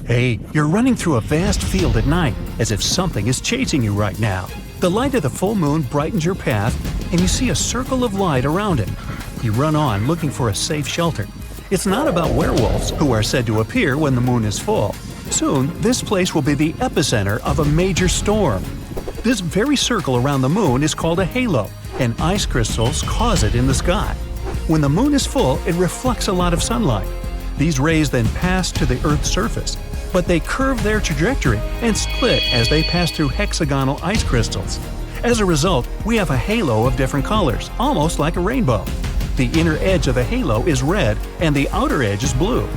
Hey, you're running through a vast field at night, as if something is chasing you right now. The light of the full moon brightens your path, and you see a circle of light around it. You run on, looking for a safe shelter. It's not about werewolves, who are said to appear when the moon is full. Soon, this place will be the epicenter of a major storm. This very circle around the moon is called a halo, and ice crystals cause it in the sky. When the moon is full, it reflects a lot of sunlight. These rays then pass to the Earth's surface, but they curve their trajectory and split as they pass through hexagonal ice crystals. As a result, we have a halo of different colors, almost like a rainbow. The inner edge of the halo is red and the outer edge is blue.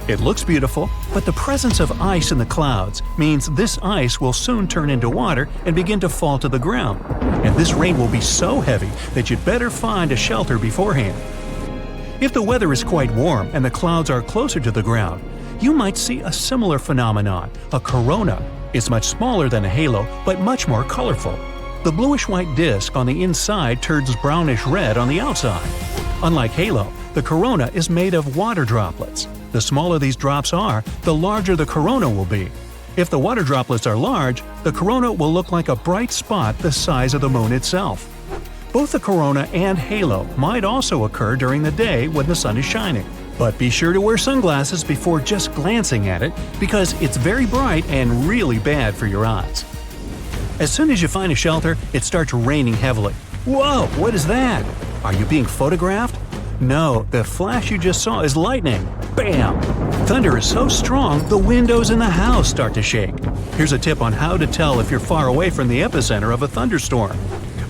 It looks beautiful, but the presence of ice in the clouds means this ice will soon turn into water and begin to fall to the ground. And this rain will be so heavy that you'd better find a shelter beforehand. If the weather is quite warm and the clouds are closer to the ground, you might see a similar phenomenon, a corona. It's much smaller than a halo, but much more colorful. The bluish-white disk on the inside turns brownish-red on the outside. Unlike halo, the corona is made of water droplets. The smaller these drops are, the larger the corona will be. If the water droplets are large, the corona will look like a bright spot the size of the moon itself. Both the corona and halo might also occur during the day when the sun is shining. But be sure to wear sunglasses before just glancing at it, because it's very bright and really bad for your eyes. As soon as you find a shelter, it starts raining heavily. Whoa, what is that? Are you being photographed? No, the flash you just saw is lightning. Bam! Thunder is so strong, the windows in the house start to shake. Here's a tip on how to tell if you're far away from the epicenter of a thunderstorm.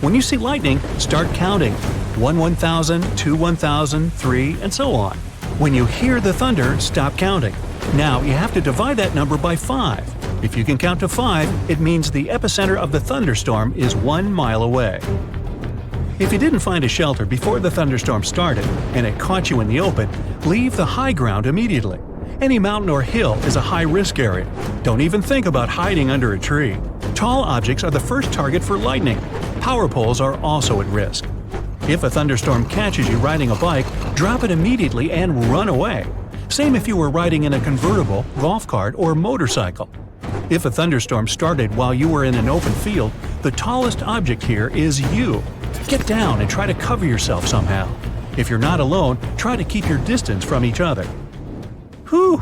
When you see lightning, start counting. 1 1,000, 2 1,000, 3, and so on. When you hear the thunder, stop counting. Now you have to divide that number by 5. If you can count to 5, it means the epicenter of the thunderstorm is 1 mile away. If you didn't find a shelter before the thunderstorm started and it caught you in the open, leave the high ground immediately. Any mountain or hill is a high-risk area. Don't even think about hiding under a tree. Tall objects are the first target for lightning. Power poles are also at risk. If a thunderstorm catches you riding a bike, drop it immediately and run away. Same if you were riding in a convertible, golf cart, or motorcycle. If a thunderstorm started while you were in an open field, the tallest object here is you. Get down and try to cover yourself somehow. If you're not alone, try to keep your distance from each other. Whew!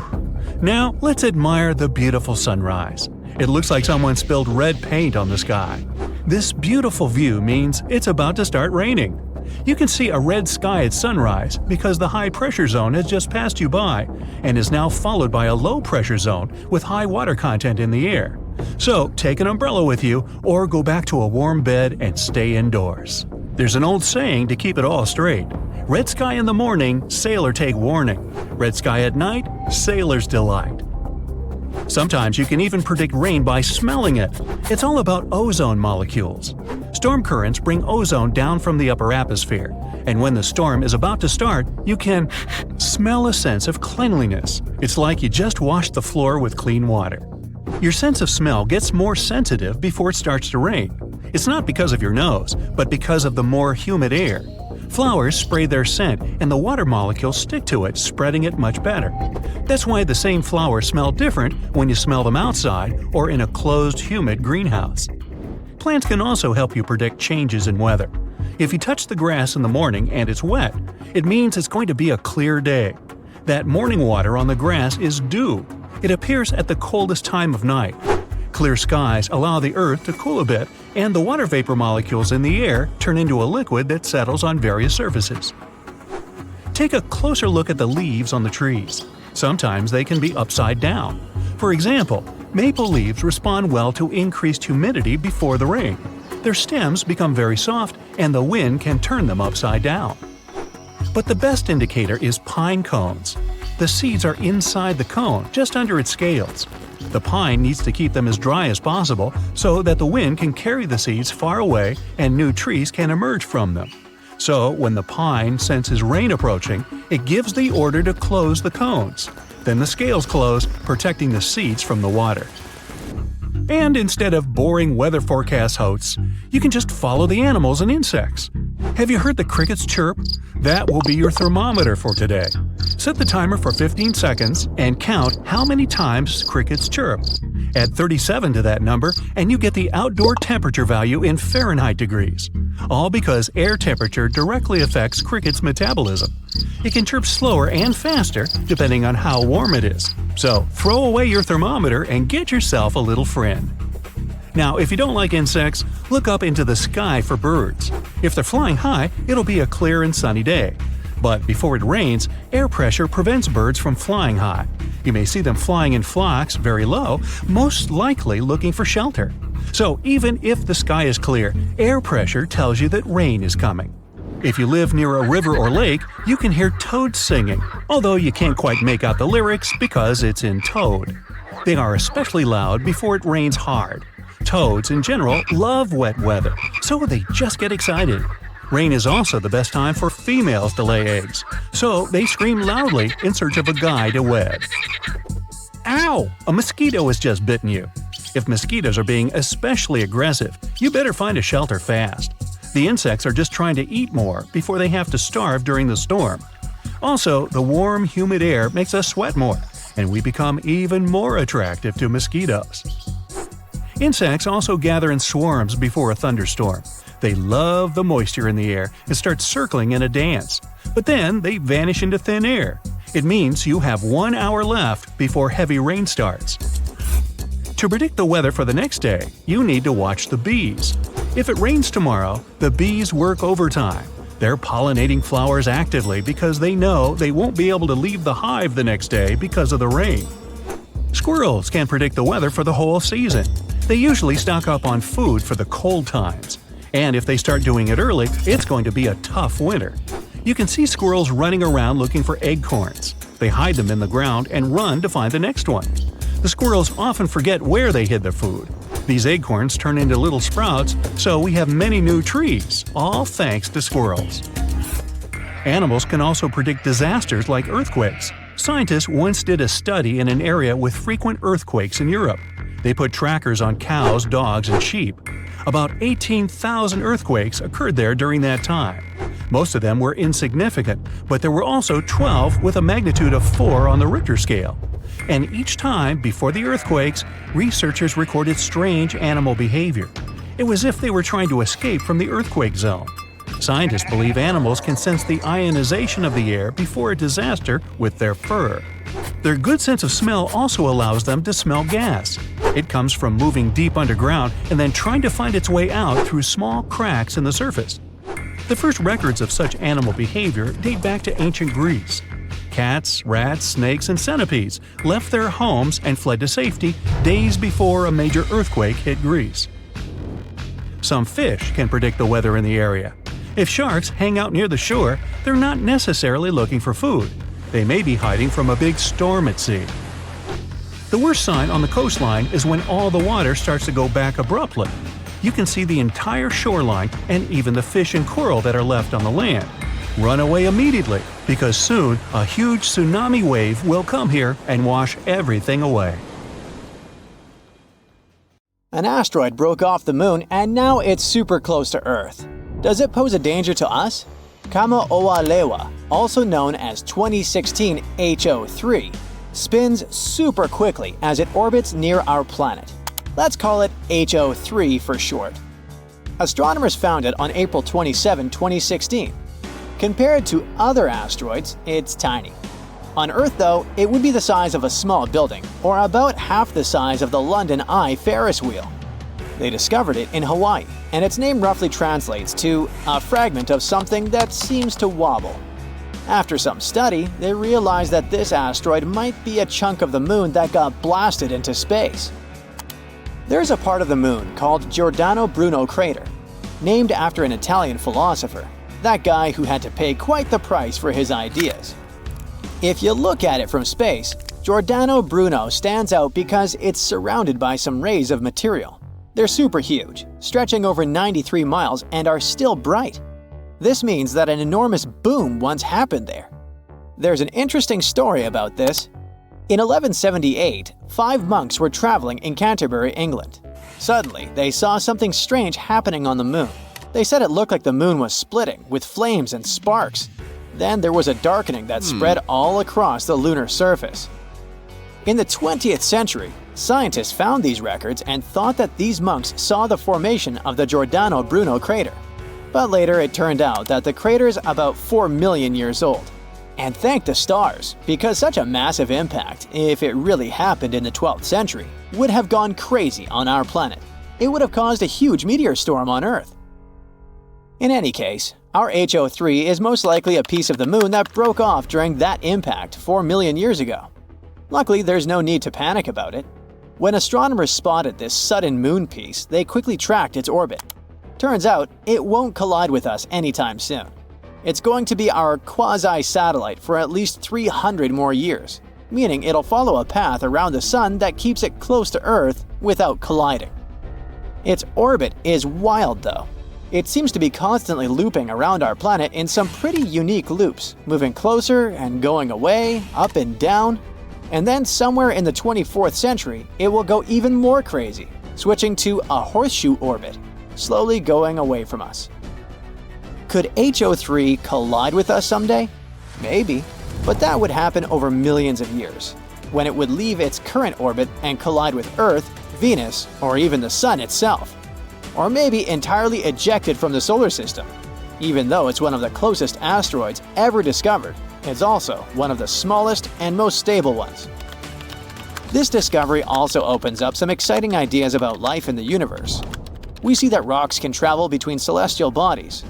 Now let's admire the beautiful sunrise. It looks like someone spilled red paint on the sky. This beautiful view means it's about to start raining. You can see a red sky at sunrise because the high-pressure zone has just passed you by and is now followed by a low-pressure zone with high water content in the air. So take an umbrella with you or go back to a warm bed and stay indoors. There's an old saying to keep it all straight. Red sky in the morning, sailor take warning. Red sky at night, sailor's delight. Sometimes you can even predict rain by smelling it. It's all about ozone molecules. Storm currents bring ozone down from the upper atmosphere, and when the storm is about to start, you can smell a sense of cleanliness. It's like you just washed the floor with clean water. Your sense of smell gets more sensitive before it starts to rain. It's not because of your nose, but because of the more humid air. Flowers spray their scent, and the water molecules stick to it, spreading it much better. That's why the same flowers smell different when you smell them outside or in a closed, humid greenhouse. Plants can also help you predict changes in weather. If you touch the grass in the morning and it's wet, it means it's going to be a clear day. That morning water on the grass is dew. It appears at the coldest time of night. Clear skies allow the earth to cool a bit, and the water vapor molecules in the air turn into a liquid that settles on various surfaces. Take a closer look at the leaves on the trees. Sometimes they can be upside down. For example, maple leaves respond well to increased humidity before the rain. Their stems become very soft, and the wind can turn them upside down. But the best indicator is pine cones. The seeds are inside the cone, just under its scales. The pine needs to keep them as dry as possible so that the wind can carry the seeds far away and new trees can emerge from them. So, when the pine senses rain approaching, it gives the order to close the cones. Then the scales close, protecting the seeds from the water. And instead of boring weather forecast hosts, you can just follow the animals and insects. Have you heard the crickets chirp? That will be your thermometer for today. Set the timer for 15 seconds and count how many times crickets chirp. Add 37 to that number and you get the outdoor temperature value in Fahrenheit degrees. All because air temperature directly affects crickets' metabolism. It can chirp slower and faster depending on how warm it is. So throw away your thermometer and get yourself a little friend. Now, if you don't like insects, look up into the sky for birds. If they're flying high, it'll be a clear and sunny day. But before it rains, air pressure prevents birds from flying high. You may see them flying in flocks very low, most likely looking for shelter. So even if the sky is clear, air pressure tells you that rain is coming. If you live near a river or lake, you can hear toads singing, although you can't quite make out the lyrics because it's in toad. They are especially loud before it rains hard. Toads, in general, love wet weather, so they just get excited. Rain is also the best time for females to lay eggs, so they scream loudly in search of a guy to wed. Ow! A mosquito has just bitten you. If mosquitoes are being especially aggressive, you better find a shelter fast. The insects are just trying to eat more before they have to starve during the storm. Also, the warm, humid air makes us sweat more, and we become even more attractive to mosquitoes. Insects also gather in swarms before a thunderstorm. They love the moisture in the air and start circling in a dance. But then they vanish into thin air. It means you have 1 hour left before heavy rain starts. To predict the weather for the next day, you need to watch the bees. If it rains tomorrow, the bees work overtime. They're pollinating flowers actively because they know they won't be able to leave the hive the next day because of the rain. Squirrels can predict the weather for the whole season. They usually stock up on food for the cold times. And if they start doing it early, it's going to be a tough winter. You can see squirrels running around looking for acorns. They hide them in the ground and run to find the next one. The squirrels often forget where they hid the food. These acorns turn into little sprouts, so we have many new trees, all thanks to squirrels. Animals can also predict disasters like earthquakes. Scientists once did a study in an area with frequent earthquakes in Europe. They put trackers on cows, dogs, and sheep. About 18,000 earthquakes occurred there during that time. Most of them were insignificant, but there were also 12 with a magnitude of 4 on the Richter scale. And each time, before the earthquakes, researchers recorded strange animal behavior. It was as if they were trying to escape from the earthquake zone. Scientists believe animals can sense the ionization of the air before a disaster with their fur. Their good sense of smell also allows them to smell gas. It comes from moving deep underground and then trying to find its way out through small cracks in the surface. The first records of such animal behavior date back to ancient Greece. Cats, rats, snakes, and centipedes left their homes and fled to safety days before a major earthquake hit Greece. Some fish can predict the weather in the area. If sharks hang out near the shore, they're not necessarily looking for food. They may be hiding from a big storm at sea. The worst sign on the coastline is when all the water starts to go back abruptly. You can see the entire shoreline and even the fish and coral that are left on the land. Run away immediately, because soon a huge tsunami wave will come here and wash everything away. An asteroid broke off the moon and now it's super close to Earth. Does it pose a danger to us? Kama'oalewa, also known as 2016 HO3, spins super quickly as it orbits near our planet. Let's call it HO3 for short. Astronomers found it on April 27, 2016. Compared to other asteroids, it's tiny. On Earth, though, it would be the size of a small building, or about half the size of the London Eye Ferris wheel. They discovered it in Hawaii, and its name roughly translates to a fragment of something that seems to wobble. After some study, they realized that this asteroid might be a chunk of the moon that got blasted into space. There's a part of the moon called Giordano Bruno crater, named after an Italian philosopher, that guy who had to pay quite the price for his ideas. If you look at it from space, Giordano Bruno stands out because it's surrounded by some rays of material. They're super huge, stretching over 93 miles and are still bright. This means that an enormous boom once happened there. There's an interesting story about this. In 1178, 5 monks were traveling in Canterbury, England. Suddenly, they saw something strange happening on the moon. They said it looked like the moon was splitting, with flames and sparks. Then there was a darkening that spread all across the lunar surface. In the 20th century, scientists found these records and thought that these monks saw the formation of the Giordano Bruno crater. But later it turned out that the crater is about 4 million years old. And thank the stars, because such a massive impact, if it really happened in the 12th century, would have gone crazy on our planet. It would have caused a huge meteor storm on Earth. In any case, our HO3 is most likely a piece of the moon that broke off during that impact 4 million years ago. Luckily, there's no need to panic about it. When astronomers spotted this sudden moon piece, they quickly tracked its orbit. Turns out, it won't collide with us anytime soon. It's going to be our quasi-satellite for at least 300 more years, meaning it'll follow a path around the Sun that keeps it close to Earth without colliding. Its orbit is wild though. It seems to be constantly looping around our planet in some pretty unique loops, moving closer and going away, up and down. And then somewhere in the 24th century, it will go even more crazy, switching to a horseshoe orbit, slowly going away from us. Could HO3 collide with us someday? Maybe, but that would happen over millions of years, when it would leave its current orbit and collide with Earth, Venus, or even the Sun itself. Or maybe entirely ejected from the solar system. Even though it's one of the closest asteroids ever discovered, it's also one of the smallest and most stable ones. This discovery also opens up some exciting ideas about life in the universe. We see that rocks can travel between celestial bodies.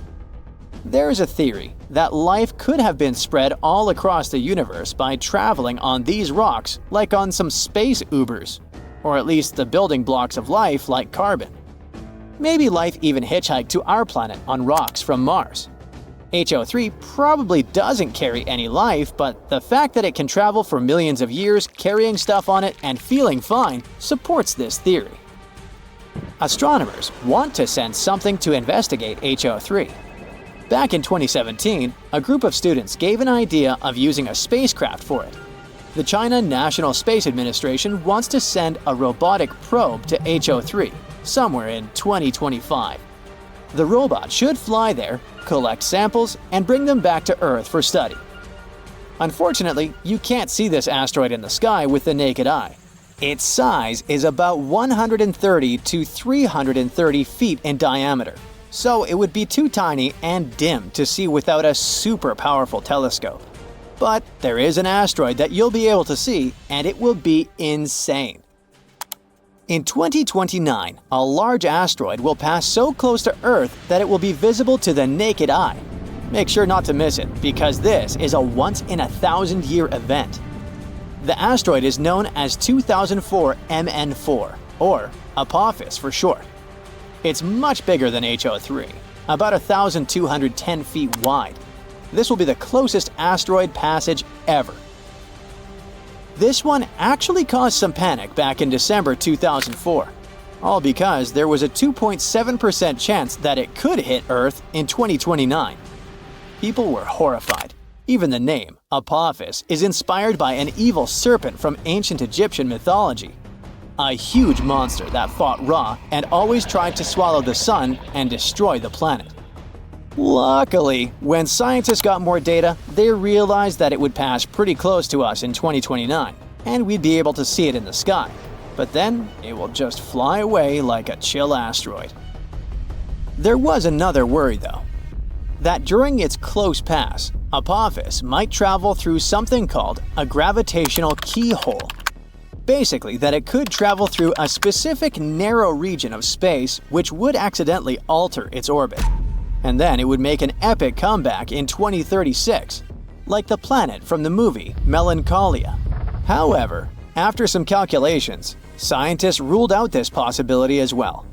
There is a theory that life could have been spread all across the universe by traveling on these rocks like on some space Ubers, or at least the building blocks of life like carbon. Maybe life even hitchhiked to our planet on rocks from Mars. HO3 probably doesn't carry any life, but the fact that it can travel for millions of years carrying stuff on it and feeling fine supports this theory. Astronomers want to send something to investigate HO3. Back in 2017, a group of students gave an idea of using a spacecraft for it. The China National Space Administration wants to send a robotic probe to HO3 somewhere in 2025. The robot should fly there, collect samples, and bring them back to Earth for study. Unfortunately, you can't see this asteroid in the sky with the naked eye. Its size is about 130 to 330 feet in diameter, so it would be too tiny and dim to see without a super powerful telescope. But there is an asteroid that you'll be able to see, and it will be insane. In 2029, a large asteroid will pass so close to Earth that it will be visible to the naked eye. Make sure not to miss it, because this is a once-in-a-thousand-year event. The asteroid is known as 2004 MN4, or Apophis for short. It's much bigger than HO3, about 1,210 feet wide. This will be the closest asteroid passage ever. This one actually caused some panic back in December 2004, all because there was a 2.7% chance that it could hit Earth in 2029. People were horrified. Even the name, Apophis, is inspired by an evil serpent from ancient Egyptian mythology. A huge monster that fought Ra and always tried to swallow the sun and destroy the planet. Luckily, when scientists got more data, they realized that it would pass pretty close to us in 2029, and we'd be able to see it in the sky. But then, it will just fly away like a chill asteroid. There was another worry though. That during its close pass, Apophis might travel through something called a gravitational keyhole. Basically, that it could travel through a specific narrow region of space which would accidentally alter its orbit. And then it would make an epic comeback in 2036, like the planet from the movie Melancholia. However, after some calculations, scientists ruled out this possibility as well.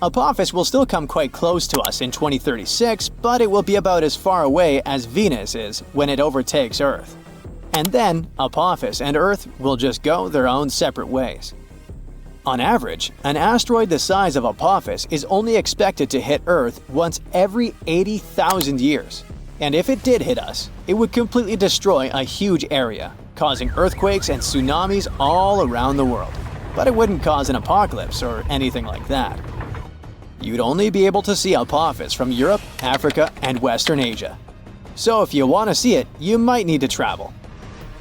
Apophis will still come quite close to us in 2036, but it will be about as far away as Venus is when it overtakes Earth. And then, Apophis and Earth will just go their own separate ways. On average, an asteroid the size of Apophis is only expected to hit Earth once every 80,000 years. And if it did hit us, it would completely destroy a huge area, causing earthquakes and tsunamis all around the world. But it wouldn't cause an apocalypse or anything like that. You'd only be able to see Apophis from Europe, Africa, and Western Asia. so if you want to see it, you might need to travel.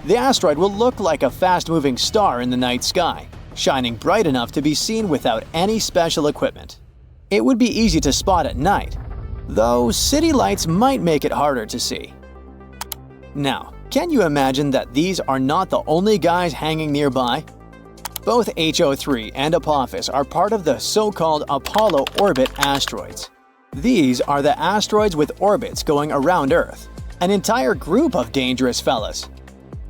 The asteroid will look like a fast-moving star in the night sky, shining bright enough to be seen without any special equipment. It would be easy to spot at night, though city lights might make it harder to see. Now, can you imagine that these are not the only guys hanging nearby? Both HO3 and Apophis are part of the so-called Apollo orbit asteroids. These are the asteroids with orbits going around Earth, an entire group of dangerous fellas.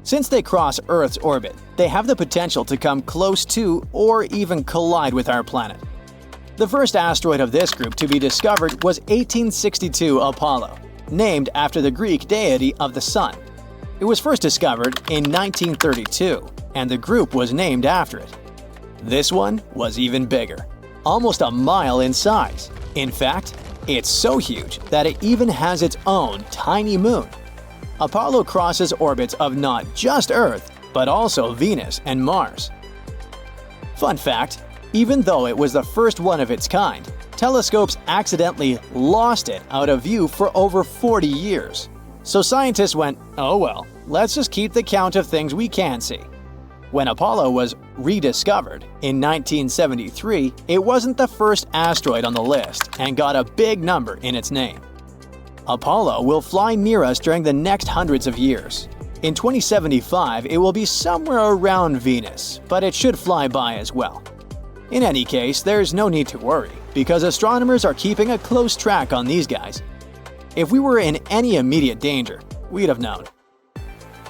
Since they cross Earth's orbit, they have the potential to come close to or even collide with our planet. The first asteroid of this group to be discovered was 1862 Apollo, named after the Greek deity of the sun. It was first discovered in 1932, and the group was named after it. This one was even bigger, almost a mile in size. In fact, it's so huge that it even has its own tiny moon. Apollo crosses orbits of not just Earth, but also Venus and Mars. Fun fact, even though it was the first one of its kind, telescopes accidentally lost it out of view for over 40 years. So scientists went, oh well, let's just keep the count of things we can see. When Apollo was rediscovered in 1973, it wasn't the first asteroid on the list and got a big number in its name. Apollo will fly near us during the next hundreds of years. In 2075, it will be somewhere around Venus, but it should fly by as well. In any case, there's no need to worry, because astronomers are keeping a close track on these guys. If we were in any immediate danger, we'd have known.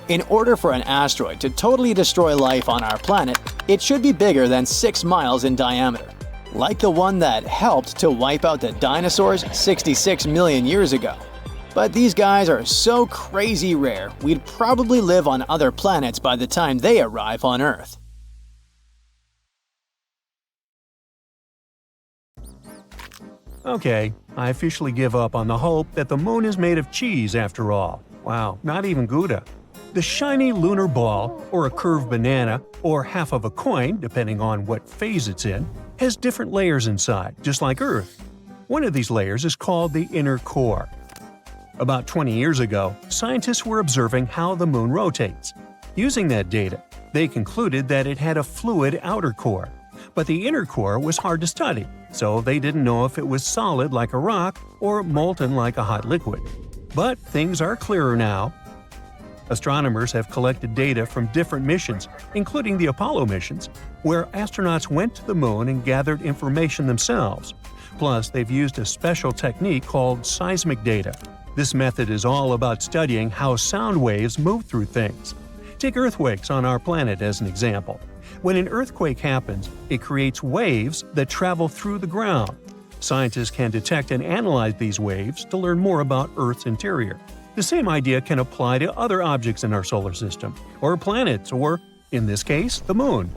In order for an asteroid to totally destroy life on our planet, it should be bigger than 6 miles in diameter, like the one that helped to wipe out the dinosaurs 66 million years ago. But these guys are so crazy rare, we'd probably live on other planets by the time they arrive on Earth. Okay, I officially give up on the hope that the moon is made of cheese after all. Wow, not even Gouda. The shiny lunar ball, or a curved banana, or half of a coin, depending on what phase it's in, has different layers inside, just like Earth. One of these layers is called the inner core. About 20 years ago, scientists were observing how the moon rotates. Using that data, they concluded that it had a fluid outer core. But the inner core was hard to study, so they didn't know if it was solid like a rock or molten like a hot liquid. But things are clearer now. Astronomers have collected data from different missions, including the Apollo missions, where astronauts went to the moon and gathered information themselves. Plus, they've used a special technique called seismic data. This method is all about studying how sound waves move through things. Take earthquakes on our planet as an example. When an earthquake happens, it creates waves that travel through the ground. Scientists can detect and analyze these waves to learn more about Earth's interior. The same idea can apply to other objects in our solar system, or planets, or, in this case, the moon.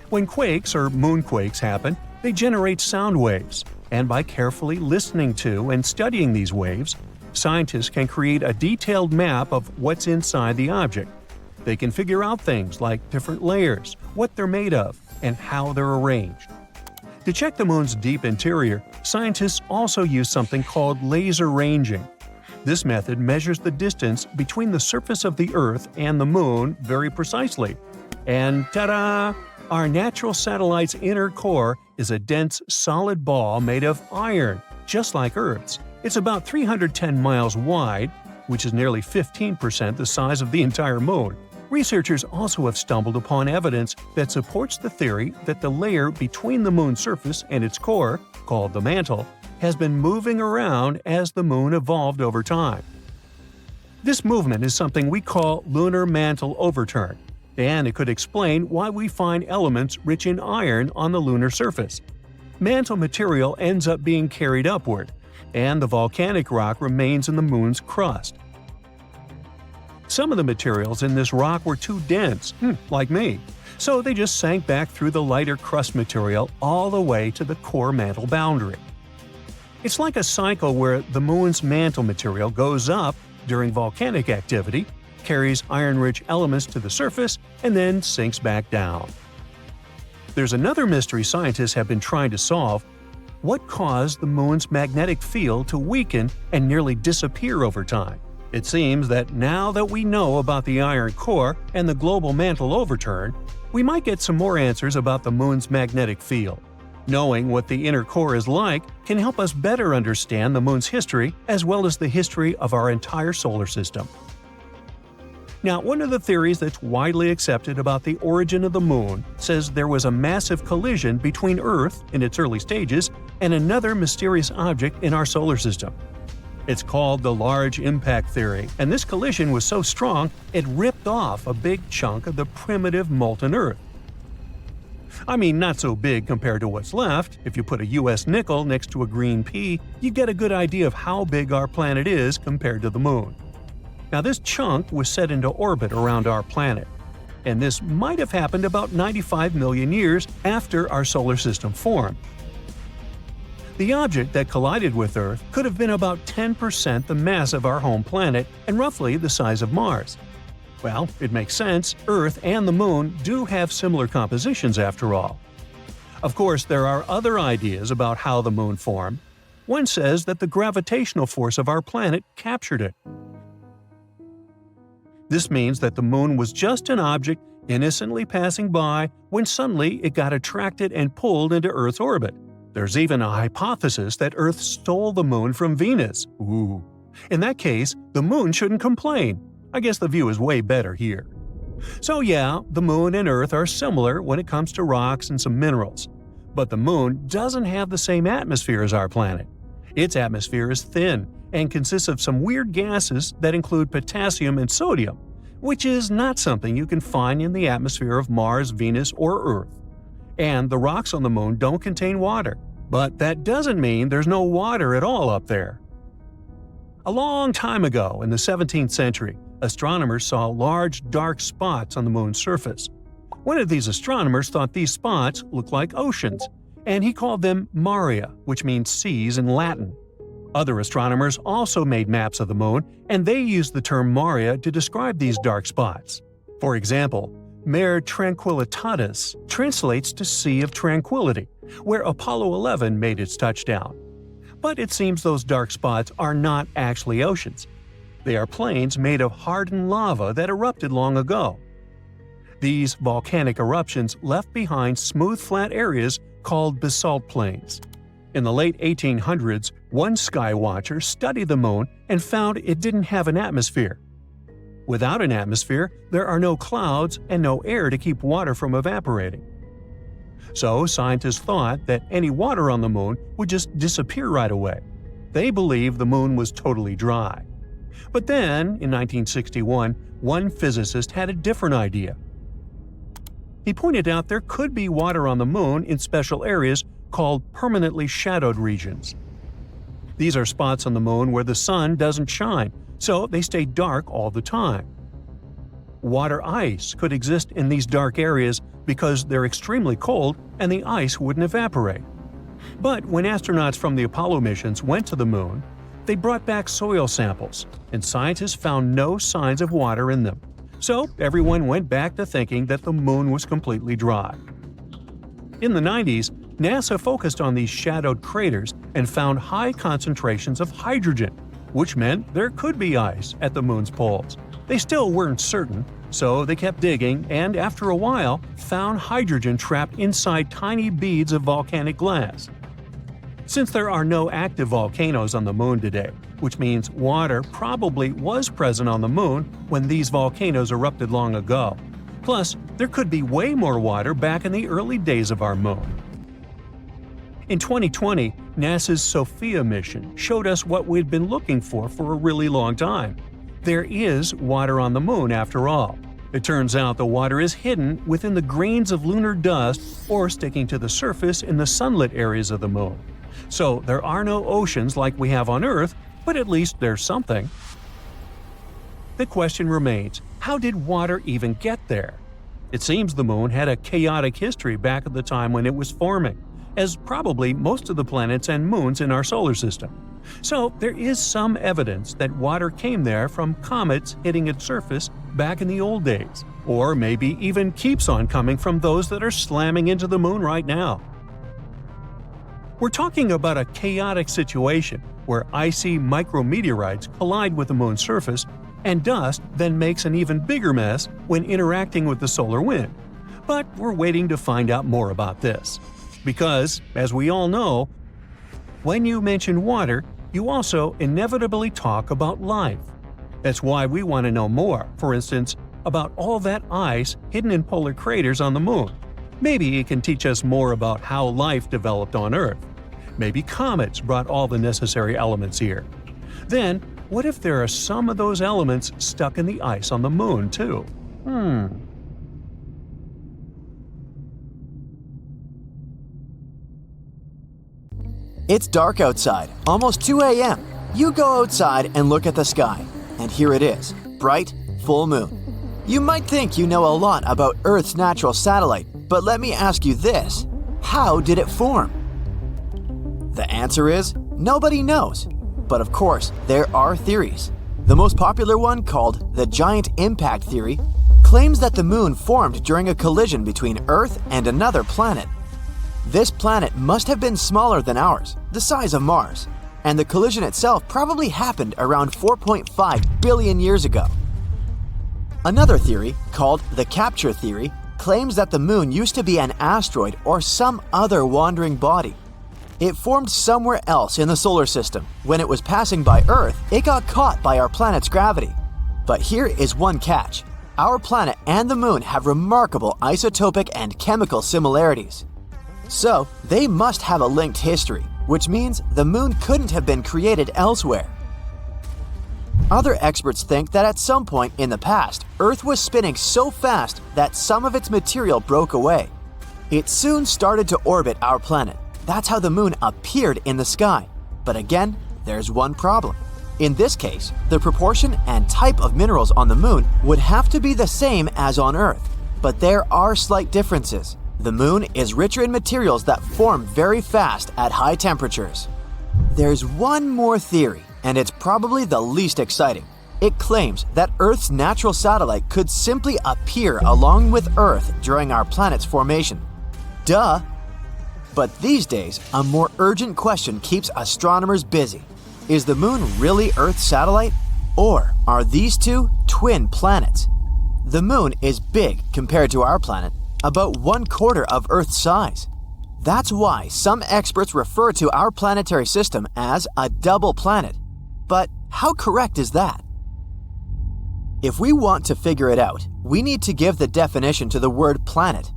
When quakes or moonquakes happen, they generate sound waves, and by carefully listening to and studying these waves, scientists can create a detailed map of what's inside the object. They can figure out things like different layers, what they're made of, and how they're arranged. To check the moon's deep interior, scientists also use something called laser ranging. This method measures the distance between the surface of the Earth and the moon very precisely. And ta-da! Our natural satellite's inner core is a dense, solid ball made of iron, just like Earth's. It's about 310 miles wide, which is nearly 15% the size of the entire moon. Researchers also have stumbled upon evidence that supports the theory that the layer between the moon's surface and its core, called the mantle, has been moving around as the moon evolved over time. This movement is something we call lunar mantle overturn, and it could explain why we find elements rich in iron on the lunar surface. Mantle material ends up being carried upward, and the volcanic rock remains in the moon's crust. Some of the materials in this rock were too dense, like me, so they just sank back through the lighter crust material all the way to the core mantle boundary. It's like a cycle where the moon's mantle material goes up during volcanic activity, carries iron-rich elements to the surface, and then sinks back down. There's another mystery scientists have been trying to solve. what caused the moon's magnetic field to weaken and nearly disappear over time. It seems that now that we know about the iron core and the global mantle overturn, we might get some more answers about the moon's magnetic field. Knowing what the inner core is like can help us better understand the moon's history as well as the history of our entire solar system. Now, one of the theories that's widely accepted about the origin of the moon says there was a massive collision between Earth, in its early stages, and another mysterious object in our solar system. It's called the Large Impact Theory, and this collision was so strong it ripped off a big chunk of the primitive molten Earth. I mean, not so big compared to what's left. If you put a US nickel next to a green pea, you get a good idea of how big our planet is compared to the moon. Now, this chunk was set into orbit around our planet, and this might have happened about 95 million years after our solar system formed. The object that collided with Earth could have been about 10% the mass of our home planet and roughly the size of Mars. Well, it makes sense. Earth and the Moon do have similar compositions after all. Of course, there are other ideas about how the Moon formed. One says that the gravitational force of our planet captured it. This means that the Moon was just an object innocently passing by when suddenly it got attracted and pulled into Earth's orbit. There's even a hypothesis that Earth stole the Moon from Venus. Ooh. In that case, the Moon shouldn't complain. I guess the view is way better here. So yeah, the Moon and Earth are similar when it comes to rocks and some minerals. But the Moon doesn't have the same atmosphere as our planet. Its atmosphere is thin and consists of some weird gases that include potassium and sodium, which is not something you can find in the atmosphere of Mars, Venus, or Earth. And the rocks on the Moon don't contain water, but that doesn't mean there's no water at all up there. A long time ago, in the 17th century, astronomers saw large dark spots on the Moon's surface. One of these astronomers thought these spots looked like oceans, and he called them maria, which means seas in Latin. Other astronomers also made maps of the Moon, and they used the term maria to describe these dark spots. For example, Mare Tranquillitatis translates to Sea of Tranquility, where Apollo 11 made its touchdown. But it seems those dark spots are not actually oceans. They are plains made of hardened lava that erupted long ago. These volcanic eruptions left behind smooth flat areas called basalt plains. In the late 1800s, one skywatcher studied the Moon and found it didn't have an atmosphere. Without an atmosphere, there are no clouds and no air to keep water from evaporating. So scientists thought that any water on the Moon would just disappear right away. They believed the Moon was totally dry. But then, in 1961, one physicist had a different idea. He pointed out there could be water on the Moon in special areas called permanently shadowed regions. These are spots on the Moon where the sun doesn't shine, so they stay dark all the time. Water ice could exist in these dark areas because they're extremely cold and the ice wouldn't evaporate. But when astronauts from the Apollo missions went to the Moon, they brought back soil samples, and scientists found no signs of water in them. So everyone went back to thinking that the Moon was completely dry. In the 90s, NASA focused on these shadowed craters and found high concentrations of hydrogen, which meant there could be ice at the Moon's poles. They still weren't certain, so they kept digging and, after a while, found hydrogen trapped inside tiny beads of volcanic glass. Since there are no active volcanoes on the Moon today, which means water probably was present on the Moon when these volcanoes erupted long ago. Plus, there could be way more water back in the early days of our Moon. In 2020, NASA's SOFIA mission showed us what we'd been looking for a really long time. There is water on the Moon after all. It turns out the water is hidden within the grains of lunar dust or sticking to the surface in the sunlit areas of the Moon. So there are no oceans like we have on Earth, but at least there's something. The question remains, how did water even get there? It seems the Moon had a chaotic history back at the time when it was forming, as probably most of the planets and moons in our solar system. So there is some evidence that water came there from comets hitting its surface back in the old days, or maybe even keeps on coming from those that are slamming into the Moon right now. We're talking about a chaotic situation where icy micrometeorites collide with the moon's surface, and dust then makes an even bigger mess when interacting with the solar wind. But we're waiting to find out more about this. Because, as we all know, when you mention water, you also inevitably talk about life. That's why we want to know more, for instance, about all that ice hidden in polar craters on the moon. Maybe it can teach us more about how life developed on Earth. Maybe comets brought all the necessary elements here. Then, what if there are some of those elements stuck in the ice on the moon, too? It's dark outside, almost 2 a.m. You go outside and look at the sky, and here it is, bright, full moon. You might think you know a lot about Earth's natural satellite, but let me ask you this: how did it form? The answer is, nobody knows. But of course, there are theories. The most popular one, called the giant impact theory, claims that the moon formed during a collision between Earth and another planet. This planet must have been smaller than ours, the size of Mars, and the collision itself probably happened around 4.5 billion years ago. Another theory, called the capture theory, claims that the moon used to be an asteroid or some other wandering body. It formed somewhere else in the solar system. When it was passing by Earth, it got caught by our planet's gravity. But here is one catch. Our planet and the moon have remarkable isotopic and chemical similarities. So, they must have a linked history, which means the moon couldn't have been created elsewhere. Other experts think that at some point in the past, Earth was spinning so fast that some of its material broke away. It soon started to orbit our planet. That's how the moon appeared in the sky. But again, there's one problem. In this case, the proportion and type of minerals on the moon would have to be the same as on Earth. But there are slight differences. The moon is richer in materials that form very fast at high temperatures. There's one more theory, and it's probably the least exciting. It claims that Earth's natural satellite could simply appear along with Earth during our planet's formation. Duh! But these days, a more urgent question keeps astronomers busy. Is the moon really Earth's satellite? Or are these two twin planets? The moon is big compared to our planet, about 1/4 of Earth's size. That's why some experts refer to our planetary system as a double planet. But how correct is that? If we want to figure it out, we need to give the definition to the word planet.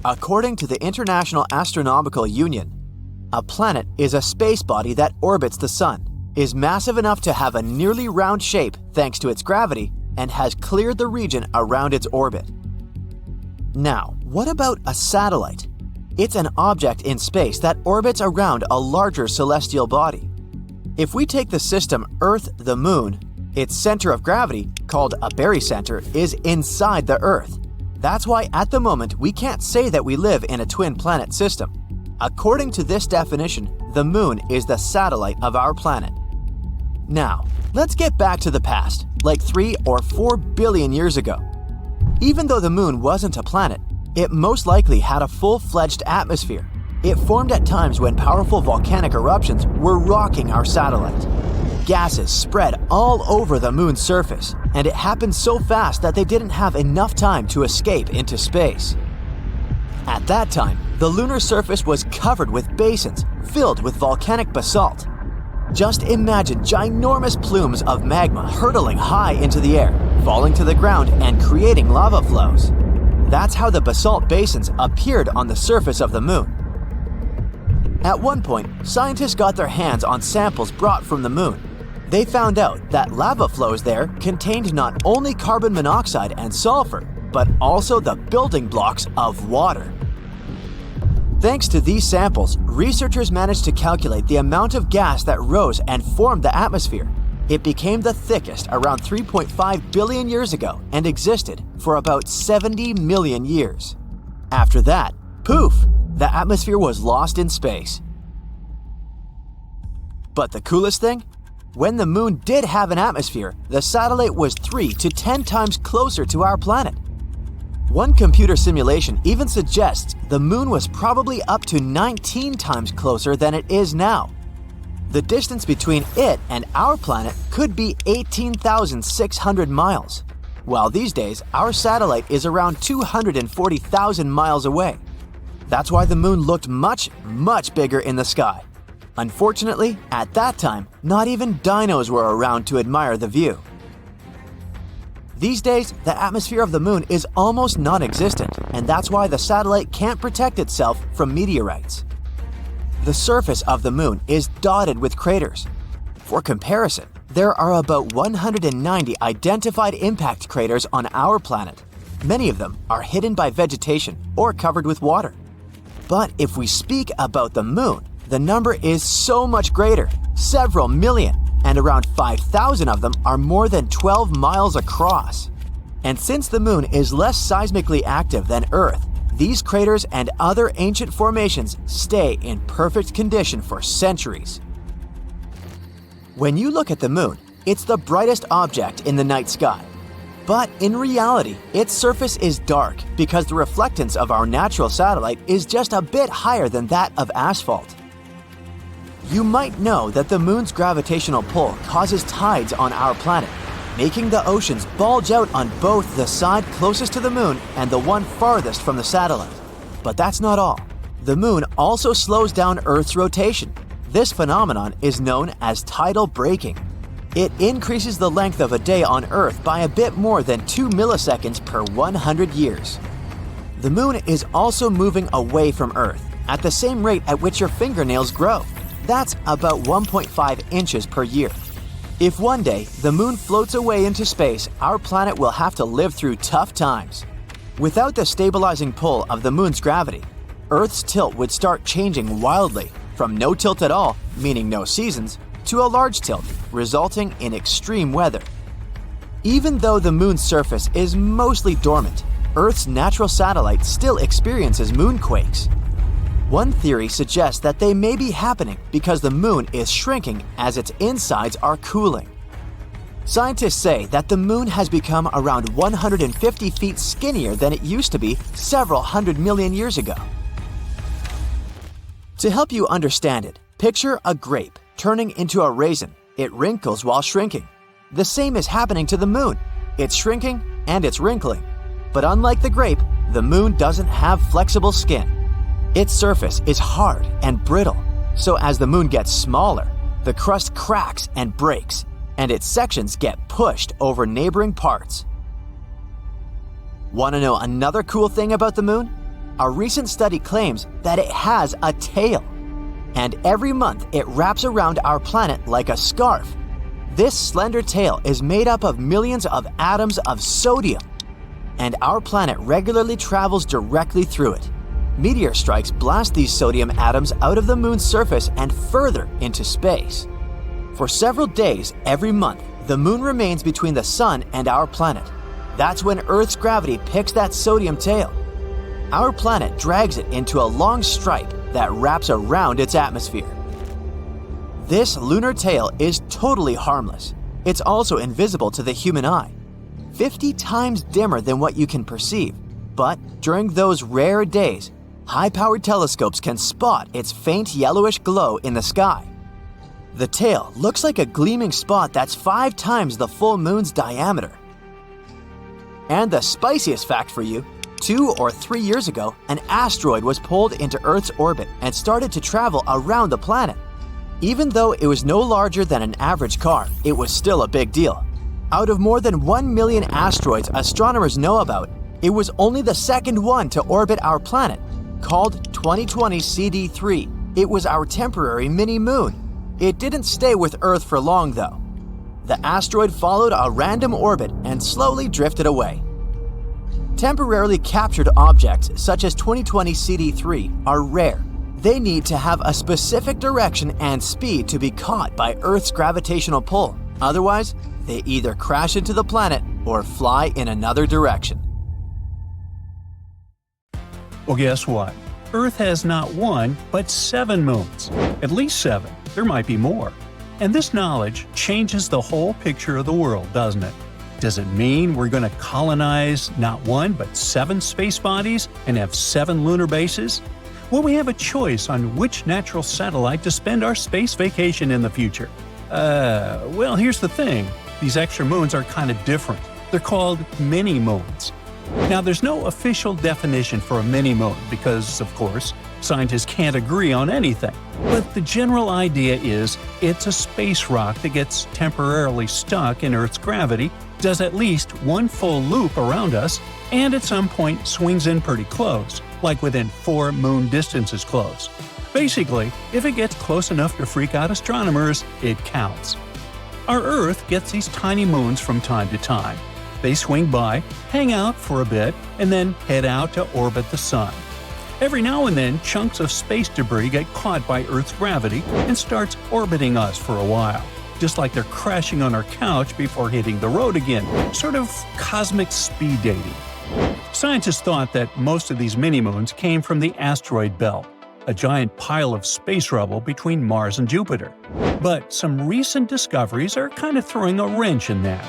According to the International Astronomical Union, a planet is a space body that orbits the Sun, is massive enough to have a nearly round shape thanks to its gravity, and has cleared the region around its orbit. Now, what about a satellite? It's an object in space that orbits around a larger celestial body. If we take the system Earth, the Moon, its center of gravity, called a barycenter, is inside the Earth. That's why at the moment we can't say that we live in a twin planet system. According to this definition, the Moon is the satellite of our planet. Now, let's get back to the past, like 3 or 4 billion years ago. Even though the Moon wasn't a planet, it most likely had a full-fledged atmosphere. It formed at times when powerful volcanic eruptions were rocking our satellite. Gases spread all over the Moon's surface, and it happened so fast that they didn't have enough time to escape into space. At that time, the lunar surface was covered with basins filled with volcanic basalt. Just imagine ginormous plumes of magma hurtling high into the air, falling to the ground and creating lava flows. That's how the basalt basins appeared on the surface of the Moon. At one point, scientists got their hands on samples brought from the Moon. They found out that lava flows there contained not only carbon monoxide and sulfur, but also the building blocks of water. Thanks to these samples, researchers managed to calculate the amount of gas that rose and formed the atmosphere. It became the thickest around 3.5 billion years ago and existed for about 70 million years. After that, poof, the atmosphere was lost in space. But the coolest thing? When the Moon did have an atmosphere, the satellite was 3 to 10 times closer to our planet. One computer simulation even suggests the Moon was probably up to 19 times closer than it is now. The distance between it and our planet could be 18,600 miles, while these days our satellite is around 240,000 miles away. That's why the Moon looked much, much bigger in the sky. Unfortunately, at that time, not even dinos were around to admire the view. These days, the atmosphere of the Moon is almost non-existent, and that's why the satellite can't protect itself from meteorites. The surface of the Moon is dotted with craters. For comparison, there are about 190 identified impact craters on our planet. Many of them are hidden by vegetation or covered with water. But if we speak about the Moon, the number is so much greater, several million, and around 5,000 of them are more than 12 miles across. And since the Moon is less seismically active than Earth, these craters and other ancient formations stay in perfect condition for centuries. When you look at the Moon, it's the brightest object in the night sky. But in reality, its surface is dark because the reflectance of our natural satellite is just a bit higher than that of asphalt. You might know that the Moon's gravitational pull causes tides on our planet, making the oceans bulge out on both the side closest to the Moon and the one farthest from the satellite. But that's not all. The Moon also slows down Earth's rotation. This phenomenon is known as tidal braking. It increases the length of a day on Earth by a bit more than 2 milliseconds per 100 years. The Moon is also moving away from Earth at the same rate at which your fingernails grow. That's about 1.5 inches per year. If one day the Moon floats away into space, our planet will have to live through tough times. Without the stabilizing pull of the Moon's gravity, Earth's tilt would start changing wildly, from no tilt at all, meaning no seasons, to a large tilt, resulting in extreme weather. Even though the Moon's surface is mostly dormant, Earth's natural satellite still experiences moonquakes. One theory suggests that they may be happening because the Moon is shrinking as its insides are cooling. Scientists say that the Moon has become around 150 feet skinnier than it used to be several hundred million years ago. To help you understand it, picture a grape turning into a raisin. It wrinkles while shrinking. The same is happening to the Moon. It's shrinking and it's wrinkling. But unlike the grape, the Moon doesn't have flexible skin. Its surface is hard and brittle, so as the Moon gets smaller, the crust cracks and breaks, and its sections get pushed over neighboring parts. Want to know another cool thing about the Moon? A recent study claims that it has a tail, and every month it wraps around our planet like a scarf. This slender tail is made up of millions of atoms of sodium, and our planet regularly travels directly through it. Meteor strikes blast these sodium atoms out of the Moon's surface and further into space. For several days every month, the Moon remains between the Sun and our planet. That's when Earth's gravity picks that sodium tail. Our planet drags it into a long stripe that wraps around its atmosphere. This lunar tail is totally harmless. It's also invisible to the human eye, 50 times dimmer than what you can perceive. But during those rare days, high-powered telescopes can spot its faint yellowish glow in the sky. The tail looks like a gleaming spot that's 5 times the full Moon's diameter. And the spiciest fact for you, 2 or 3 years ago, an asteroid was pulled into Earth's orbit and started to travel around the planet. Even though it was no larger than an average car, it was still a big deal. Out of more than 1 million asteroids astronomers know about, it was only the second one to orbit our planet. Called 2020 CD3, it was our temporary mini-moon. It didn't stay with Earth for long though. The asteroid followed a random orbit and slowly drifted away. Temporarily captured objects such as 2020 CD3 are rare. They need to have a specific direction and speed to be caught by Earth's gravitational pull. Otherwise, they either crash into the planet or fly in another direction. Well, guess what? Earth has not 1, but 7 moons. At least 7. There might be more. And this knowledge changes the whole picture of the world, doesn't it? Does it mean we're going to colonize not one but 7 space bodies and have 7 lunar bases? Will we have a choice on which natural satellite to spend our space vacation in the future? Well, here's the thing. These extra moons are kind of different. They're called mini-moons. Now, there's no official definition for a mini-moon because, of course, scientists can't agree on anything. But the general idea is it's a space rock that gets temporarily stuck in Earth's gravity, does at least one full loop around us, and at some point swings in pretty close, like within 4 moon distances close. Basically, if it gets close enough to freak out astronomers, it counts. Our Earth gets these tiny moons from time to time. They swing by, hang out for a bit, and then head out to orbit the Sun. Every now and then, chunks of space debris get caught by Earth's gravity and starts orbiting us for a while, just like they're crashing on our couch before hitting the road again, sort of cosmic speed dating. Scientists thought that most of these mini-moons came from the asteroid belt, a giant pile of space rubble between Mars and Jupiter. But some recent discoveries are kind of throwing a wrench in that.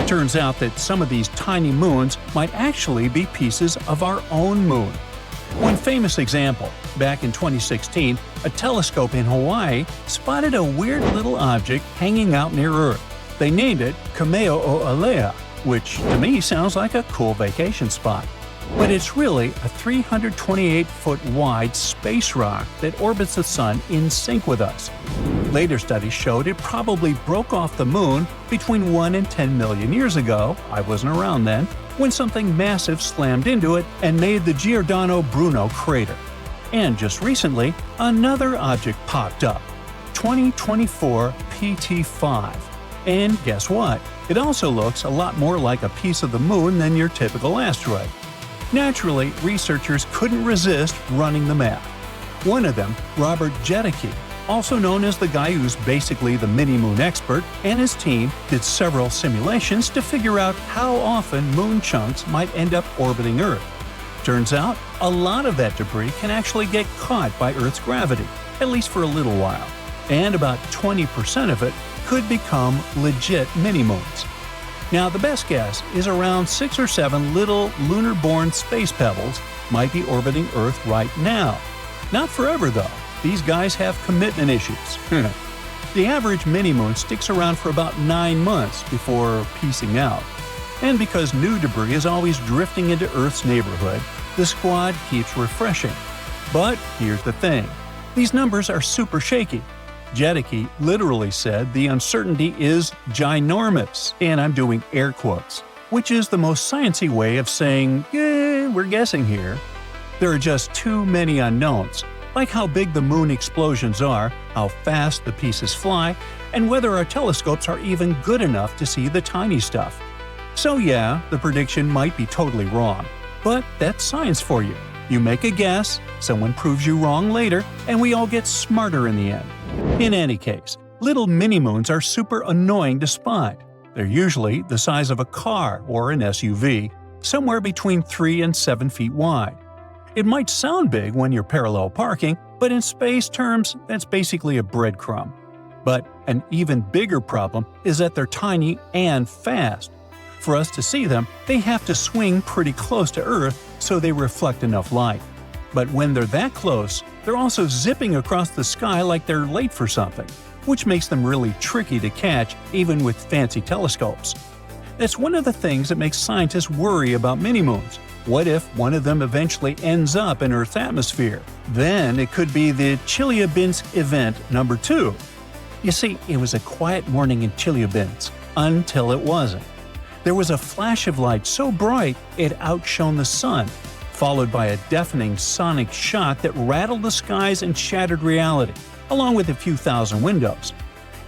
Turns out that some of these tiny moons might actually be pieces of our own moon. One famous example, back in 2016, a telescope in Hawaii spotted a weird little object hanging out near Earth. They named it Kame'o'olea, which to me sounds like a cool vacation spot. But it's really a 328-foot wide space rock that orbits the Sun in sync with us. Later studies showed it probably broke off the Moon between 1 and 10 million years ago — I wasn't around then — when something massive slammed into it and made the Giordano Bruno crater. And just recently, another object popped up, 2024 PT5. And guess what? It also looks a lot more like a piece of the Moon than your typical asteroid. Naturally, researchers couldn't resist running the math. One of them, Robert Jedicke, also known as the guy who's basically the mini-moon expert, and his team did several simulations to figure out how often moon chunks might end up orbiting Earth. Turns out, a lot of that debris can actually get caught by Earth's gravity, at least for a little while, and about 20% of it could become legit mini-moons. Now, the best guess is around 6 or 7 little lunar-born space pebbles might be orbiting Earth right now. Not forever, though. These guys have commitment issues. The average mini-moon sticks around for about 9 months before piecing out. And because new debris is always drifting into Earth's neighborhood, the squad keeps refreshing. But here's the thing. These numbers are super shaky. Jedicke literally said the uncertainty is ginormous, and I'm doing air quotes, which is the most sciencey way of saying, we're guessing here. There are just too many unknowns, like how big the moon explosions are, how fast the pieces fly, and whether our telescopes are even good enough to see the tiny stuff. So yeah, the prediction might be totally wrong, but that's science for you. You make a guess, someone proves you wrong later, and we all get smarter in the end. In any case, little mini-moons are super annoying to spot. They're usually the size of a car or an SUV, somewhere between 3 and 7 feet wide. It might sound big when you're parallel parking, but in space terms, that's basically a breadcrumb. But an even bigger problem is that they're tiny and fast. For us to see them, they have to swing pretty close to Earth so they reflect enough light. But when they're that close, they're also zipping across the sky like they're late for something, which makes them really tricky to catch even with fancy telescopes. That's one of the things that makes scientists worry about mini-moons. What if one of them eventually ends up in Earth's atmosphere? Then it could be the Chelyabinsk event number 2. You see, it was a quiet morning in Chelyabinsk until it wasn't. There was a flash of light so bright it outshone the sun, followed by a deafening sonic shock that rattled the skies and shattered reality, along with a few thousand windows.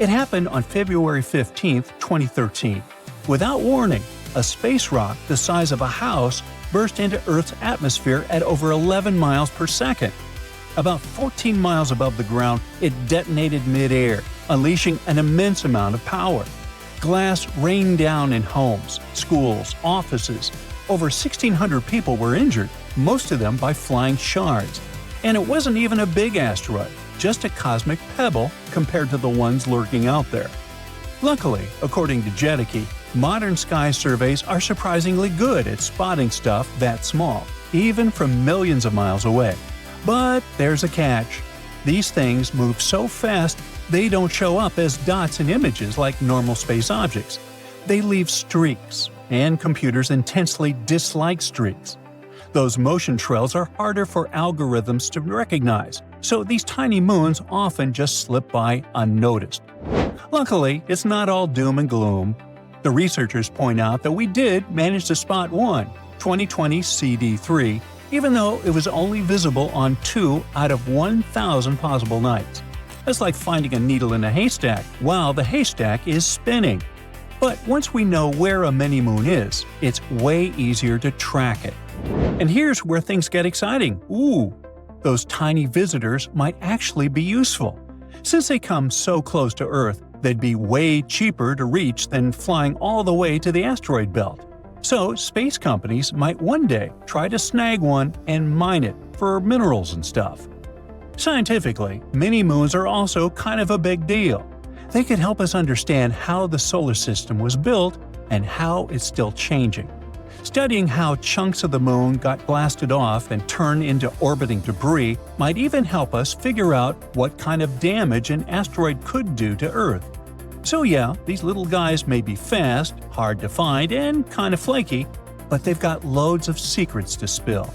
It happened on February 15, 2013. Without warning, a space rock the size of a house burst into Earth's atmosphere at over 11 miles per second. About 14 miles above the ground, it detonated mid-air, unleashing an immense amount of power. Glass rained down in homes, schools, offices. Over 1,600 people were injured, most of them by flying shards. And it wasn't even a big asteroid, just a cosmic pebble compared to the ones lurking out there. Luckily, according to Jedicke, Modern sky surveys are surprisingly good at spotting stuff that small, even from millions of miles away. But there's a catch. These things move so fast they don't show up as dots in images like normal space objects. They leave streaks, and computers intensely dislike streaks. Those motion trails are harder for algorithms to recognize, so these tiny moons often just slip by unnoticed. Luckily, it's not all doom and gloom. The researchers point out that we did manage to spot one, 2020 CD3, even though it was only visible on 2 out of 1,000 possible nights. That's like finding a needle in a haystack while the haystack is spinning. But once we know where a mini-moon is, it's way easier to track it. And here's where things get exciting. Those tiny visitors might actually be useful. Since they come so close to Earth, they'd be way cheaper to reach than flying all the way to the asteroid belt. So space companies might one day try to snag one and mine it for minerals and stuff. Scientifically, mini-moons are also kind of a big deal. They could help us understand how the solar system was built and how it's still changing. Studying how chunks of the moon got blasted off and turned into orbiting debris might even help us figure out what kind of damage an asteroid could do to Earth. So yeah, these little guys may be fast, hard to find, and kind of flaky, but they've got loads of secrets to spill.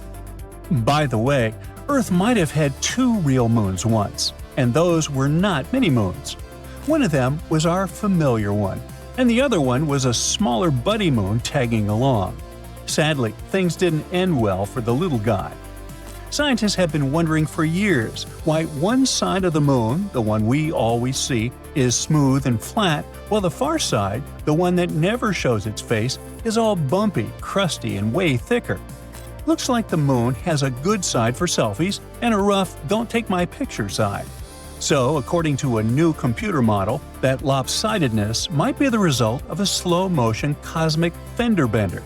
By the way, Earth might have had 2 real moons once, and those were not mini-moons. One of them was our familiar one, and the other one was a smaller buddy moon tagging along. Sadly, things didn't end well for the little guy. Scientists have been wondering for years why one side of the moon, the one we always see, is smooth and flat, while the far side, the one that never shows its face, is all bumpy, crusty, and way thicker. Looks like the moon has a good side for selfies and a rough don't-take-my-picture side. So, according to a new computer model, that lopsidedness might be the result of a slow-motion cosmic fender bender.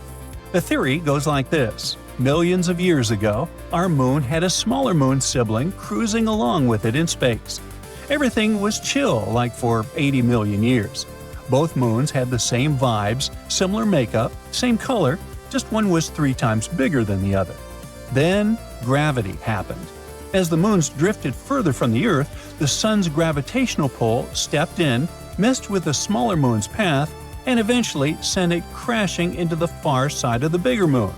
The theory goes like this. Millions of years ago, our moon had a smaller moon sibling cruising along with it in space. Everything was chill like for 80 million years. Both moons had the same vibes, similar makeup, same color, just one was 3 times bigger than the other. Then, gravity happened. As the moons drifted further from the Earth, the sun's gravitational pull stepped in, messed with the smaller moon's path, and eventually sent it crashing into the far side of the bigger moon.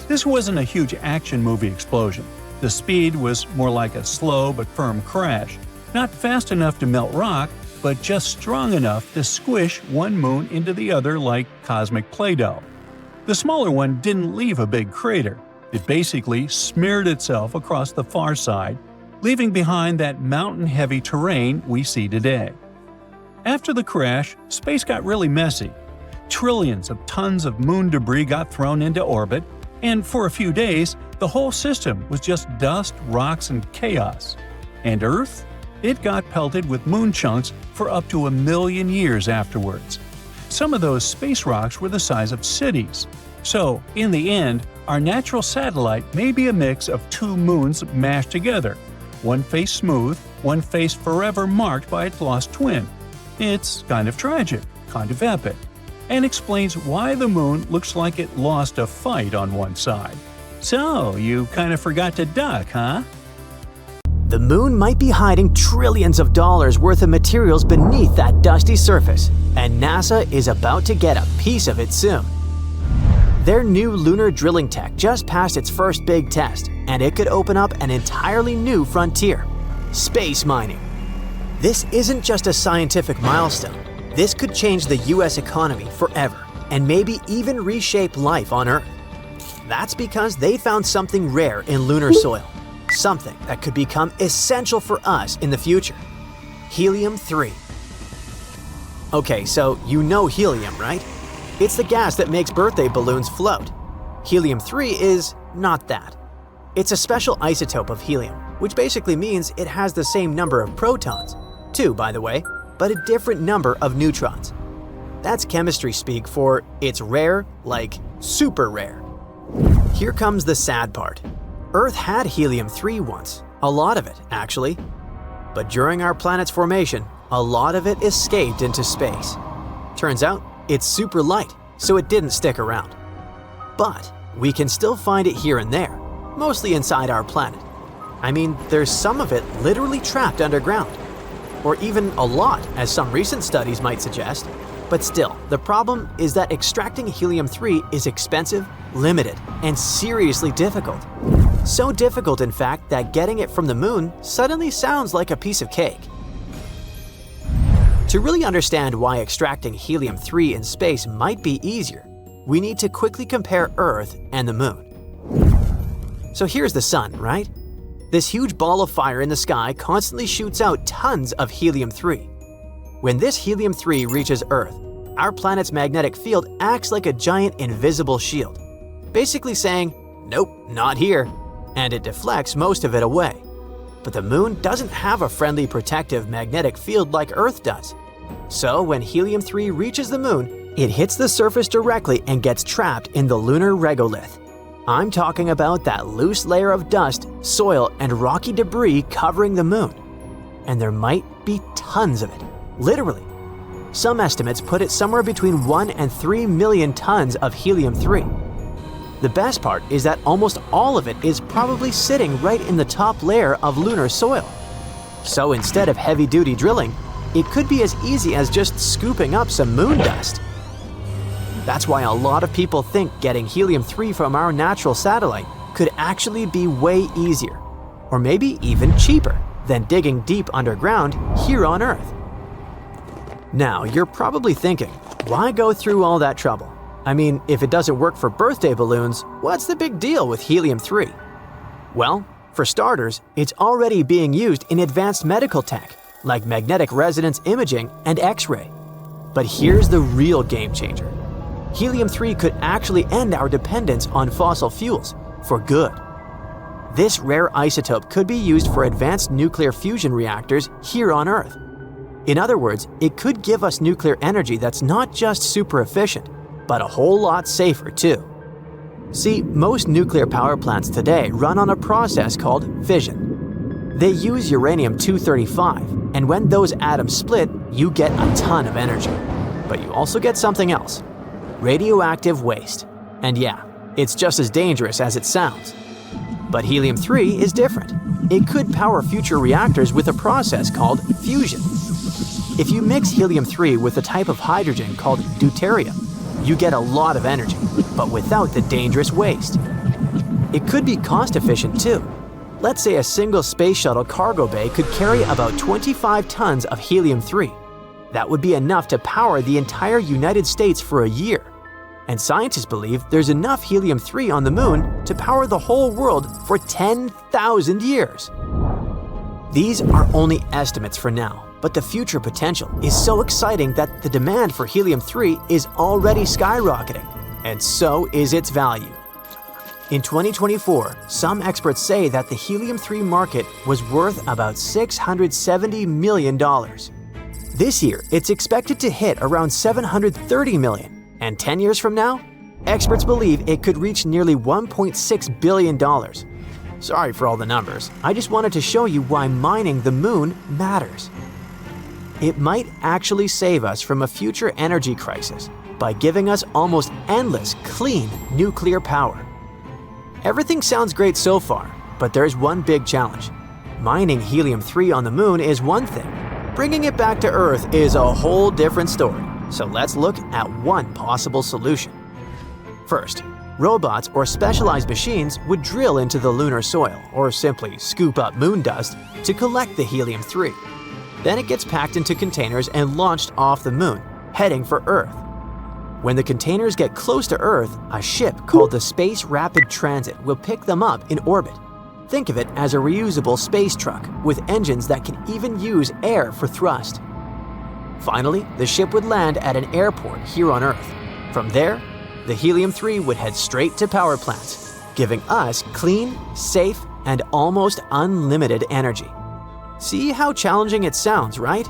This wasn't a huge action movie explosion. The speed was more like a slow but firm crash, not fast enough to melt rock, but just strong enough to squish one moon into the other like cosmic Play-Doh. The smaller one didn't leave a big crater. It basically smeared itself across the far side, leaving behind that mountain-heavy terrain we see today. After the crash, space got really messy. Trillions of tons of moon debris got thrown into orbit, and for a few days, the whole system was just dust, rocks, and chaos. And Earth? It got pelted with moon chunks for up to 1 million years afterwards. Some of those space rocks were the size of cities. So, in the end, our natural satellite may be a mix of 2 moons mashed together, one face smooth, one face forever marked by its lost twin. It's kind of tragic, kind of epic, and explains why the moon looks like it lost a fight on one side. So, you kind of forgot to duck, huh? The moon might be hiding trillions of dollars worth of materials beneath that dusty surface, and NASA is about to get a piece of it soon. Their new lunar drilling tech just passed its first big test, and it could open up an entirely new frontier: space mining. This isn't just a scientific milestone. This could change the US economy forever, and maybe even reshape life on Earth. That's because they found something rare in lunar soil, something that could become essential for us in the future: Helium-3. Okay, so you know helium, right? It's the gas that makes birthday balloons float. Helium-3 is not that. It's a special isotope of helium, which basically means it has the same number of protons, 2 by the way, but a different number of neutrons. That's chemistry speak for it's rare, like super rare. Here comes the sad part. Earth had helium-3 once, a lot of it actually. But during our planet's formation, a lot of it escaped into space. Turns out, it's super light, so it didn't stick around. But we can still find it here and there, mostly inside our planet. I mean, there's some of it literally trapped underground. Or even a lot, as some recent studies might suggest. But still, the problem is that extracting helium-3 is expensive, limited, and seriously difficult. So difficult, in fact, that getting it from the moon suddenly sounds like a piece of cake. To really understand why extracting helium-3 in space might be easier, we need to quickly compare Earth and the moon. So here's the sun, right? This huge ball of fire in the sky constantly shoots out tons of helium-3. When this helium-3 reaches Earth, our planet's magnetic field acts like a giant invisible shield, basically saying, "Nope, not here," and it deflects most of it away. But the moon doesn't have a friendly protective magnetic field like Earth does. So when helium-3 reaches the moon, it hits the surface directly and gets trapped in the lunar regolith. I'm talking about that loose layer of dust, soil, and rocky debris covering the moon. And there might be tons of it, literally. Some estimates put it somewhere between 1 and 3 million tons of helium-3. The best part is that almost all of it is probably sitting right in the top layer of lunar soil. So instead of heavy-duty drilling, it could be as easy as just scooping up some moon dust. That's why a lot of people think getting helium-3 from our natural satellite could actually be way easier, or maybe even cheaper, than digging deep underground here on Earth. Now, you're probably thinking, why go through all that trouble? I mean, if it doesn't work for birthday balloons, what's the big deal with helium-3? Well, for starters, it's already being used in advanced medical tech, like magnetic resonance imaging and X-ray. But here's the real game changer. Helium-3 could actually end our dependence on fossil fuels for good. This rare isotope could be used for advanced nuclear fusion reactors here on Earth. In other words, it could give us nuclear energy that's not just super efficient, but a whole lot safer too. See, most nuclear power plants today run on a process called fission. They use uranium-235, and when those atoms split, you get a ton of energy. But you also get something else: radioactive waste. And yeah, it's just as dangerous as it sounds. But helium-3 is different. It could power future reactors with a process called fusion. If you mix helium-3 with a type of hydrogen called deuterium, you get a lot of energy, but without the dangerous waste. It could be cost-efficient too. Let's say a single space shuttle cargo bay could carry about 25 tons of helium-3. That would be enough to power the entire United States for a year. And scientists believe there's enough helium-3 on the moon to power the whole world for 10,000 years. These are only estimates for now, but the future potential is so exciting that the demand for helium-3 is already skyrocketing, and so is its value. In 2024, some experts say that the helium-3 market was worth about $670 million. This year, it's expected to hit around $730 million. And 10 years from now, experts believe it could reach nearly $1.6 billion. Sorry for all the numbers, I just wanted to show you why mining the moon matters. It might actually save us from a future energy crisis by giving us almost endless, clean nuclear power. Everything sounds great so far, but there's one big challenge. Mining helium-3 on the moon is one thing. Bringing it back to Earth is a whole different story. So let's look at one possible solution. First, robots or specialized machines would drill into the lunar soil or simply scoop up moon dust to collect the helium-3. Then it gets packed into containers and launched off the moon, heading for Earth. When the containers get close to Earth, a ship called the Space Rapid Transit will pick them up in orbit. Think of it as a reusable space truck with engines that can even use air for thrust. Finally, the ship would land at an airport here on Earth. From there, the helium-3 would head straight to power plants, giving us clean, safe, and almost unlimited energy. See how challenging it sounds, right?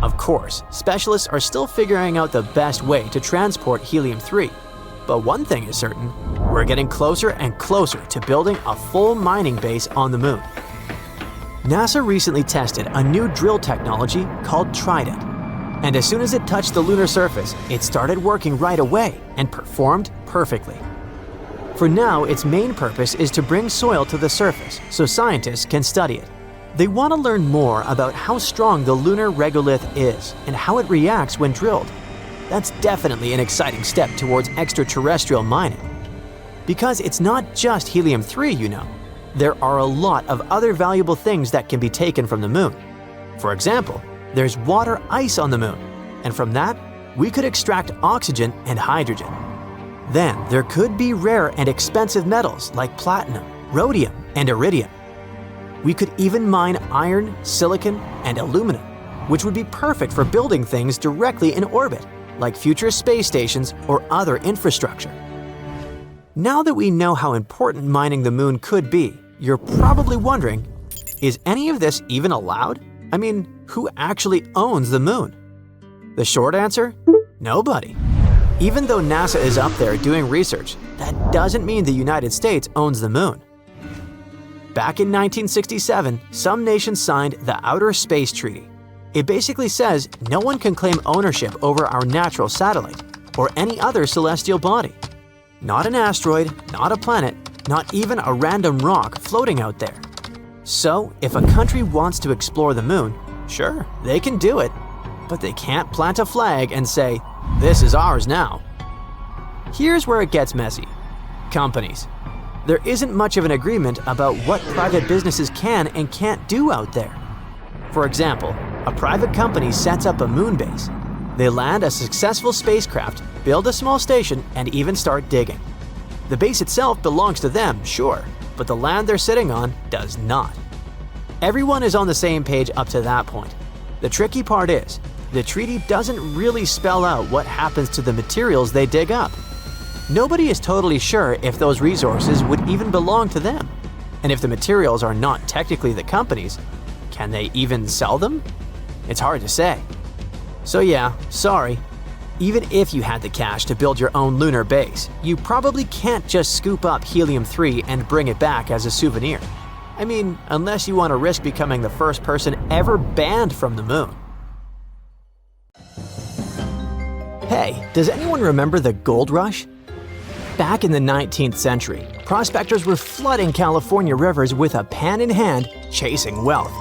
Of course, specialists are still figuring out the best way to transport helium-3. But one thing is certain, we're getting closer and closer to building a full mining base on the moon. NASA recently tested a new drill technology called Trident. And as soon as it touched the lunar surface, it started working right away and performed perfectly. For now, its main purpose is to bring soil to the surface so scientists can study it. They want to learn more about how strong the lunar regolith is and how it reacts when drilled. That's definitely an exciting step towards extraterrestrial mining. Because it's not just helium-3, you know. There are a lot of other valuable things that can be taken from the moon. For example, there's water ice on the moon, and from that, we could extract oxygen and hydrogen. Then there could be rare and expensive metals like platinum, rhodium, and iridium. We could even mine iron, silicon, and aluminum, which would be perfect for building things directly in orbit, like future space stations or other infrastructure. Now that we know how important mining the moon could be, you're probably wondering, is any of this even allowed? I mean, who actually owns the moon? The short answer? Nobody. Even though NASA is up there doing research, that doesn't mean the United States owns the moon. Back in 1967, some nations signed the Outer Space Treaty. It basically says no one can claim ownership over our natural satellite or any other celestial body. Not an asteroid, not a planet, not even a random rock floating out there. So, if a country wants to explore the moon, sure, they can do it, but they can't plant a flag and say, "This is ours now." Here's where it gets messy. Companies. There isn't much of an agreement about what private businesses can and can't do out there. For example, a private company sets up a moon base. They land a successful spacecraft, build a small station, and even start digging. The base itself belongs to them, sure, but the land they're sitting on does not. Everyone is on the same page up to that point. The tricky part is, the treaty doesn't really spell out what happens to the materials they dig up. Nobody is totally sure if those resources would even belong to them. And if the materials are not technically the company's, can they even sell them? It's hard to say. So yeah, sorry. Even if you had the cash to build your own lunar base, you probably can't just scoop up helium-3 and bring it back as a souvenir. I mean, unless you want to risk becoming the first person ever banned from the moon. Hey, does anyone remember the gold rush? Back in the 19th century, prospectors were flooding California rivers with a pan in hand, chasing wealth.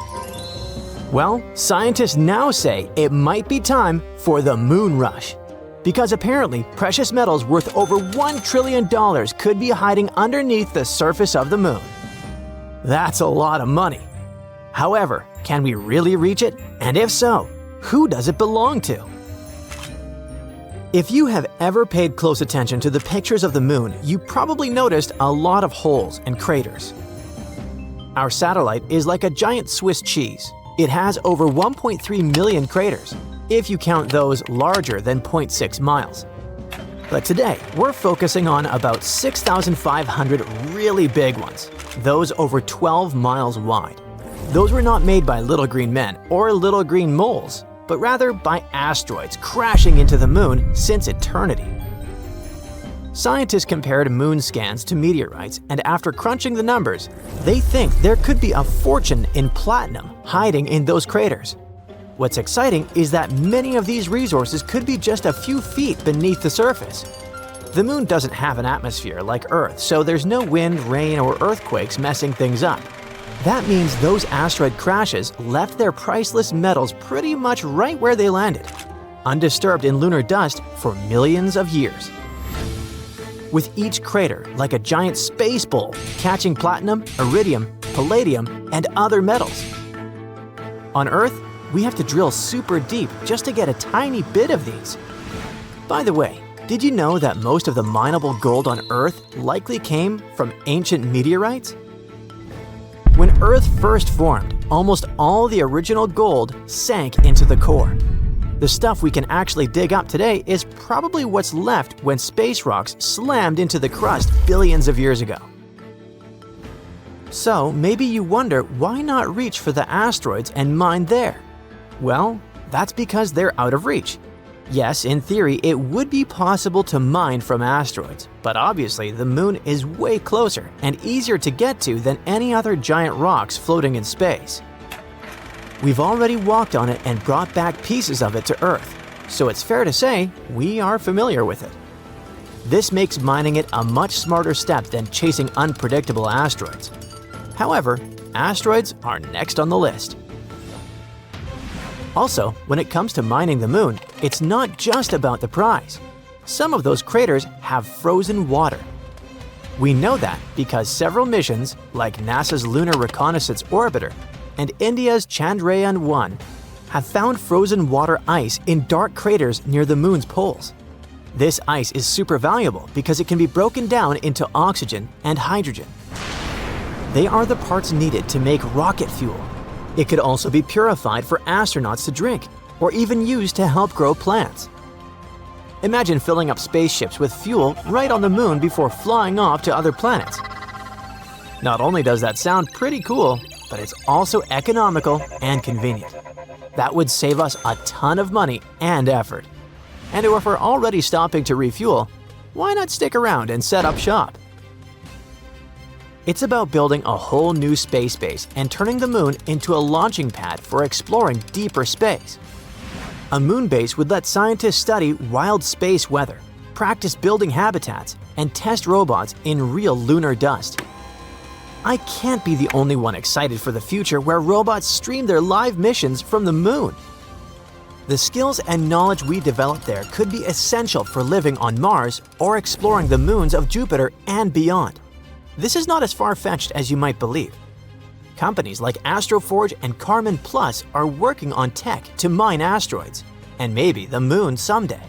Well, scientists now say it might be time for the moon rush. Because apparently, precious metals worth over $1 trillion could be hiding underneath the surface of the moon. That's a lot of money. However, can we really reach it? And if so, who does it belong to? If you have ever paid close attention to the pictures of the moon, you probably noticed a lot of holes and craters. Our satellite is like a giant Swiss cheese. It has over 1.3 million craters, if you count those larger than 0.6 miles. But today, we're focusing on about 6,500 really big ones, those over 12 miles wide. Those were not made by little green men or little green moles, but rather by asteroids crashing into the moon since eternity. Scientists compared moon scans to meteorites, and after crunching the numbers, they think there could be a fortune in platinum hiding in those craters. What's exciting is that many of these resources could be just a few feet beneath the surface. The moon doesn't have an atmosphere like Earth, so there's no wind, rain, or earthquakes messing things up. That means those asteroid crashes left their priceless metals pretty much right where they landed, undisturbed in lunar dust for millions of years. With each crater like a giant space bowl, catching platinum, iridium, palladium, and other metals. On Earth, we have to drill super deep just to get a tiny bit of these. By the way, did you know that most of the mineable gold on Earth likely came from ancient meteorites? When Earth first formed, almost all the original gold sank into the core. The stuff we can actually dig up today is probably what's left when space rocks slammed into the crust billions of years ago. So maybe you wonder why not reach for the asteroids and mine there? Well, that's because they're out of reach. Yes, in theory, it would be possible to mine from asteroids, but obviously the moon is way closer and easier to get to than any other giant rocks floating in space. We've already walked on it and brought back pieces of it to Earth, so it's fair to say we are familiar with it. This makes mining it a much smarter step than chasing unpredictable asteroids. However, asteroids are next on the list. Also, when it comes to mining the moon, it's not just about the prize. Some of those craters have frozen water. We know that because several missions, like NASA's Lunar Reconnaissance Orbiter and India's Chandraayan-1, have found frozen water ice in dark craters near the moon's poles. This ice is super valuable because it can be broken down into oxygen and hydrogen. They are the parts needed to make rocket fuel. It could also be purified for astronauts to drink, or even used to help grow plants. Imagine filling up spaceships with fuel right on the moon before flying off to other planets. Not only does that sound pretty cool, but it's also economical and convenient. That would save us a ton of money and effort. And if we're already stopping to refuel, why not stick around and set up shop? It's about building a whole new space base and turning the moon into a launching pad for exploring deeper space. A moon base would let scientists study wild space weather, practice building habitats, and test robots in real lunar dust. I can't be the only one excited for the future where robots stream their live missions from the moon. The skills and knowledge we develop there could be essential for living on Mars or exploring the moons of Jupiter and beyond. This is not as far-fetched as you might believe. Companies like Astroforge and Karman Plus are working on tech to mine asteroids, and maybe the moon someday.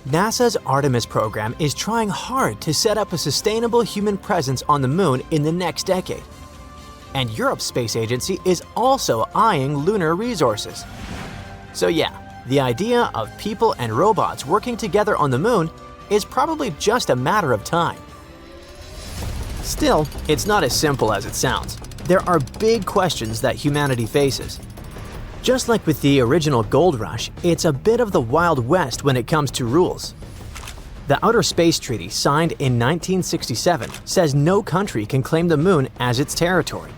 NASA's Artemis program is trying hard to set up a sustainable human presence on the moon in the next decade. And Europe's space agency is also eyeing lunar resources. So yeah, the idea of people and robots working together on the moon is probably just a matter of time. Still, it's not as simple as it sounds. There are big questions that humanity faces. Just like with the original gold rush, it's a bit of the Wild West when it comes to rules. The Outer Space Treaty, signed in 1967, says no country can claim the moon as its territory.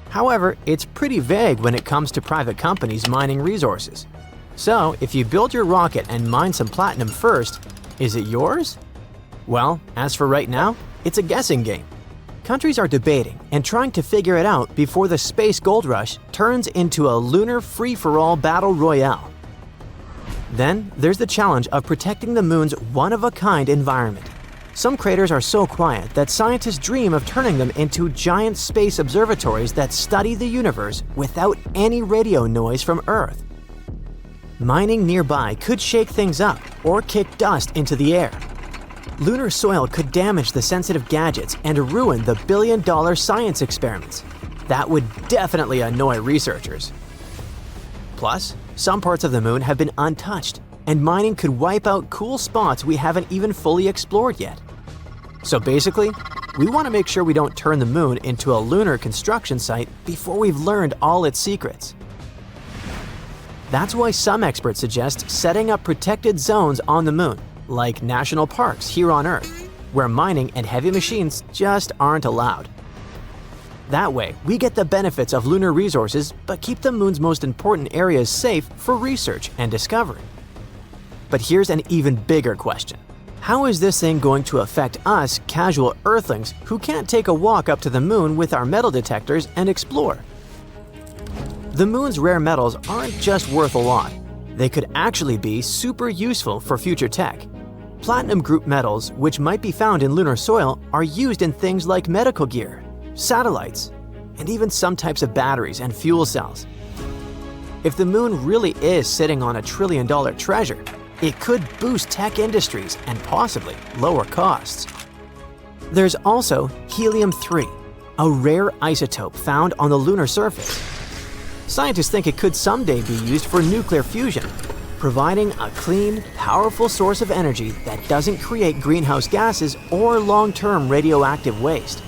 However, it's pretty vague when it comes to private companies mining resources. So, if you build your rocket and mine some platinum first, is it yours? Well, as for right now, it's a guessing game. Countries are debating and trying to figure it out before the space gold rush turns into a lunar free-for-all battle royale. Then, there's the challenge of protecting the moon's one-of-a-kind environment. Some craters are so quiet that scientists dream of turning them into giant space observatories that study the universe without any radio noise from Earth. Mining nearby could shake things up or kick dust into the air. Lunar soil could damage the sensitive gadgets and ruin the billion-dollar science experiments. That would definitely annoy researchers. Plus, some parts of the moon have been untouched, and mining could wipe out cool spots we haven't even fully explored yet. So basically, we want to make sure we don't turn the moon into a lunar construction site before we've learned all its secrets. That's why some experts suggest setting up protected zones on the moon, like national parks here on Earth, where mining and heavy machines just aren't allowed. That way, we get the benefits of lunar resources but keep the moon's most important areas safe for research and discovery. But here's an even bigger question. How is this thing going to affect us casual Earthlings who can't take a walk up to the moon with our metal detectors and explore? The moon's rare metals aren't just worth a lot. They could actually be super useful for future tech. Platinum group metals, which might be found in lunar soil, are used in things like medical gear, satellites, and even some types of batteries and fuel cells. If the moon really is sitting on $1 trillion treasure, it could boost tech industries and possibly lower costs. There's also Helium-3, a rare isotope found on the lunar surface. Scientists think it could someday be used for nuclear fusion, providing a clean, powerful source of energy that doesn't create greenhouse gases or long-term radioactive waste.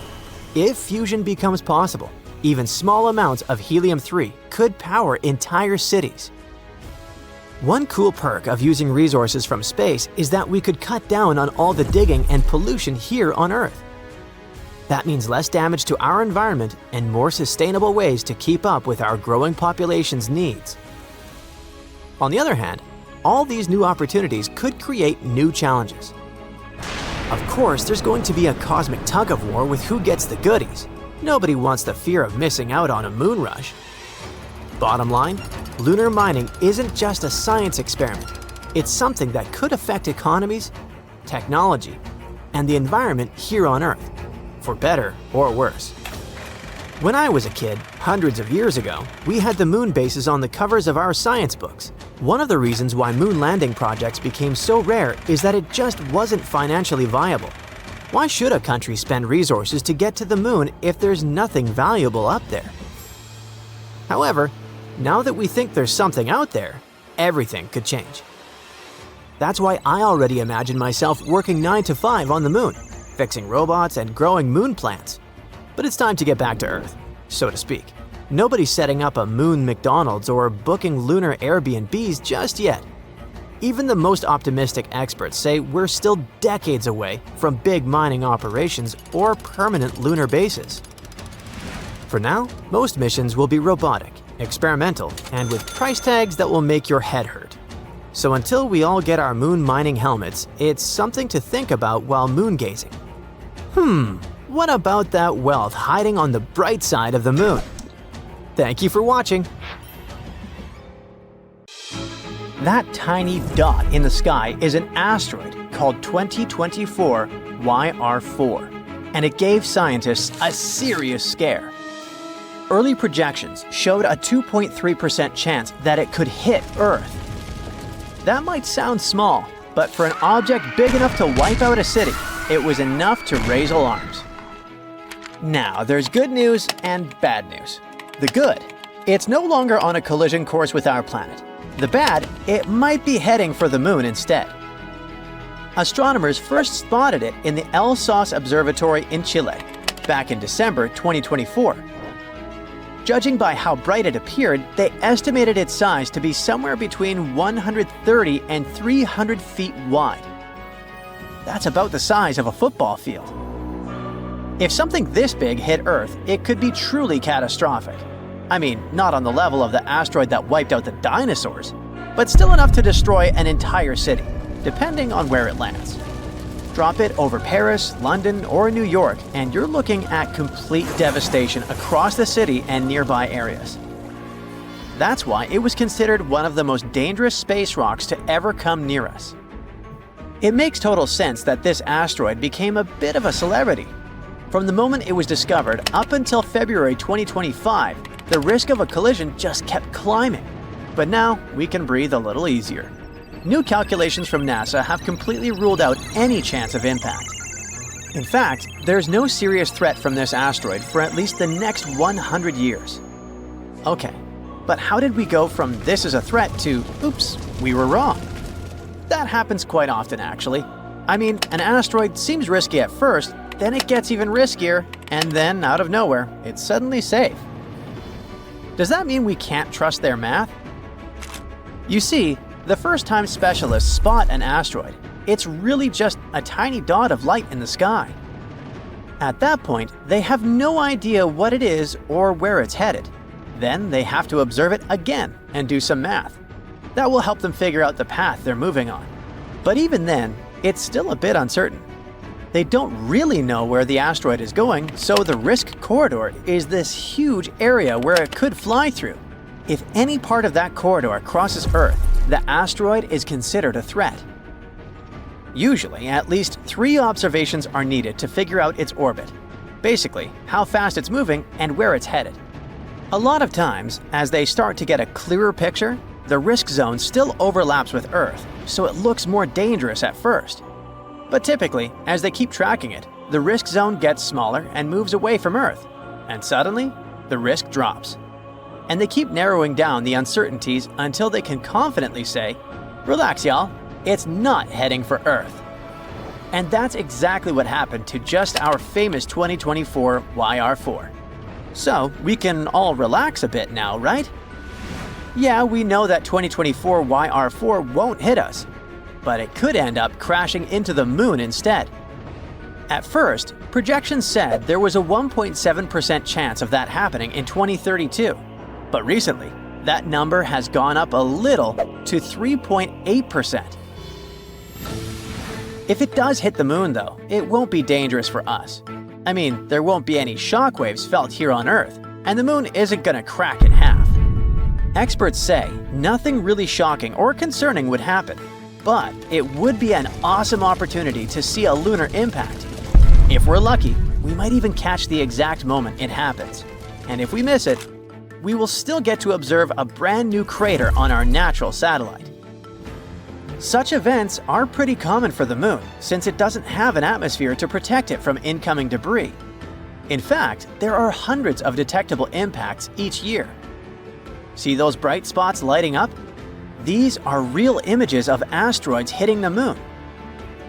If fusion becomes possible, even small amounts of helium-3 could power entire cities. One cool perk of using resources from space is that we could cut down on all the digging and pollution here on Earth. That means less damage to our environment and more sustainable ways to keep up with our growing population's needs. On the other hand, all these new opportunities could create new challenges. Of course, there's going to be a cosmic tug-of-war with who gets the goodies. Nobody wants the fear of missing out on a moon rush. Bottom line, lunar mining isn't just a science experiment. It's something that could affect economies, technology, and the environment here on Earth, for better or worse. When I was a kid, hundreds of years ago, we had the moon bases on the covers of our science books. One of the reasons why moon landing projects became so rare is that it just wasn't financially viable. Why should a country spend resources to get to the moon if there's nothing valuable up there? However, now that we think there's something out there, everything could change. That's why I already imagine myself working 9 to 5 on the moon, fixing robots and growing moon plants. But it's time to get back to Earth, so to speak. Nobody's setting up a moon McDonald's or booking lunar Airbnbs just yet. Even the most optimistic experts say we're still decades away from big mining operations or permanent lunar bases. For now, most missions will be robotic, experimental, and with price tags that will make your head hurt. So until we all get our moon mining helmets, it's something to think about while moon gazing. What about that wealth hiding on the bright side of the moon? Thank you for watching. That tiny dot in the sky is an asteroid called 2024 YR4, and it gave scientists a serious scare. Early projections showed a 2.3% chance that it could hit Earth. That might sound small, but for an object big enough to wipe out a city, it was enough to raise alarms. Now, there's good news and bad news. The good, it's no longer on a collision course with our planet. The bad, it might be heading for the moon instead. Astronomers first spotted it in the El Sos Observatory in Chile, back in December 2024. Judging by how bright it appeared, they estimated its size to be somewhere between 130 and 300 feet wide. That's about the size of a football field. If something this big hit Earth, it could be truly catastrophic. I mean, not on the level of the asteroid that wiped out the dinosaurs, but still enough to destroy an entire city, depending on where it lands. Drop it over Paris, London, or New York, and you're looking at complete devastation across the city and nearby areas. That's why it was considered one of the most dangerous space rocks to ever come near us. It makes total sense that this asteroid became a bit of a celebrity. From the moment it was discovered up until February 2025, the risk of a collision just kept climbing. But now we can breathe a little easier. New calculations from NASA have completely ruled out any chance of impact. In fact, there's no serious threat from this asteroid for at least the next 100 years. Okay, but how did we go from this is a threat to, oops, we were wrong? That happens quite often, actually. I mean, an asteroid seems risky at first, then it gets even riskier, and then, out of nowhere, it's suddenly safe. Does that mean we can't trust their math? You see, the first time specialists spot an asteroid, it's really just a tiny dot of light in the sky. At that point, they have no idea what it is or where it's headed. Then they have to observe it again and do some math. That will help them figure out the path they're moving on. But even then, it's still a bit uncertain. They don't really know where the asteroid is going, so the risk corridor is this huge area where it could fly through. If any part of that corridor crosses Earth, the asteroid is considered a threat. Usually, at least 3 observations are needed to figure out its orbit. Basically, how fast it's moving and where it's headed. A lot of times, as they start to get a clearer picture, the risk zone still overlaps with Earth, so it looks more dangerous at first. But typically, as they keep tracking it, the risk zone gets smaller and moves away from Earth, and suddenly, the risk drops. And they keep narrowing down the uncertainties until they can confidently say, "Relax, y'all, it's not heading for Earth." And that's exactly what happened to just our famous 2024 YR4. So we can all relax a bit now, right? Yeah, we know that 2024 YR4 won't hit us, but it could end up crashing into the moon instead. At first, Projections said there was a 1.7% chance of that happening in 2032, but recently, that number has gone up a little to 3.8%. If it does hit the moon, though, it won't be dangerous for us. I mean, there won't be any shockwaves felt here on Earth, and the moon isn't gonna crack in half. Experts say nothing really shocking or concerning would happen, but it would be an awesome opportunity to see a lunar impact. If we're lucky, we might even catch the exact moment it happens. And if we miss it, we will still get to observe a brand new crater on our natural satellite. Such events are pretty common for the moon, since it doesn't have an atmosphere to protect it from incoming debris. In fact, there are hundreds of detectable impacts each year. See those bright spots lighting up? These are real images of asteroids hitting the moon.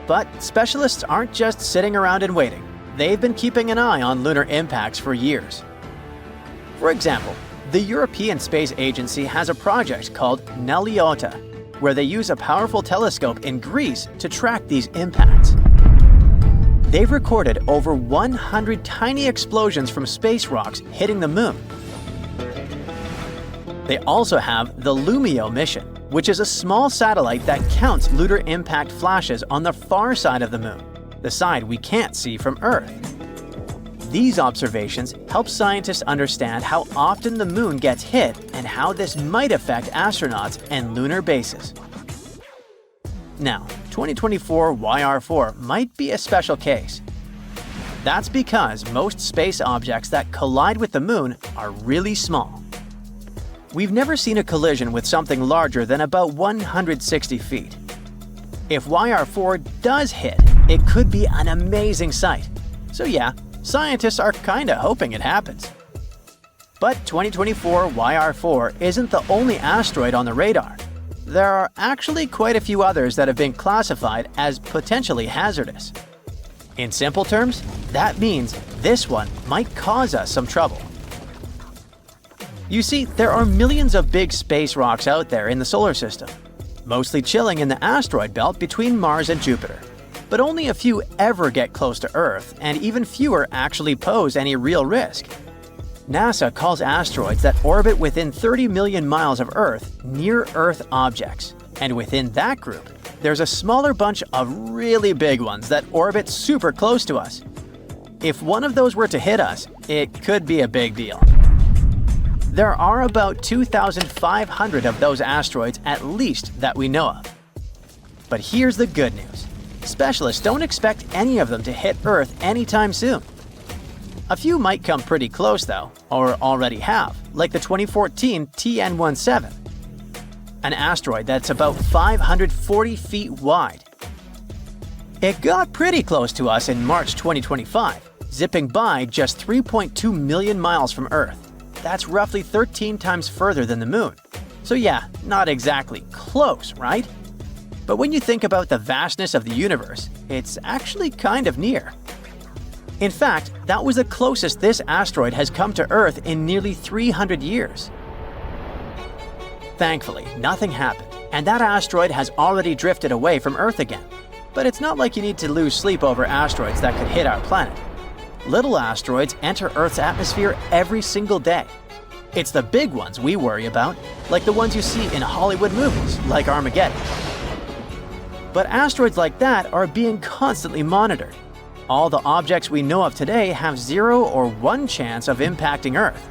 But specialists aren't just sitting around and waiting. They've been keeping an eye on lunar impacts for years. For example, the European Space Agency has a project called Neliota, where they use a powerful telescope in Greece to track these impacts. They've recorded over 100 tiny explosions from space rocks hitting the moon. They also have the Lumio mission, which is a small satellite that counts lunar impact flashes on the far side of the moon, the side we can't see from Earth. These observations help scientists understand how often the moon gets hit and how this might affect astronauts and lunar bases. Now, 2024 YR4 might be a special case. That's because most space objects that collide with the moon are really small. We've never seen a collision with something larger than about 160 feet. If YR4 does hit, it could be an amazing sight. So yeah, scientists are kinda hoping it happens. But 2024 YR4 isn't the only asteroid on the radar. There are actually quite a few others that have been classified as potentially hazardous. In simple terms, that means this one might cause us some trouble. You see, there are millions of big space rocks out there in the solar system, mostly chilling in the asteroid belt between Mars and Jupiter. But only a few ever get close to Earth, and even fewer actually pose any real risk. NASA calls asteroids that orbit within 30 million miles of Earth near-Earth objects. And within that group, there's a smaller bunch of really big ones that orbit super close to us. If one of those were to hit us, it could be a big deal. There are about 2,500 of those asteroids at least that we know of. But here's the good news. Specialists don't expect any of them to hit Earth anytime soon. A few might come pretty close though, or already have, like the 2014 TN17, an asteroid that's about 540 feet wide. It got pretty close to us in March 2025, zipping by just 3.2 million miles from Earth. That's roughly 13 times further than the moon. So yeah, not exactly close, right? But when you think about the vastness of the universe, it's actually kind of near. In fact, that was the closest this asteroid has come to Earth in nearly 300 years. Thankfully, nothing happened, and that asteroid has already drifted away from Earth again. But it's not like you need to lose sleep over asteroids that could hit our planet. Little asteroids enter Earth's atmosphere every single day. It's the big ones we worry about, like the ones you see in Hollywood movies, like Armageddon. But asteroids like that are being constantly monitored. All the objects we know of today have 0 or 1 chance of impacting Earth.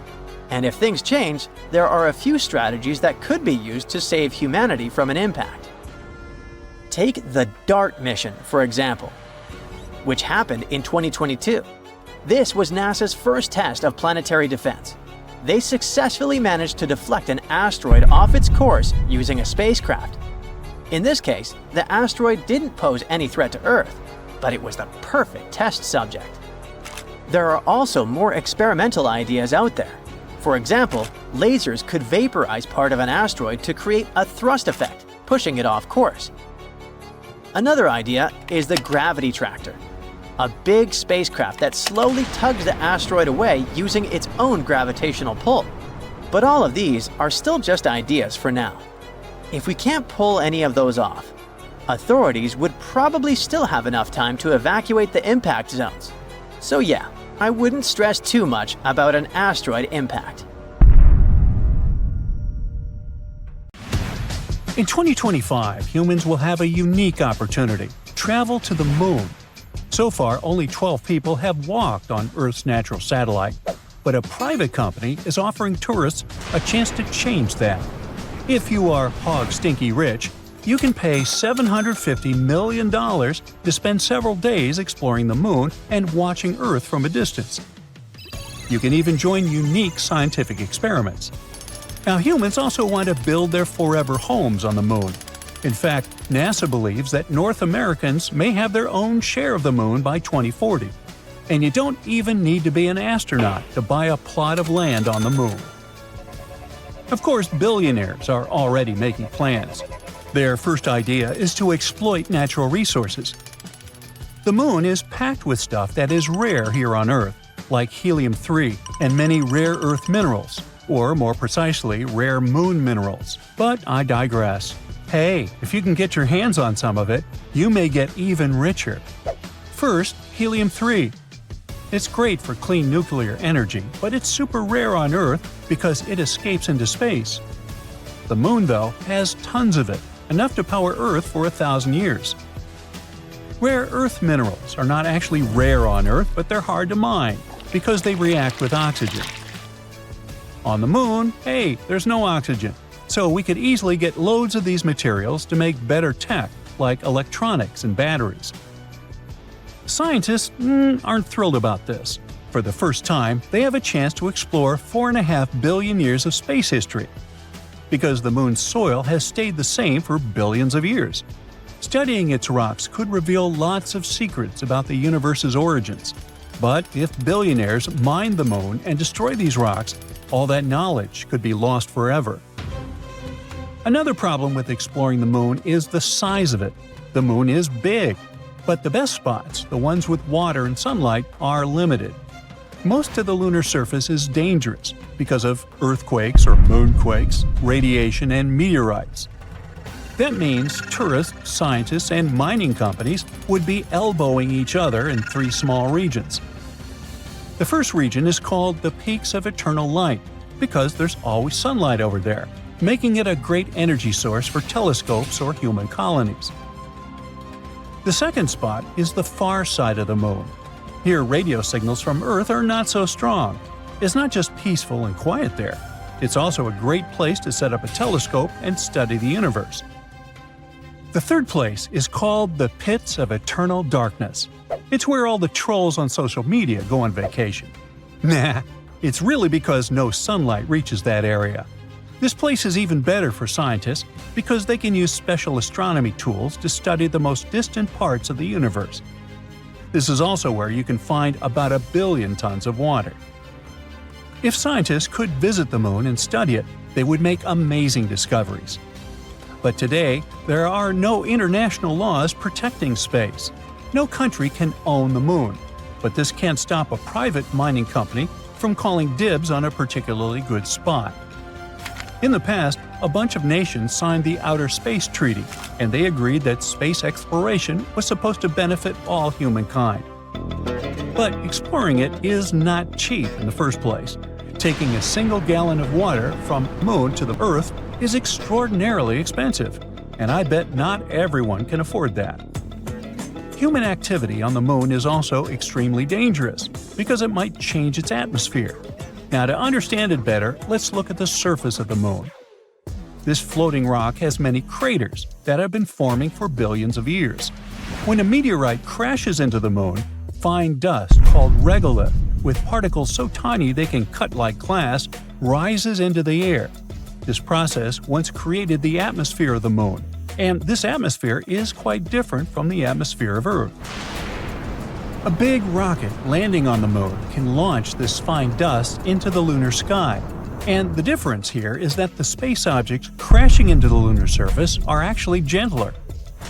And if things change, there are a few strategies that could be used to save humanity from an impact. Take the DART mission, for example, which happened in 2022. This was NASA's first test of planetary defense. They successfully managed to deflect an asteroid off its course using a spacecraft. In this case, the asteroid didn't pose any threat to Earth, but it was the perfect test subject. There are also more experimental ideas out there. For example, lasers could vaporize part of an asteroid to create a thrust effect, pushing it off course. Another idea is the gravity tractor, a big spacecraft that slowly tugs the asteroid away using its own gravitational pull. But all of these are still just ideas for now. If we can't pull any of those off, authorities would probably still have enough time to evacuate the impact zones. So yeah, I wouldn't stress too much about an asteroid impact. In 2025, humans will have a unique opportunity: travel to the Moon. So far, only 12 people have walked on Earth's natural satellite, but a private company is offering tourists a chance to change that. If you are hog-stinky rich, you can pay $750 million to spend several days exploring the Moon and watching Earth from a distance. You can even join unique scientific experiments. Now, humans also want to build their forever homes on the Moon. In fact, NASA believes that North Americans may have their own share of the Moon by 2040. And you don't even need to be an astronaut to buy a plot of land on the Moon. Of course, billionaires are already making plans. Their first idea is to exploit natural resources. The Moon is packed with stuff that is rare here on Earth, like helium-3 and many rare Earth minerals, or more precisely, rare Moon minerals. But I digress. Hey, if you can get your hands on some of it, you may get even richer. First, helium-3. It's great for clean nuclear energy, but it's super rare on Earth because it escapes into space. The Moon, though, has tons of it, enough to power Earth for 1,000 years. Rare Earth minerals are not actually rare on Earth, but they're hard to mine because they react with oxygen. On the Moon, hey, there's no oxygen, so we could easily get loads of these materials to make better tech, like electronics and batteries. Scientists aren't thrilled about this. For the first time, they have a chance to explore 4.5 billion years of space history. Because the Moon's soil has stayed the same for billions of years. Studying its rocks could reveal lots of secrets about the universe's origins. But if billionaires mine the Moon and destroy these rocks, all that knowledge could be lost forever. Another problem with exploring the Moon is the size of it. The Moon is big. But the best spots, the ones with water and sunlight, are limited. Most of the lunar surface is dangerous because of earthquakes or moonquakes, radiation, and meteorites. That means tourists, scientists, and mining companies would be elbowing each other in 3 small regions. The first region is called the Peaks of Eternal Light because there's always sunlight over there, making it a great energy source for telescopes or human colonies. The second spot is the far side of the Moon. Here, radio signals from Earth are not so strong. It's not just peaceful and quiet there. It's also a great place to set up a telescope and study the universe. The third place is called the Pits of Eternal Darkness. It's where all the trolls on social media go on vacation. Nah, it's really because no sunlight reaches that area. This place is even better for scientists because they can use special astronomy tools to study the most distant parts of the universe. This is also where you can find about 1 billion tons of water. If scientists could visit the Moon and study it, they would make amazing discoveries. But today, there are no international laws protecting space. No country can own the Moon, but this can't stop a private mining company from calling dibs on a particularly good spot. In the past, a bunch of nations signed the Outer Space Treaty, and they agreed that space exploration was supposed to benefit all humankind. But exploring it is not cheap in the first place. Taking a single gallon of water from the Moon to the Earth is extraordinarily expensive, and I bet not everyone can afford that. Human activity on the Moon is also extremely dangerous because it might change its atmosphere. Now, to understand it better, let's look at the surface of the Moon. This floating rock has many craters that have been forming for billions of years. When a meteorite crashes into the Moon, fine dust called regolith, with particles so tiny they can cut like glass, rises into the air. This process once created the atmosphere of the Moon, and this atmosphere is quite different from the atmosphere of Earth. A big rocket landing on the Moon can launch this fine dust into the lunar sky. And the difference here is that the space objects crashing into the lunar surface are actually gentler.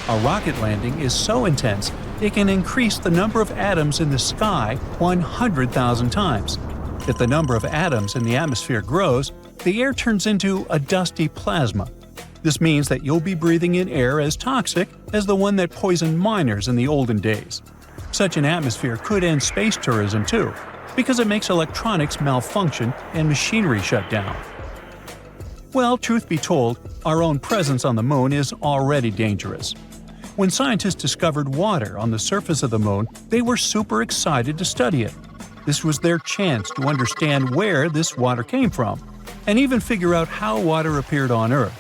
A rocket landing is so intense it can increase the number of atoms in the sky 100,000 times. If the number of atoms in the atmosphere grows, the air turns into a dusty plasma. This means that you'll be breathing in air as toxic as the one that poisoned miners in the olden days. Such an atmosphere could end space tourism too, because it makes electronics malfunction and machinery shut down. Well, truth be told, our own presence on the moon is already dangerous. When scientists discovered water on the surface of the moon, they were super excited to study it. This was their chance to understand where this water came from, and even figure out how water appeared on Earth.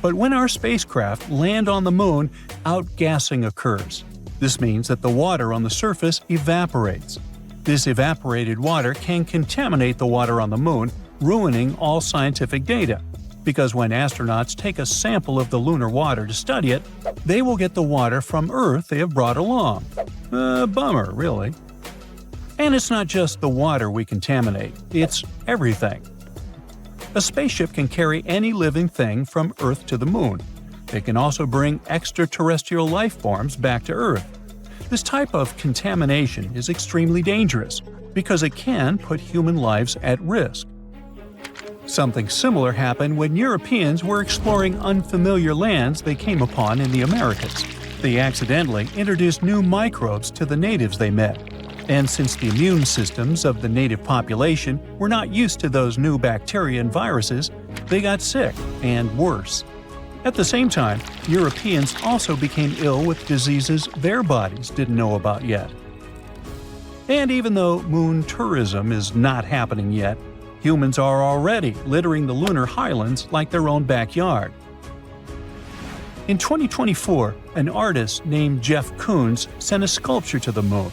But when our spacecraft land on the moon, outgassing occurs. This means that the water on the surface evaporates. This evaporated water can contaminate the water on the moon, ruining all scientific data. Because when astronauts take a sample of the lunar water to study it, they will get the water from Earth they have brought along. Bummer, really. And it's not just the water we contaminate, it's everything. A spaceship can carry any living thing from Earth to the moon. It can also bring extraterrestrial life forms back to Earth. This type of contamination is extremely dangerous because it can put human lives at risk. Something similar happened when Europeans were exploring unfamiliar lands they came upon in the Americas. They accidentally introduced new microbes to the natives they met. And since the immune systems of the native population were not used to those new bacteria and viruses, they got sick and worse. At the same time, Europeans also became ill with diseases their bodies didn't know about yet. And even though moon tourism is not happening yet, humans are already littering the lunar highlands like their own backyard. In 2024, an artist named Jeff Koons sent a sculpture to the moon.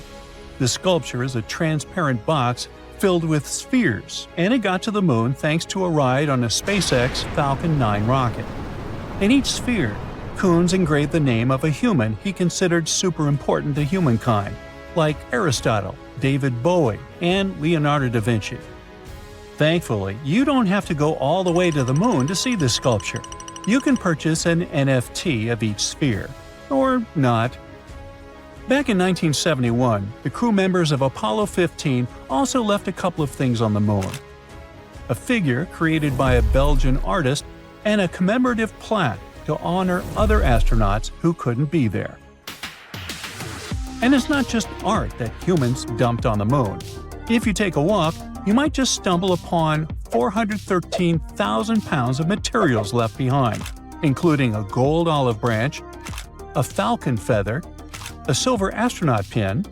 The sculpture is a transparent box filled with spheres, and it got to the moon thanks to a ride on a SpaceX Falcon 9 rocket. In each sphere, Koons engraved the name of a human he considered super important to humankind, like Aristotle, David Bowie, and Leonardo da Vinci. Thankfully, you don't have to go all the way to the moon to see this sculpture. You can purchase an NFT of each sphere. Or not. Back in 1971, the crew members of Apollo 15 also left a couple of things on the moon. A figure created by a Belgian artist and a commemorative plaque to honor other astronauts who couldn't be there. And it's not just art that humans dumped on the moon. If you take a walk, you might just stumble upon 413,000 pounds of materials left behind, including a gold olive branch, a falcon feather, a silver astronaut pin,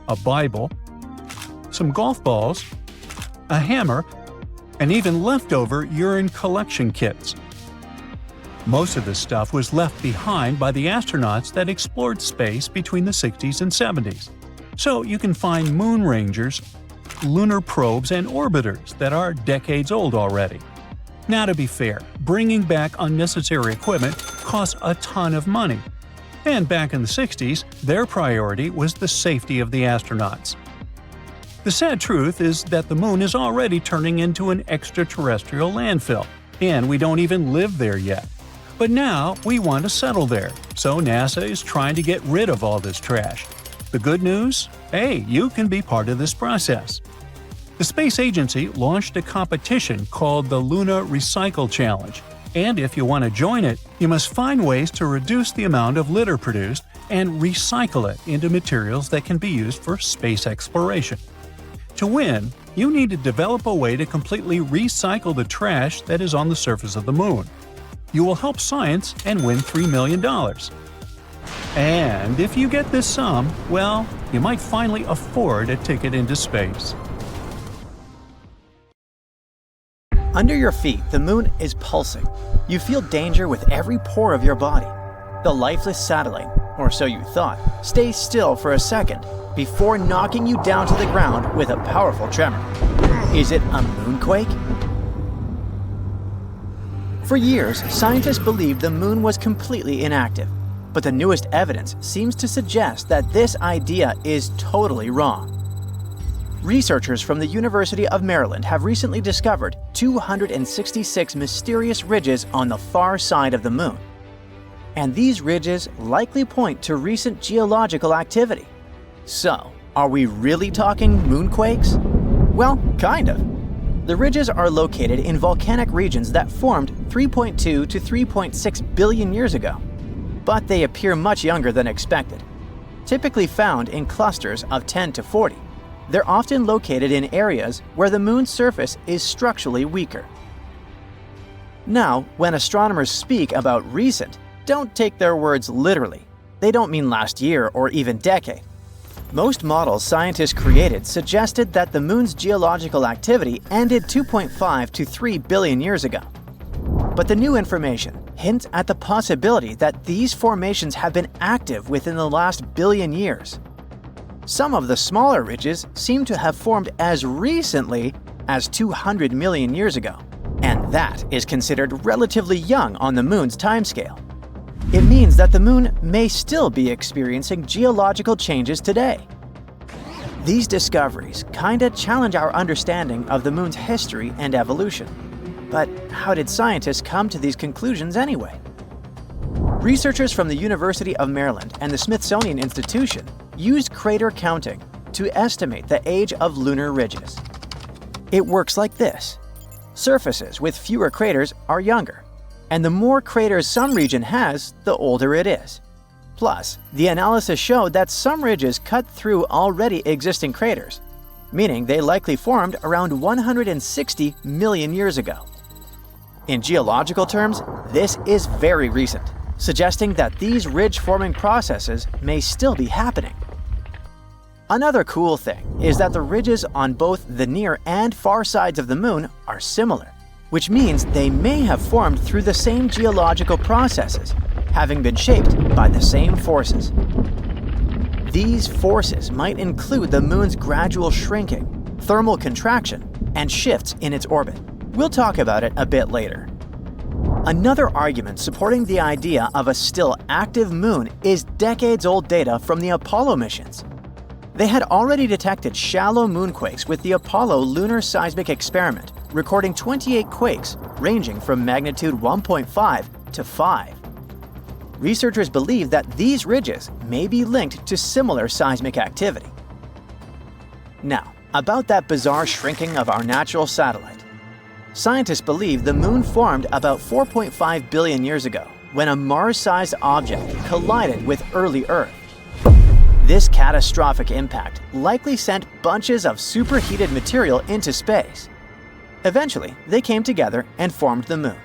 a Bible, some golf balls, a hammer, and even leftover urine collection kits. Most of this stuff was left behind by the astronauts that explored space between the 60s and 70s. So you can find moon rangers, lunar probes, and orbiters that are decades old already. Now, to be fair, bringing back unnecessary equipment costs a ton of money. And back in the 60s, their priority was the safety of the astronauts. The sad truth is that the moon is already turning into an extraterrestrial landfill, and we don't even live there yet. But now we want to settle there, so NASA is trying to get rid of all this trash. The good news? Hey, you can be part of this process. The space agency launched a competition called the Lunar Recycle Challenge, and if you want to join it, you must find ways to reduce the amount of litter produced and recycle it into materials that can be used for space exploration. To win, you need to develop a way to completely recycle the trash that is on the surface of the moon. You will help science and win $3 million. And if you get this sum, well, you might finally afford a ticket into space. Under your feet, the moon is pulsing. You feel danger with every pore of your body. The lifeless satellite, or so you thought, stays still for a second before knocking you down to the ground with a powerful tremor. Is it a moonquake? For years, scientists believed the moon was completely inactive, but the newest evidence seems to suggest that this idea is totally wrong. Researchers from the University of Maryland have recently discovered 266 mysterious ridges on the far side of the moon. And these ridges likely point to recent geological activity. So, are we really talking moonquakes? Well, kind of. The ridges are located in volcanic regions that formed 3.2 to 3.6 billion years ago, but they appear much younger than expected. typically found in clusters of 10 to 40. They're often located in areas where the moon's surface is structurally weaker. Now, when astronomers speak about recent, don't take their words literally. They don't mean last year or even decade. Most models scientists created suggested that the moon's geological activity ended 2.5 to 3 billion years ago. But the new information hints at the possibility that these formations have been active within the last billion years. Some of the smaller ridges seem to have formed as recently as 200 million years ago, and that is considered relatively young on the moon's timescale. It means that the moon may still be experiencing geological changes today. These discoveries kinda challenge our understanding of the moon's history and evolution. But how did scientists come to these conclusions anyway? Researchers from the University of Maryland and the Smithsonian Institution used crater counting to estimate the age of lunar ridges. It works like this. Surfaces with fewer craters are younger, and the more craters some region has, the older it is. Plus, the analysis showed that some ridges cut through already existing craters, meaning they likely formed around 160 million years ago. In geological terms, this is very recent, suggesting that these ridge-forming processes may still be happening. Another cool thing is that the ridges on both the near and far sides of the moon are similar, which means they may have formed through the same geological processes, having been shaped by the same forces. These forces might include the moon's gradual shrinking, thermal contraction, and shifts in its orbit. We'll talk about it a bit later. Another argument supporting the idea of a still active moon is decades-old data from the Apollo missions. They had already detected shallow moonquakes with the Apollo Lunar Seismic Experiment, recording 28 quakes ranging from magnitude 1.5 to 5. Researchers believe that these ridges may be linked to similar seismic activity. Now, about that bizarre shrinking of our natural satellite. Scientists believe the moon formed about 4.5 billion years ago when a Mars-sized object collided with early Earth. This catastrophic impact likely sent bunches of superheated material into space. Eventually, they came together and formed the moon.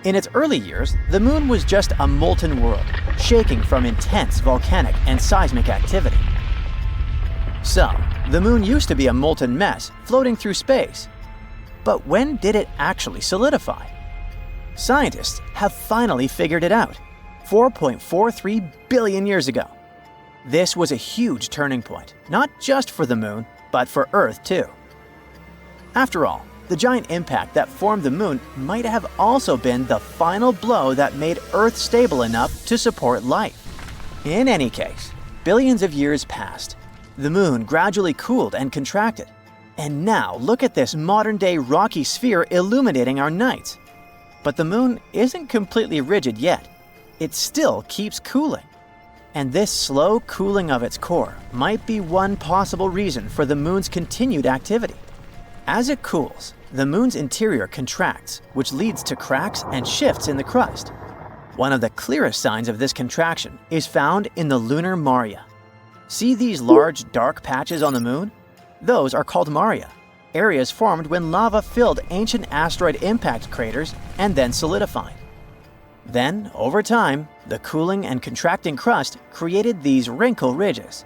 In its early years, the moon was just a molten world, shaking from intense volcanic and seismic activity. So, the moon used to be a molten mess floating through space. But when did it actually solidify? Scientists have finally figured it out, 4.43 billion years ago. This was a huge turning point, not just for the moon, but for Earth too. After all, the giant impact that formed the moon might have also been the final blow that made Earth stable enough to support life. In any case, billions of years passed. The moon gradually cooled and contracted. And now look at this modern-day rocky sphere illuminating our nights. But the moon isn't completely rigid yet. It still keeps cooling. And this slow cooling of its core might be one possible reason for the moon's continued activity. As it cools, the moon's interior contracts, which leads to cracks and shifts in the crust. One of the clearest signs of this contraction is found in the lunar maria. See these large, dark patches on the moon? Those are called maria, areas formed when lava filled ancient asteroid impact craters and then solidified. Then, over time, the cooling and contracting crust created these wrinkle ridges.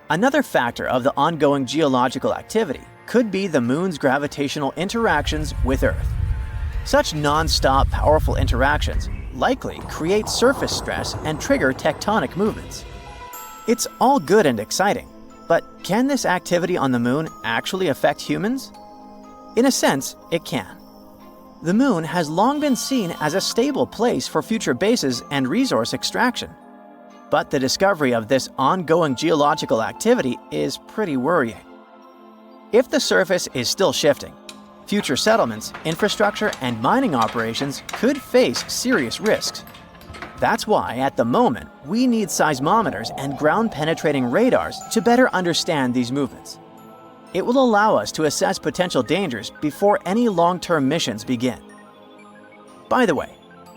Another factor of the ongoing geological activity could be the moon's gravitational interactions with Earth. Such non-stop powerful interactions likely create surface stress and trigger tectonic movements. It's all good and exciting, but can this activity on the moon actually affect humans? In a sense, it can. The moon has long been seen as a stable place for future bases and resource extraction. But the discovery of this ongoing geological activity is pretty worrying. If the surface is still shifting, future settlements, infrastructure, and mining operations could face serious risks. That's why, at the moment, we need seismometers and ground-penetrating radars to better understand these movements. It will allow us to assess potential dangers before any long-term missions begin. By the way,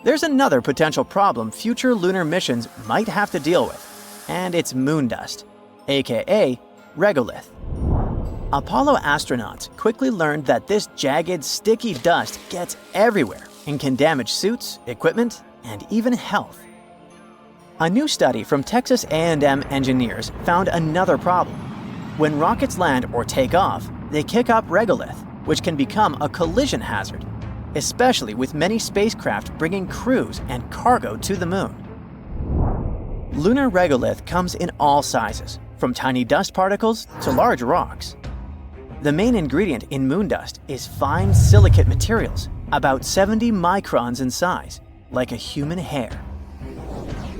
there's another potential problem future lunar missions might have to deal with: and it's moon dust, aka regolith. Apollo astronauts quickly learned that this jagged, sticky dust gets everywhere and can damage suits, equipment, and even health. A new study from Texas A&M engineers found another problem. When rockets land or take off, they kick up regolith, which can become a collision hazard, especially with many spacecraft bringing crews and cargo to the moon. Lunar regolith comes in all sizes, from tiny dust particles to large rocks. The main ingredient in moon dust is fine silicate materials, about 70 microns in size, like a human hair.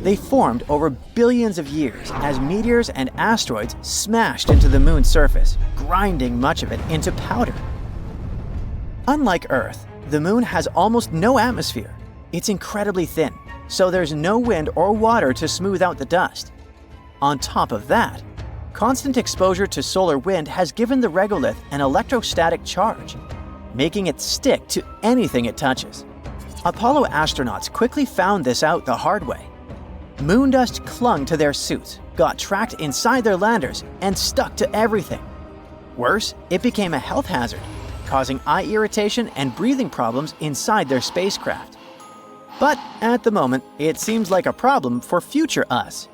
They formed over billions of years as meteors and asteroids smashed into the moon's surface, grinding much of it into powder. Unlike Earth, the moon has almost no atmosphere. It's incredibly thin, so there's no wind or water to smooth out the dust. On top of that, constant exposure to solar wind has given the regolith an electrostatic charge, making it stick to anything it touches. Apollo astronauts quickly found this out the hard way. Moon dust clung to their suits, got trapped inside their landers, and stuck to everything. Worse, it became a health hazard, causing eye irritation and breathing problems inside their spacecraft. But at the moment, it seems like a problem for future us.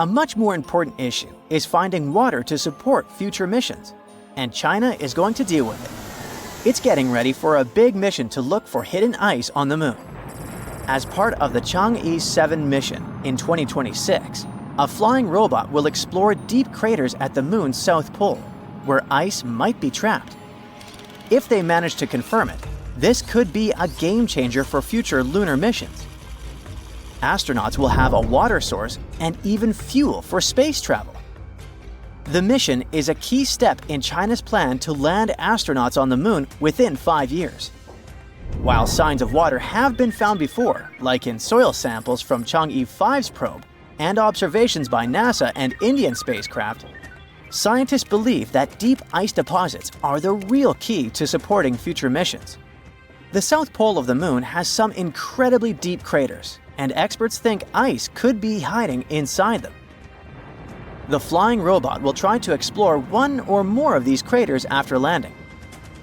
A much more important issue is finding water to support future missions, and China is going to deal with it. It's getting ready for a big mission to look for hidden ice on the moon. As part of the Chang'e 7 mission in 2026, a flying robot will explore deep craters at the moon's south pole, where ice might be trapped. If they manage to confirm it, this could be a game changer for future lunar missions. Astronauts will have a water source and even fuel for space travel. The mission is a key step in China's plan to land astronauts on the moon within 5 years. While signs of water have been found before, like in soil samples from Chang'e 5's probe and observations by NASA and Indian spacecraft, scientists believe that deep ice deposits are the real key to supporting future missions. The south pole of the moon has some incredibly deep craters, and experts think ice could be hiding inside them. The flying robot will try to explore one or more of these craters after landing.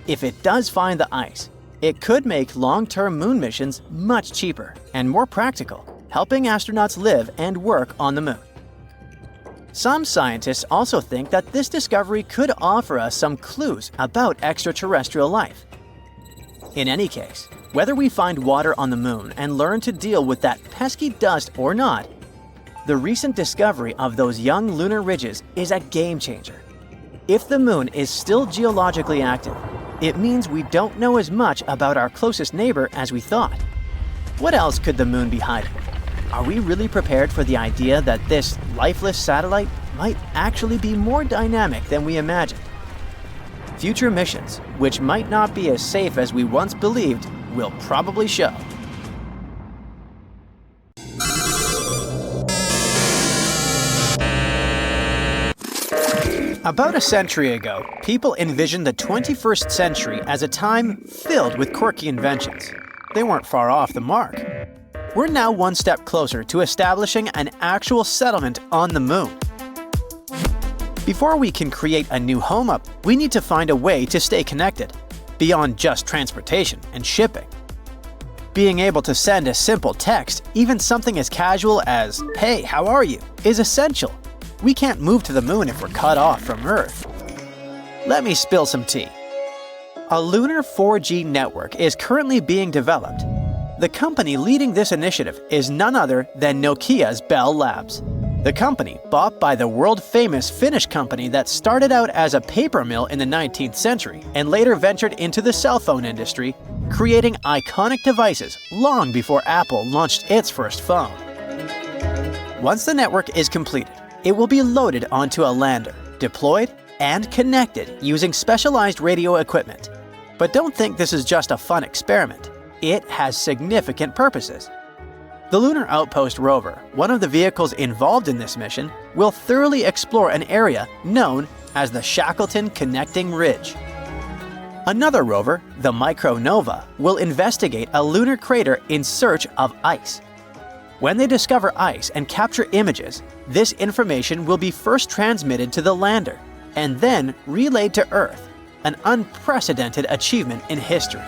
If it does find the ice, it could make long-term moon missions much cheaper and more practical, helping astronauts live and work on the moon. Some scientists also think that this discovery could offer us some clues about extraterrestrial life. In any case, whether we find water on the moon and learn to deal with that pesky dust or not, the recent discovery of those young lunar ridges is a game changer. If the moon is still geologically active, it means we don't know as much about our closest neighbor as we thought. What else could the moon be hiding? Are we really prepared for the idea that this lifeless satellite might actually be more dynamic than we imagined? Future missions, which might not be as safe as we once believed, will probably show. About a century ago, people envisioned the 21st century as a time filled with quirky inventions. They weren't far off the mark. We're now one step closer to establishing an actual settlement on the moon. Before we can create a new home up, we need to find a way to stay connected, beyond just transportation and shipping. Being able to send a simple text, even something as casual as, "Hey, how are you?" is essential. We can't move to the moon if we're cut off from Earth. Let me spill some tea. A lunar 4G network is currently being developed. The company leading this initiative is none other than Nokia's Bell Labs. The company, bought by the world-famous Finnish company that started out as a paper mill in the 19th century and later ventured into the cell phone industry, creating iconic devices long before Apple launched its first phone. Once the network is completed, it will be loaded onto a lander, deployed, and connected using specialized radio equipment. But don't think this is just a fun experiment. It has significant purposes. The Lunar Outpost rover, one of the vehicles involved in this mission, will thoroughly explore an area known as the Shackleton Connecting Ridge. Another rover, the Micronova, will investigate a lunar crater in search of ice. When they discover ice and capture images, this information will be first transmitted to the lander and then relayed to Earth, an unprecedented achievement in history.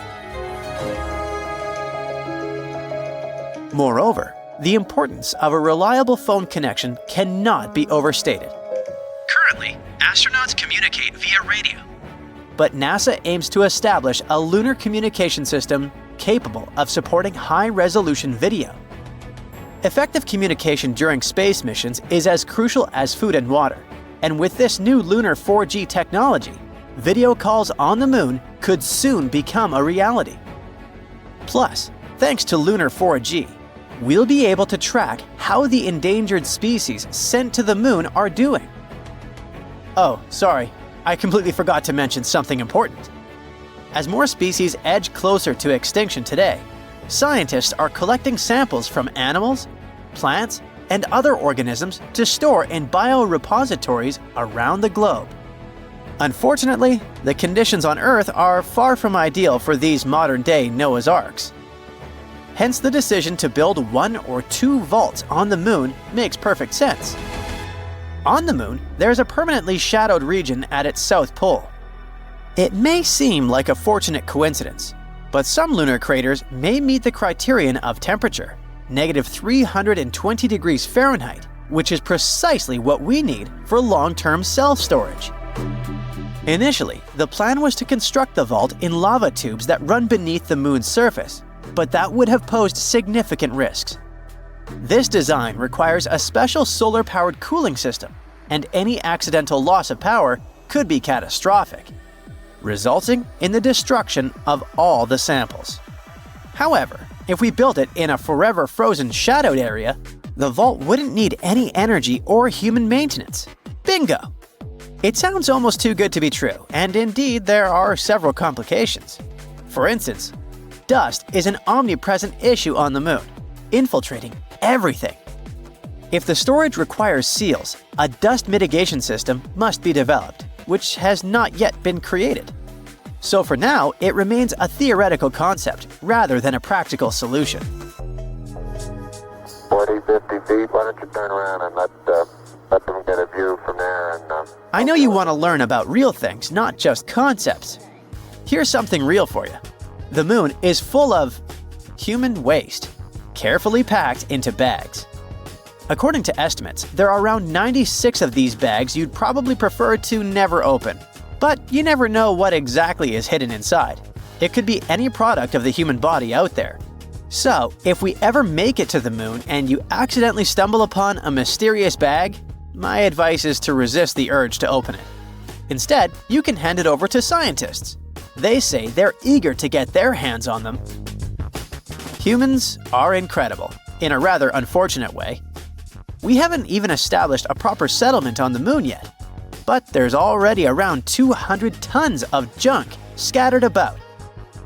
Moreover, the importance of a reliable phone connection cannot be overstated. Currently, astronauts communicate via radio. But NASA aims to establish a lunar communication system capable of supporting high-resolution video. Effective communication during space missions is as crucial as food and water, and with this new lunar 4G technology, video calls on the Moon could soon become a reality. Plus, thanks to lunar 4G, we'll be able to track how the endangered species sent to the Moon are doing. Oh, sorry, I completely forgot to mention something important. As more species edge closer to extinction today, scientists are collecting samples from animals, plants, and other organisms to store in biorepositories around the globe. Unfortunately, the conditions on Earth are far from ideal for these modern-day Noah's Arks. Hence, the decision to build 1 or 2 vaults on the Moon makes perfect sense. On the Moon, there's a permanently shadowed region at its south pole. It may seem like a fortunate coincidence, but some lunar craters may meet the criterion of temperature, -320 degrees Fahrenheit, which is precisely what we need for long-term self-storage. Initially, the plan was to construct the vault in lava tubes that run beneath the Moon's surface, but that would have posed significant risks. This design requires a special solar-powered cooling system, and any accidental loss of power could be catastrophic, resulting in the destruction of all the samples. However, if we built it in a forever frozen shadowed area, the vault wouldn't need any energy or human maintenance. Bingo! It sounds almost too good to be true, and indeed there are several complications. For instance, dust is an omnipresent issue on the Moon, infiltrating everything. If the storage requires seals, a dust mitigation system must be developed, which has not yet been created. So for now, it remains a theoretical concept rather than a practical solution. 40, 50 feet, why don't you turn around and let them get a view from there. I know you want to learn about real things, not just concepts. Here's something real for you. The Moon is full of human waste, carefully packed into bags. According to estimates, there are around 96 of these bags you'd probably prefer to never open. But you never know what exactly is hidden inside. It could be any product of the human body out there. So, if we ever make it to the Moon and you accidentally stumble upon a mysterious bag, my advice is to resist the urge to open it. Instead, you can hand it over to scientists. They say they're eager to get their hands on them. Humans are incredible, in a rather unfortunate way. We haven't even established a proper settlement on the Moon yet, but there's already around 200 tons of junk scattered about.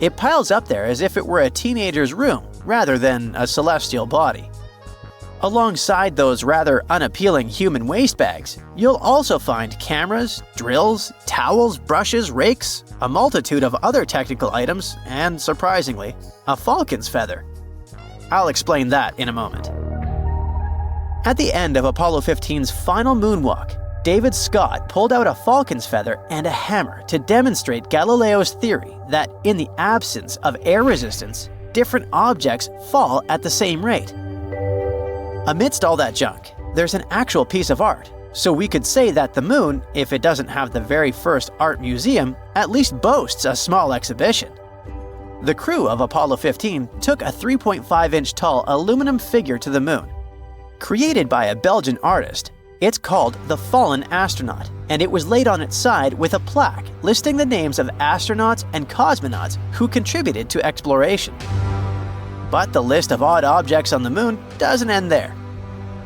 It piles up there as if it were a teenager's room rather than a celestial body. Alongside those rather unappealing human waste bags, you'll also find cameras, drills, towels, brushes, rakes, a multitude of other technical items, and surprisingly, a falcon's feather. I'll explain that in a moment. At the end of Apollo 15's final moonwalk, David Scott pulled out a falcon's feather and a hammer to demonstrate Galileo's theory that in the absence of air resistance, different objects fall at the same rate. Amidst all that junk, there's an actual piece of art, so we could say that the Moon, if it doesn't have the very first art museum, at least boasts a small exhibition. The crew of Apollo 15 took a 3.5-inch tall aluminum figure to the Moon. Created by a Belgian artist, it's called the Fallen Astronaut, and it was laid on its side with a plaque listing the names of astronauts and cosmonauts who contributed to exploration. But the list of odd objects on the Moon doesn't end there.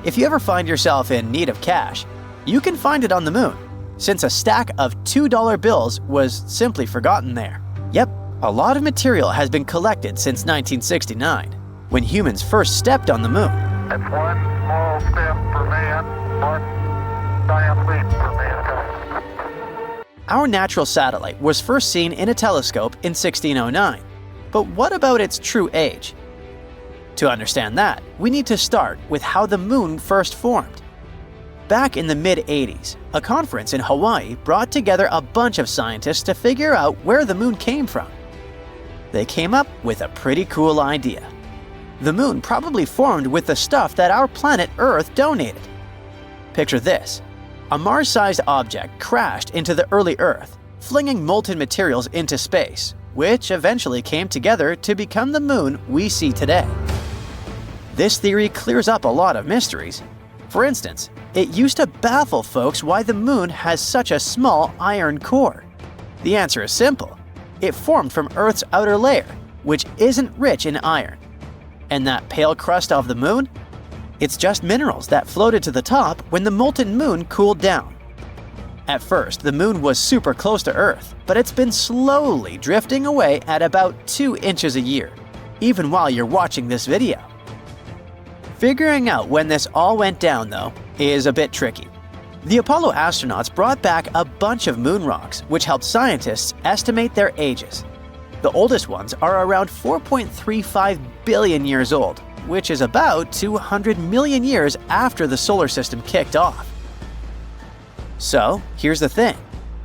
If you ever find yourself in need of cash, you can find it on the Moon, since a stack of $2 bills was simply forgotten there. Yep, a lot of material has been collected since 1969, when humans first stepped on the Moon. It's one small step for man, one giant leap for mankind. Our natural satellite was first seen in a telescope in 1609. But what about its true age? To understand that, we need to start with how the moon first formed. Back in the mid-80s, a conference in Hawaii brought together a bunch of scientists to figure out where the moon came from. They came up with a pretty cool idea. The moon probably formed with the stuff that our planet Earth donated. Picture this. A Mars-sized object crashed into the early Earth, flinging molten materials into space, which eventually came together to become the moon we see today. This theory clears up a lot of mysteries. For instance, it used to baffle folks why the moon has such a small iron core. The answer is simple. It formed from Earth's outer layer, which isn't rich in iron. And that pale crust of the moon? It's just minerals that floated to the top when the molten moon cooled down. At first, the moon was super close to Earth, but it's been slowly drifting away at about 2 inches a year, even while you're watching this video. Figuring out when this all went down, though, is a bit tricky. The Apollo astronauts brought back a bunch of moon rocks, which helped scientists estimate their ages. The oldest ones are around 4.35 billion years old, which is about 200 million years after the solar system kicked off. So, here's the thing.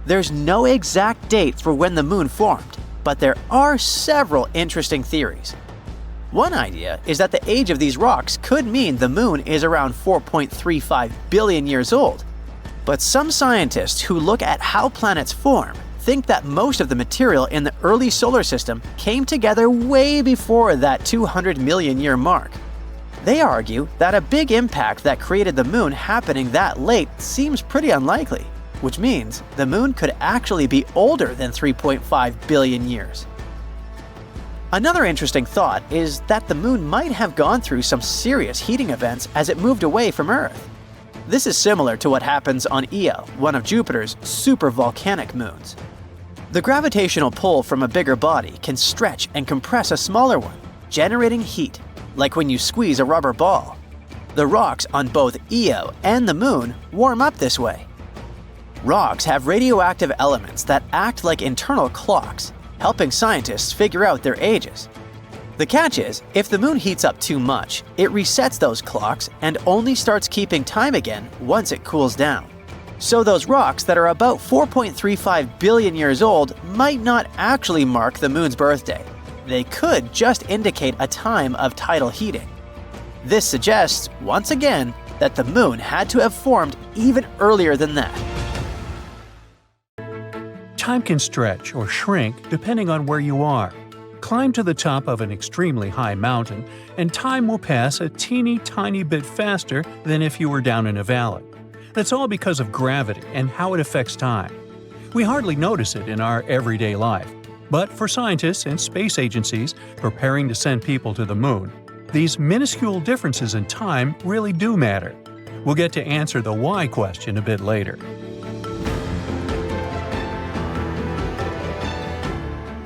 There's no exact date for when the moon formed, but there are several interesting theories. One idea is that the age of these rocks could mean the moon is around 4.35 billion years old. But some scientists who look at how planets form think that most of the material in the early solar system came together way before that 200 million year mark. They argue that a big impact that created the moon happening that late seems pretty unlikely, which means the moon could actually be older than 3.5 billion years. Another interesting thought is that the moon might have gone through some serious heating events as it moved away from Earth. This is similar to what happens on Io, one of Jupiter's supervolcanic moons. The gravitational pull from a bigger body can stretch and compress a smaller one, generating heat, like when you squeeze a rubber ball. The rocks on both Io and the moon warm up this way. Rocks have radioactive elements that act like internal clocks, helping scientists figure out their ages. The catch is, if the moon heats up too much, it resets those clocks and only starts keeping time again once it cools down. So those rocks that are about 4.35 billion years old might not actually mark the moon's birthday. They could just indicate a time of tidal heating. This suggests, once again, that the moon had to have formed even earlier than that. Time can stretch or shrink depending on where you are. Climb to the top of an extremely high mountain, and time will pass a teeny tiny bit faster than if you were down in a valley. That's all because of gravity and how it affects time. We hardly notice it in our everyday life, but for scientists and space agencies preparing to send people to the moon, these minuscule differences in time really do matter. We'll get to answer the why question a bit later.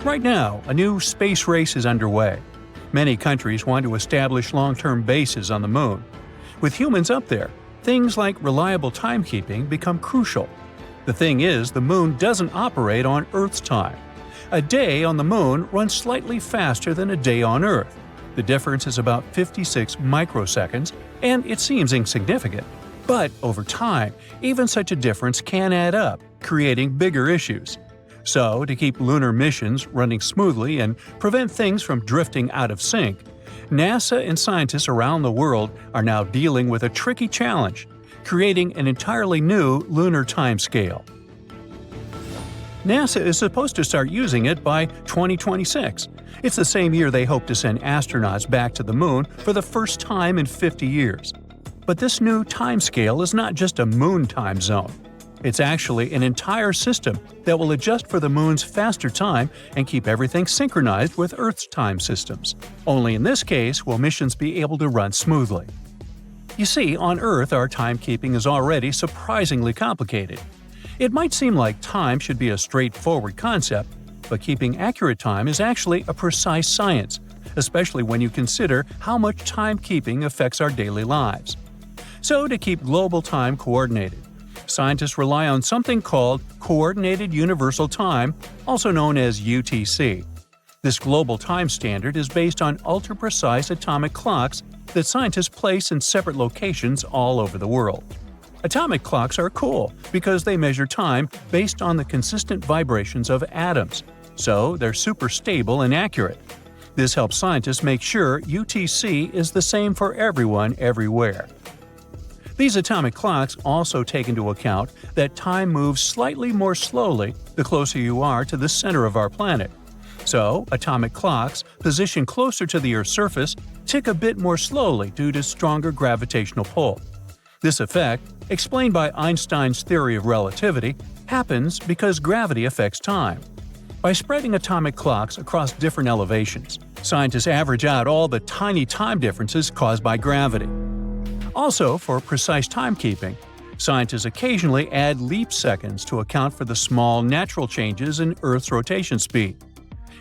Right now, a new space race is underway. Many countries want to establish long-term bases on the moon. With humans up there, things like reliable timekeeping become crucial. The thing is, the moon doesn't operate on Earth's time. A day on the moon runs slightly faster than a day on Earth. The difference is about 56 microseconds, and it seems insignificant. But over time, even such a difference can add up, creating bigger issues. So, to keep lunar missions running smoothly and prevent things from drifting out of sync, NASA and scientists around the world are now dealing with a tricky challenge, creating an entirely new lunar timescale. NASA is supposed to start using it by 2026. It's the same year they hope to send astronauts back to the moon for the first time in 50 years. But this new timescale is not just a moon time zone. It's actually an entire system that will adjust for the moon's faster time and keep everything synchronized with Earth's time systems. Only in this case will missions be able to run smoothly. You see, on Earth our timekeeping is already surprisingly complicated. It might seem like time should be a straightforward concept, but keeping accurate time is actually a precise science, especially when you consider how much timekeeping affects our daily lives. So, to keep global time coordinated, scientists rely on something called Coordinated Universal Time, also known as UTC. This global time standard is based on ultra-precise atomic clocks that scientists place in separate locations all over the world. Atomic clocks are cool because they measure time based on the consistent vibrations of atoms, so they're super stable and accurate. This helps scientists make sure UTC is the same for everyone everywhere. These atomic clocks also take into account that time moves slightly more slowly the closer you are to the center of our planet. So, atomic clocks positioned closer to the Earth's surface tick a bit more slowly due to stronger gravitational pull. This effect, explained by Einstein's theory of relativity, happens because gravity affects time. By spreading atomic clocks across different elevations, scientists average out all the tiny time differences caused by gravity. Also, for precise timekeeping, scientists occasionally add leap seconds to account for the small natural changes in Earth's rotation speed.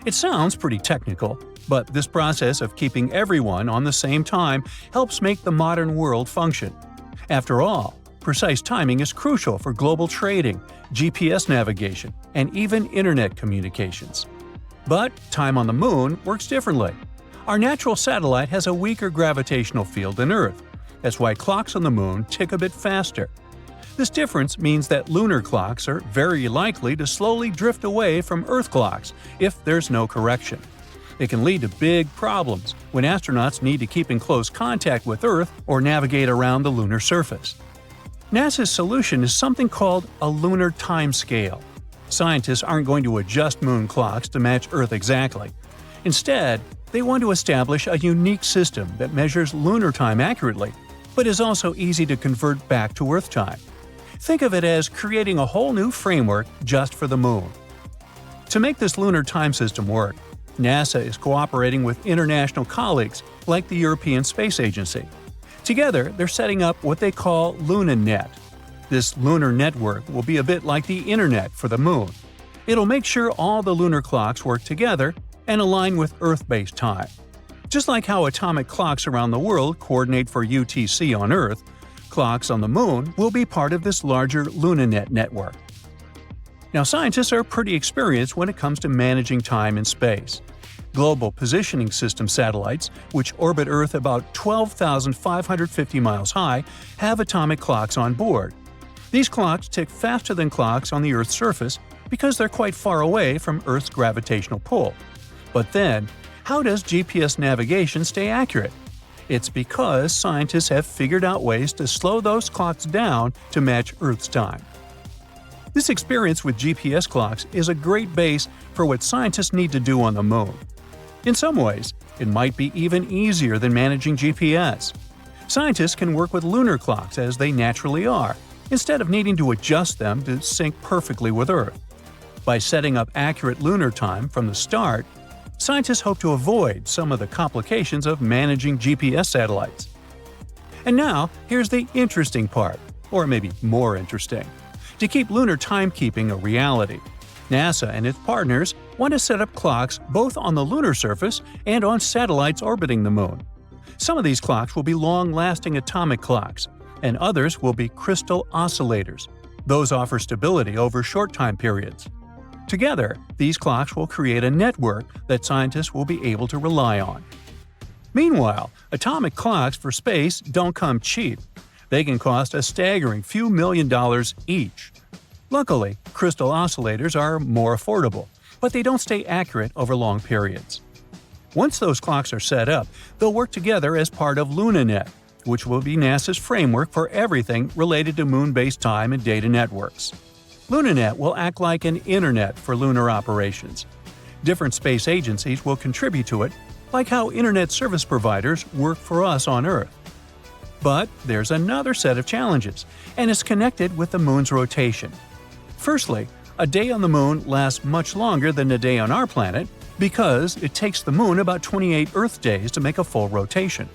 It sounds pretty technical, but this process of keeping everyone on the same time helps make the modern world function. After all, precise timing is crucial for global trading, GPS navigation, and even internet communications. But time on the Moon works differently. Our natural satellite has a weaker gravitational field than Earth. That's why clocks on the Moon tick a bit faster. This difference means that lunar clocks are very likely to slowly drift away from Earth clocks if there's no correction. It can lead to big problems when astronauts need to keep in close contact with Earth or navigate around the lunar surface. NASA's solution is something called a lunar time scale. Scientists aren't going to adjust moon clocks to match Earth exactly. Instead, they want to establish a unique system that measures lunar time accurately, but is also easy to convert back to Earth time. Think of it as creating a whole new framework just for the Moon. To make this lunar time system work, NASA is cooperating with international colleagues like the European Space Agency. Together, they're setting up what they call LunaNet. This lunar network will be a bit like the Internet for the Moon. It'll make sure all the lunar clocks work together and align with Earth-based time. Just like how atomic clocks around the world coordinate for UTC on Earth, clocks on the Moon will be part of this larger LunaNet network. Now, scientists are pretty experienced when it comes to managing time in space. Global Positioning System satellites, which orbit Earth about 12,550 miles high, have atomic clocks on board. These clocks tick faster than clocks on the Earth's surface because they're quite far away from Earth's gravitational pull. But then, how does GPS navigation stay accurate? It's because scientists have figured out ways to slow those clocks down to match Earth's time. This experience with GPS clocks is a great base for what scientists need to do on the Moon. In some ways, it might be even easier than managing GPS. Scientists can work with lunar clocks as they naturally are, instead of needing to adjust them to sync perfectly with Earth. By setting up accurate lunar time from the start, scientists hope to avoid some of the complications of managing GPS satellites. And now, here's the interesting part, or maybe more interesting. To keep lunar timekeeping a reality, NASA and its partners want to set up clocks both on the lunar surface and on satellites orbiting the Moon. Some of these clocks will be long-lasting atomic clocks, and others will be crystal oscillators. Those offer stability over short time periods. Together, these clocks will create a network that scientists will be able to rely on. Meanwhile, atomic clocks for space don't come cheap. They can cost a staggering few $1 million each. Luckily, crystal oscillators are more affordable, but they don't stay accurate over long periods. Once those clocks are set up, they'll work together as part of LunaNet, which will be NASA's framework for everything related to moon-based time and data networks. LunaNet will act like an internet for lunar operations. Different space agencies will contribute to it, like how internet service providers work for us on Earth. But there's another set of challenges, and it's connected with the Moon's rotation. Firstly, a day on the Moon lasts much longer than a day on our planet because it takes the Moon about 28 Earth days to make a full rotation.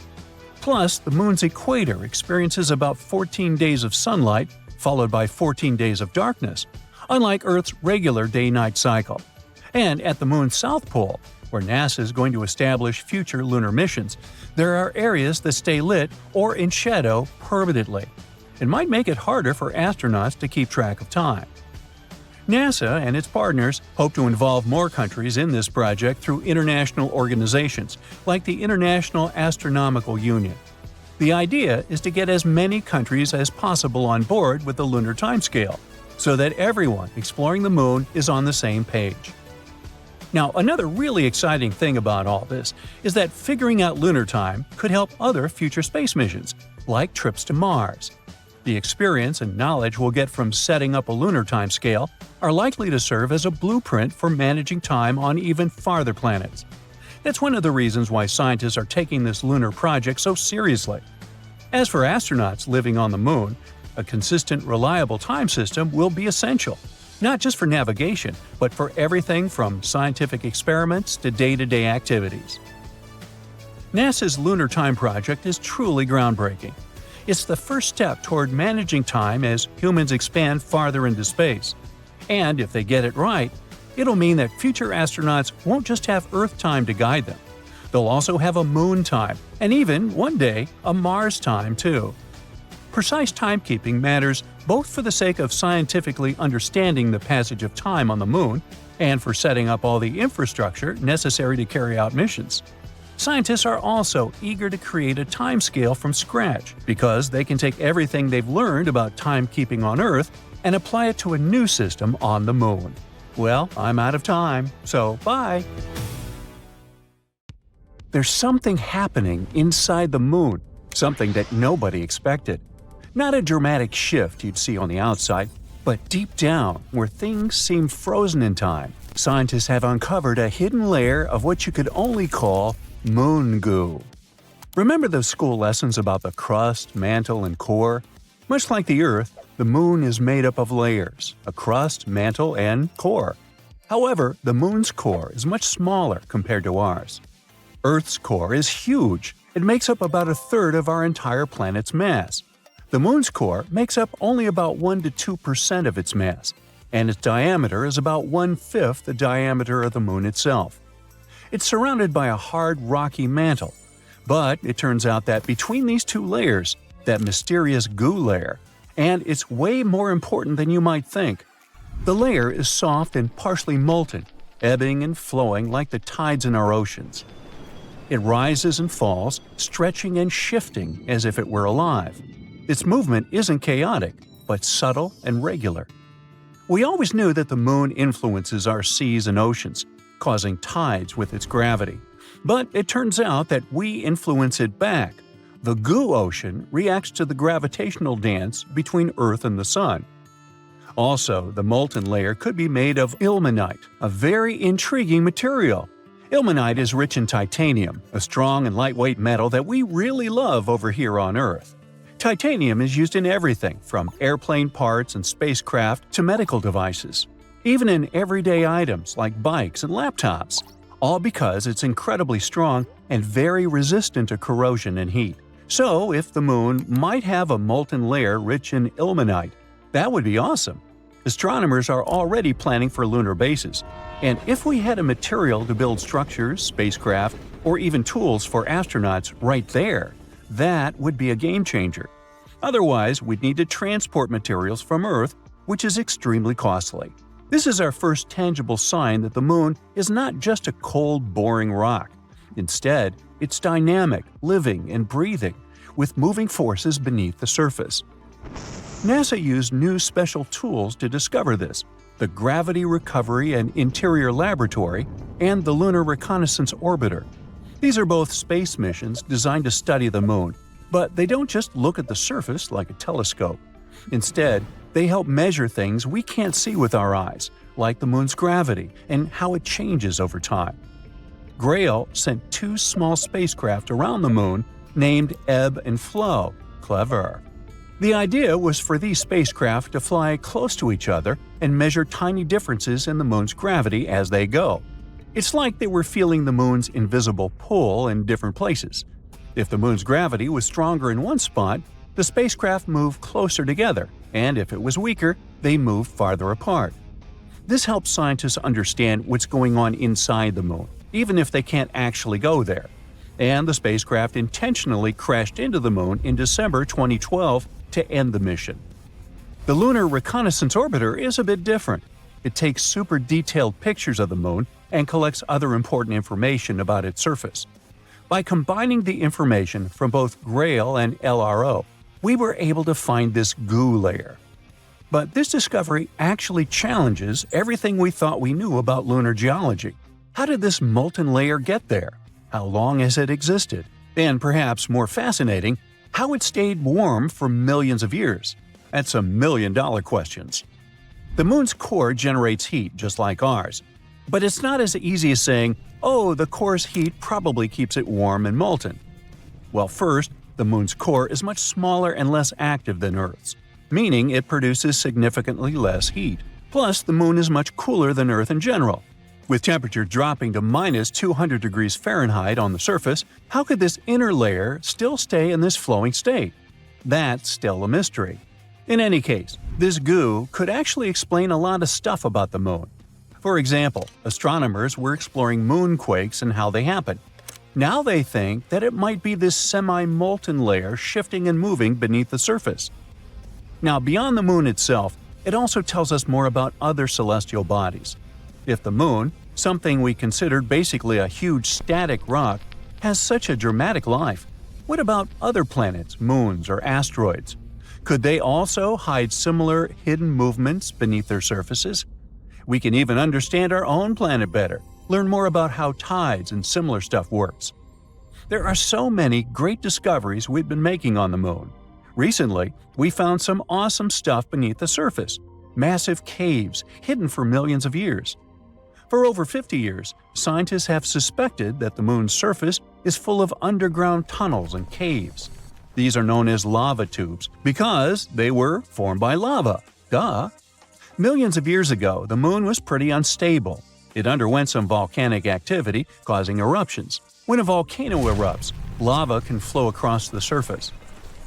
Plus, the Moon's equator experiences about 14 days of sunlight, followed by 14 days of darkness, unlike Earth's regular day-night cycle. And at the Moon's south pole, where NASA is going to establish future lunar missions, there are areas that stay lit or in shadow permanently. It might make it harder for astronauts to keep track of time. NASA and its partners hope to involve more countries in this project through international organizations like the International Astronomical Union. The idea is to get as many countries as possible on board with the lunar timescale, so that everyone exploring the Moon is on the same page. Now, another really exciting thing about all this is that figuring out lunar time could help other future space missions, like trips to Mars. The experience and knowledge we'll get from setting up a lunar timescale are likely to serve as a blueprint for managing time on even farther planets. That's one of the reasons why scientists are taking this lunar project so seriously. As for astronauts living on the Moon, a consistent, reliable time system will be essential, not just for navigation, but for everything from scientific experiments to day-to-day activities. NASA's Lunar Time Project is truly groundbreaking. It's the first step toward managing time as humans expand farther into space. And if they get it right, it'll mean that future astronauts won't just have Earth time to guide them. They'll also have a Moon time, and even, one day, a Mars time too. Precise timekeeping matters both for the sake of scientifically understanding the passage of time on the Moon and for setting up all the infrastructure necessary to carry out missions. Scientists are also eager to create a timescale from scratch because they can take everything they've learned about timekeeping on Earth and apply it to a new system on the Moon. Well, I'm out of time, so bye! There's something happening inside the Moon, something that nobody expected. Not a dramatic shift you'd see on the outside, but deep down, where things seem frozen in time, scientists have uncovered a hidden layer of what you could only call moon goo. Remember those school lessons about the crust, mantle, and core? Much like the Earth, the Moon is made up of layers, a crust, mantle, and core. However, the Moon's core is much smaller compared to ours. Earth's core is huge. It makes up about a third of our entire planet's mass. The Moon's core makes up only about 1 to 2% of its mass, and its diameter is about 1/5 the diameter of the Moon itself. It's surrounded by a hard, rocky mantle. But it turns out that between these two layers, that mysterious goo layer, and it's way more important than you might think. The layer is soft and partially molten, ebbing and flowing like the tides in our oceans. It rises and falls, stretching and shifting as if it were alive. Its movement isn't chaotic, but subtle and regular. We always knew that the Moon influences our seas and oceans, causing tides with its gravity. But it turns out that we influence it back. The goo ocean reacts to the gravitational dance between Earth and the Sun. Also, the molten layer could be made of ilmenite, a very intriguing material. Ilmenite is rich in titanium, a strong and lightweight metal that we really love over here on Earth. Titanium is used in everything from airplane parts and spacecraft to medical devices, even in everyday items like bikes and laptops, all because it's incredibly strong and very resistant to corrosion and heat. So, if the Moon might have a molten layer rich in ilmenite, that would be awesome. Astronomers are already planning for lunar bases, and if we had a material to build structures, spacecraft, or even tools for astronauts right there, that would be a game changer. Otherwise, we'd need to transport materials from Earth, which is extremely costly. This is our first tangible sign that the Moon is not just a cold, boring rock. Instead, it's dynamic, living, and breathing, with moving forces beneath the surface. NASA used new special tools to discover this: the Gravity Recovery and Interior Laboratory and the Lunar Reconnaissance Orbiter. These are both space missions designed to study the Moon, but they don't just look at the surface like a telescope. Instead, they help measure things we can't see with our eyes, like the Moon's gravity and how it changes over time. Grail sent 2 small spacecraft around the Moon named Ebb and Flow. Clever. The idea was for these spacecraft to fly close to each other and measure tiny differences in the Moon's gravity as they go. It's like they were feeling the Moon's invisible pull in different places. If the Moon's gravity was stronger in one spot, the spacecraft moved closer together, and if it was weaker, they moved farther apart. This helps scientists understand what's going on inside the Moon, even if they can't actually go there. And the spacecraft intentionally crashed into the Moon in December 2012 to end the mission. The Lunar Reconnaissance Orbiter is a bit different. It takes super detailed pictures of the moon and collects other important information about its surface. By combining the information from both GRAIL and LRO, we were able to find this goo layer. But this discovery actually challenges everything we thought we knew about lunar geology. How did this molten layer get there? How long has it existed? And perhaps more fascinating, how it stayed warm for millions of years? That's $1 million questions. The moon's core generates heat just like ours. But it's not as easy as saying, oh, the core's heat probably keeps it warm and molten. Well, first, the moon's core is much smaller and less active than Earth's, meaning it produces significantly less heat. Plus, the moon is much cooler than Earth in general. With temperature dropping to minus 200 degrees Fahrenheit on the surface, how could this inner layer still stay in this flowing state? That's still a mystery. In any case, this goo could actually explain a lot of stuff about the moon. For example, astronomers were exploring moonquakes and how they happen. Now they think that it might be this semi-molten layer shifting and moving beneath the surface. Now, beyond the moon itself, it also tells us more about other celestial bodies. If the moon, something we considered basically a huge static rock, has such a dramatic life, what about other planets, moons, or asteroids? Could they also hide similar hidden movements beneath their surfaces? We can even understand our own planet better, learn more about how tides and similar stuff works. There are so many great discoveries we've been making on the moon. Recently, we found some awesome stuff beneath the surface, massive caves hidden for millions of years. For over 50 years, scientists have suspected that the moon's surface is full of underground tunnels and caves. These are known as lava tubes because they were formed by lava. Duh! Millions of years ago, the moon was pretty unstable. It underwent some volcanic activity, causing eruptions. When a volcano erupts, lava can flow across the surface.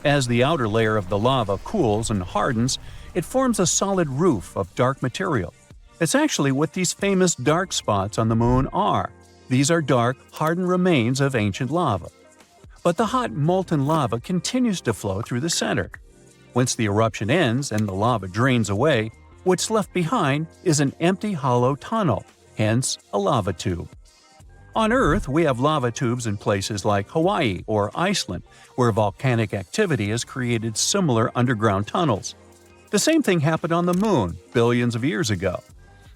As the outer layer of the lava cools and hardens, it forms a solid roof of dark material. It's actually what these famous dark spots on the moon are. These are dark, hardened remains of ancient lava. But the hot, molten lava continues to flow through the center. Once the eruption ends and the lava drains away, what's left behind is an empty hollow tunnel, hence a lava tube. On Earth, we have lava tubes in places like Hawaii or Iceland, where volcanic activity has created similar underground tunnels. The same thing happened on the Moon billions of years ago,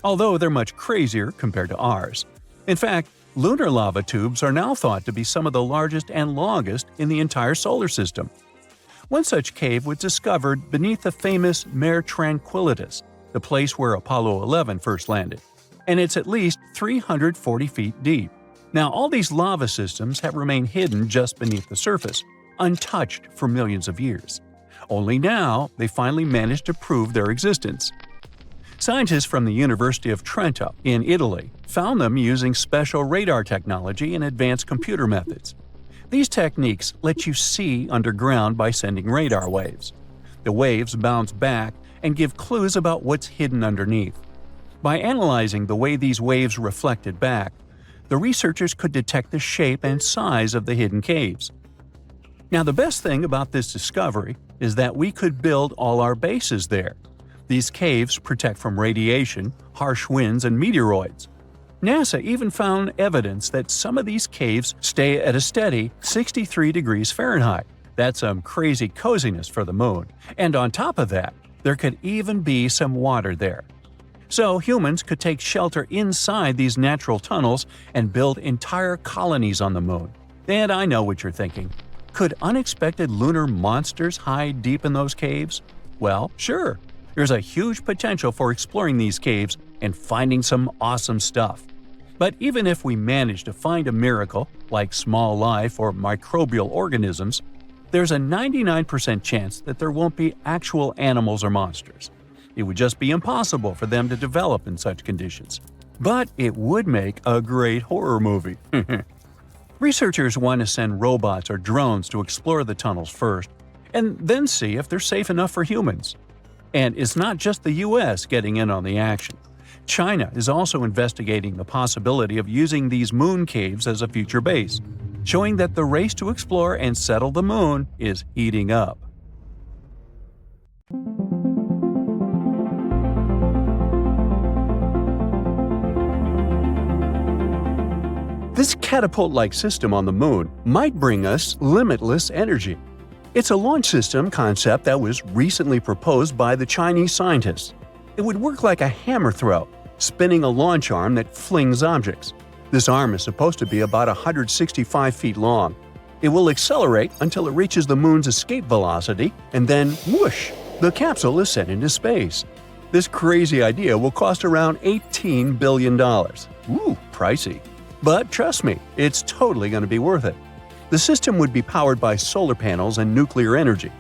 although they're much crazier compared to ours. In fact, lunar lava tubes are now thought to be some of the largest and longest in the entire solar system. One such cave was discovered beneath the famous Mare Tranquilitas, the place where Apollo 11 first landed, and it's at least 340 feet deep. Now, all these lava systems have remained hidden just beneath the surface, untouched for millions of years. Only now, they finally managed to prove their existence. Scientists from the University of Trento in Italy found them using special radar technology and advanced computer methods. These techniques let you see underground by sending radar waves. The waves bounce back and give clues about what's hidden underneath. By analyzing the way these waves reflected back, the researchers could detect the shape and size of the hidden caves. Now, the best thing about this discovery is that we could build all our bases there. These caves protect from radiation, harsh winds, and meteoroids. NASA even found evidence that some of these caves stay at a steady 63 degrees Fahrenheit. That's some crazy coziness for the moon. And on top of that, there could even be some water there. So humans could take shelter inside these natural tunnels and build entire colonies on the moon. And I know what you're thinking. Could unexpected lunar monsters hide deep in those caves? Well, sure. There's a huge potential for exploring these caves and finding some awesome stuff. But even if we manage to find a miracle, like small life or microbial organisms, there's a 99% chance that there won't be actual animals or monsters. It would just be impossible for them to develop in such conditions. But it would make a great horror movie. Researchers want to send robots or drones to explore the tunnels first, and then see if they're safe enough for humans. And it's not just the US getting in on the action. China is also investigating the possibility of using these moon caves as a future base, showing that the race to explore and settle the moon is heating up. This catapult-like system on the Moon might bring us limitless energy. It's a launch system concept that was recently proposed by the Chinese scientists. It would work like a hammer throw, spinning a launch arm that flings objects. This arm is supposed to be about 165 feet long. It will accelerate until it reaches the Moon's escape velocity, and then whoosh, the capsule is sent into space. This crazy idea will cost around $18 billion. Ooh, pricey. But trust me, it's totally going to be worth it. The system would be powered by solar panels and nuclear energy.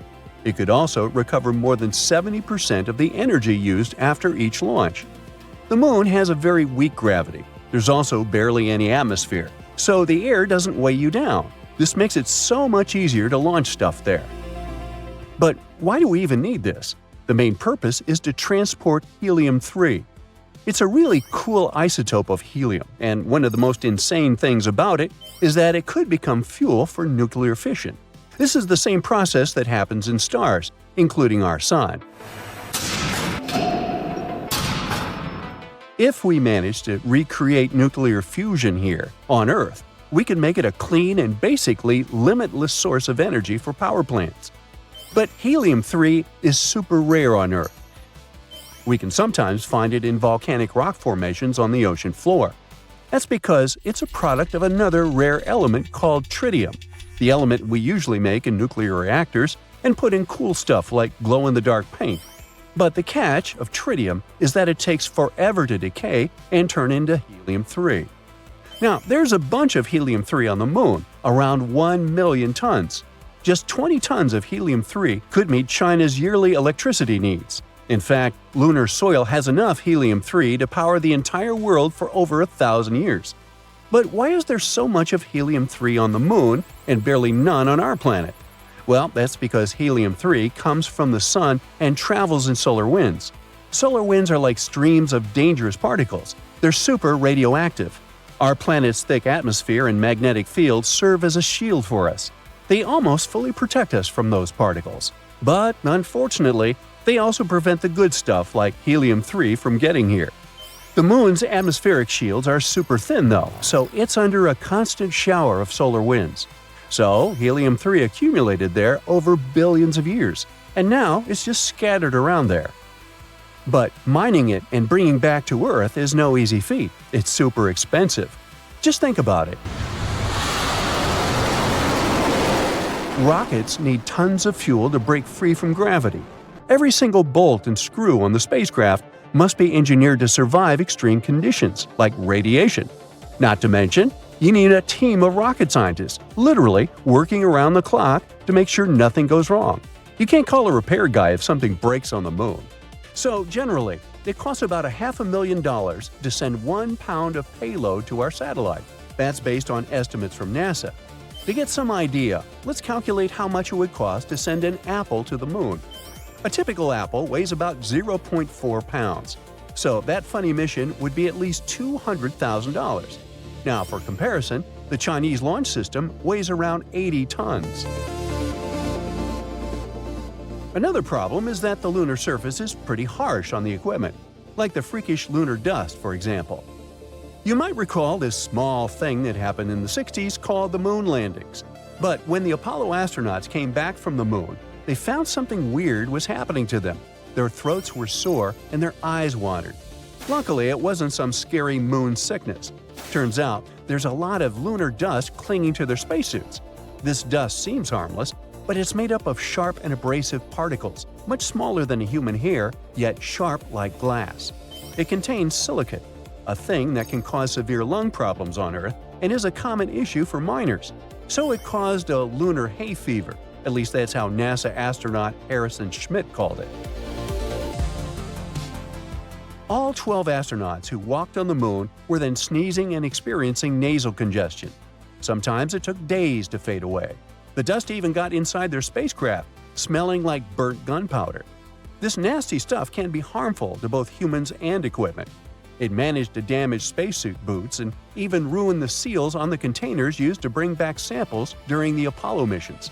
It could also recover more than 70% of the energy used after each launch. The Moon has a very weak gravity. There's also barely any atmosphere, so the air doesn't weigh you down. This makes it so much easier to launch stuff there. But why do we even need this? The main purpose is to transport helium-3. It's a really cool isotope of helium, and one of the most insane things about it is that it could become fuel for nuclear fission. This is the same process that happens in stars, including our Sun. If we manage to recreate nuclear fusion here, on Earth, we can make it a clean and basically limitless source of energy for power plants. But helium-3 is super rare on Earth. We can sometimes find it in volcanic rock formations on the ocean floor. That's because it's a product of another rare element called tritium, the element we usually make in nuclear reactors and put in cool stuff like glow-in-the-dark paint. But the catch of tritium is that it takes forever to decay and turn into helium-3. Now, there's a bunch of helium-3 on the Moon, around 1 million tons. Just 20 tons of helium-3 could meet China's yearly electricity needs. In fact, lunar soil has enough helium-3 to power the entire world for over 1,000 years. But why is there so much of helium-3 on the Moon and barely none on our planet? Well, that's because helium-3 comes from the Sun and travels in solar winds. Solar winds are like streams of dangerous particles. They're super radioactive. Our planet's thick atmosphere and magnetic field serve as a shield for us. They almost fully protect us from those particles. But, unfortunately, they also prevent the good stuff like helium-3 from getting here. The Moon's atmospheric shields are super thin though, so it's under a constant shower of solar winds. So, helium-3 accumulated there over billions of years, and now it's just scattered around there. But mining it and bringing back to Earth is no easy feat. It's super expensive. Just think about it. Rockets need tons of fuel to break free from gravity. Every single bolt and screw on the spacecraft must be engineered to survive extreme conditions, like radiation. Not to mention, you need a team of rocket scientists, literally working around the clock to make sure nothing goes wrong. You can't call a repair guy if something breaks on the Moon. So generally, it costs about $500,000 to send 1 pound of payload to our satellite. That's based on estimates from NASA. To get some idea, let's calculate how much it would cost to send an apple to the Moon. A typical apple weighs about 0.4 pounds, so that funny mission would be at least $200,000. Now, for comparison, the Chinese launch system weighs around 80 tons. Another problem is that the lunar surface is pretty harsh on the equipment, like the freakish lunar dust, for example. You might recall this small thing that happened in the 60s called the moon landings. But when the Apollo astronauts came back from the Moon, they found something weird was happening to them. Their throats were sore and their eyes wandered. Luckily, it wasn't some scary moon sickness. Turns out, there's a lot of lunar dust clinging to their spacesuits. This dust seems harmless, but it's made up of sharp and abrasive particles, much smaller than a human hair, yet sharp like glass. It contains silicate, a thing that can cause severe lung problems on Earth and is a common issue for miners. So it caused a lunar hay fever. At least that's how NASA astronaut Harrison Schmitt called it. All 12 astronauts who walked on the Moon were then sneezing and experiencing nasal congestion. Sometimes it took days to fade away. The dust even got inside their spacecraft, smelling like burnt gunpowder. This nasty stuff can be harmful to both humans and equipment. It managed to damage spacesuit boots and even ruin the seals on the containers used to bring back samples during the Apollo missions.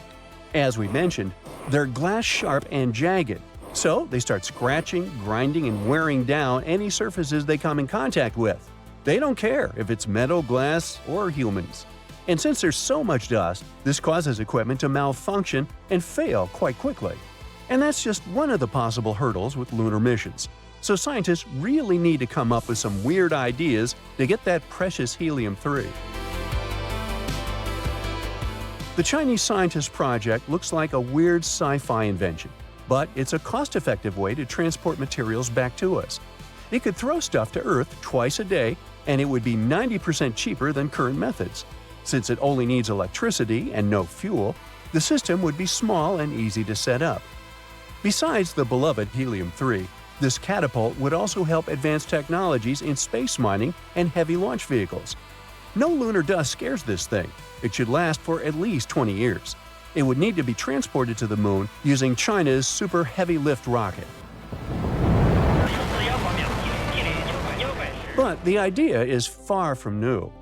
As we mentioned, they're glass-sharp and jagged, so they start scratching, grinding, and wearing down any surfaces they come in contact with. They don't care if it's metal, glass, or humans. And since there's so much dust, this causes equipment to malfunction and fail quite quickly. And that's just one of the possible hurdles with lunar missions. So scientists really need to come up with some weird ideas to get that precious Helium-3. The Chinese scientist project looks like a weird sci-fi invention, but it's a cost-effective way to transport materials back to us. It could throw stuff to Earth twice a day, and it would be 90% cheaper than current methods. Since it only needs electricity and no fuel, the system would be small and easy to set up. Besides the beloved Helium-3, this catapult would also help advance technologies in space mining and heavy launch vehicles. No lunar dust scares this thing. It should last for at least 20 years. It would need to be transported to the Moon using China's Super Heavy Lift rocket. But the idea is far from new.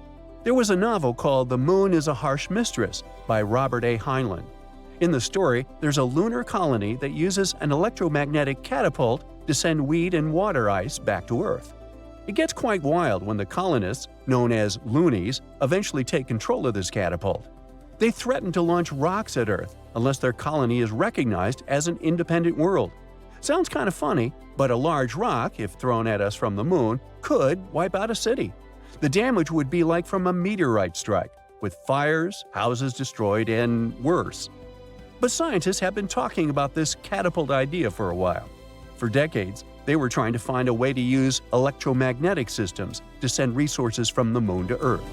There was a novel called The Moon is a Harsh Mistress by Robert A. Heinlein. In the story, there's a lunar colony that uses an electromagnetic catapult to send weed and water ice back to Earth. It gets quite wild when the colonists, known as loonies, eventually take control of this catapult. They threaten to launch rocks at Earth unless their colony is recognized as an independent world. Sounds kind of funny, but a large rock, if thrown at us from the Moon, could wipe out a city. The damage would be like from a meteorite strike, with fires, houses destroyed, and worse. But scientists have been talking about this catapult idea for a while. For decades, they were trying to find a way to use electromagnetic systems to send resources from the Moon to Earth.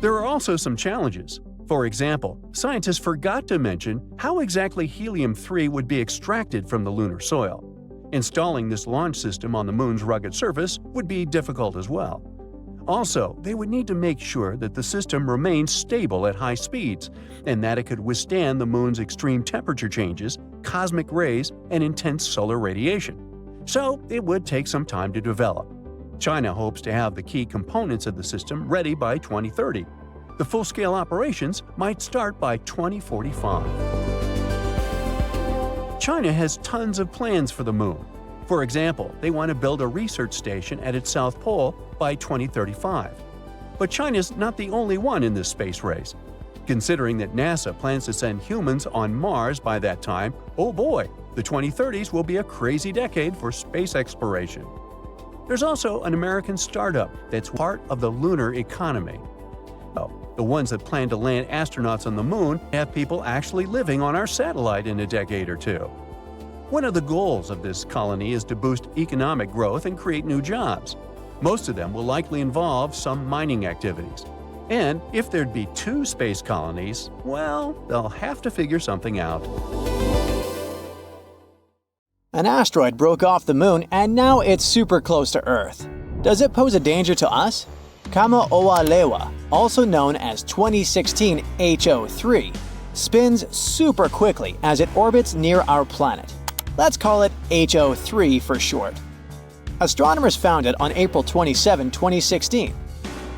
There are also some challenges. For example, scientists forgot to mention how exactly Helium-3 would be extracted from the lunar soil. Installing this launch system on the Moon's rugged surface would be difficult as well. Also, they would need to make sure that the system remains stable at high speeds and that it could withstand the Moon's extreme temperature changes, cosmic rays, and intense solar radiation. So, it would take some time to develop. China hopes to have the key components of the system ready by 2030. The full-scale operations might start by 2045. China has tons of plans for the Moon. For example, they want to build a research station at its South Pole by 2035. But China's not the only one in this space race. Considering that NASA plans to send humans on Mars by that time, oh boy, the 2030s will be a crazy decade for space exploration. There's also an American startup that's part of the lunar economy. The ones that plan to land astronauts on the Moon have people actually living on our satellite in a decade or two. One of the goals of this colony is to boost economic growth and create new jobs. Most of them will likely involve some mining activities. And if there'd be 2 space colonies, well, they'll have to figure something out. An asteroid broke off the Moon and now it's super close to Earth. Does it pose a danger to us? Kama-oa-lewa, also known as 2016 HO3, spins super quickly as it orbits near our planet. Let's call it HO3 for short. Astronomers found it on April 27, 2016.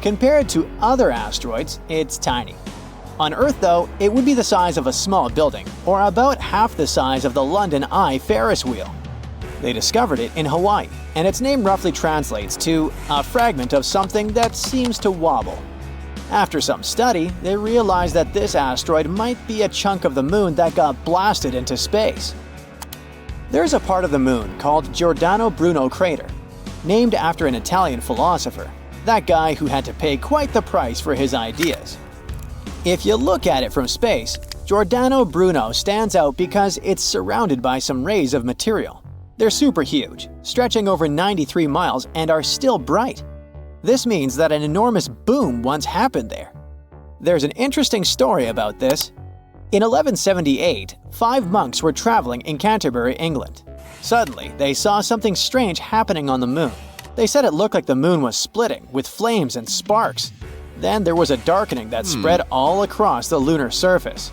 Compared to other asteroids, it's tiny. On Earth, though, it would be the size of a small building, or about half the size of the London Eye Ferris wheel. They discovered it in Hawaii, and its name roughly translates to a fragment of something that seems to wobble. After some study, they realized that this asteroid might be a chunk of the Moon that got blasted into space. There's a part of the Moon called Giordano Bruno crater, named after an Italian philosopher, that guy who had to pay quite the price for his ideas. If you look at it from space, Giordano Bruno stands out because it's surrounded by some rays of material. They're super huge, stretching over 93 miles and are still bright. This means that an enormous boom once happened there. There's an interesting story about this. In 1178, 5 monks were traveling in Canterbury, England. Suddenly, they saw something strange happening on the Moon. They said it looked like the Moon was splitting, with flames and sparks. Then there was a darkening that spread all across the lunar surface.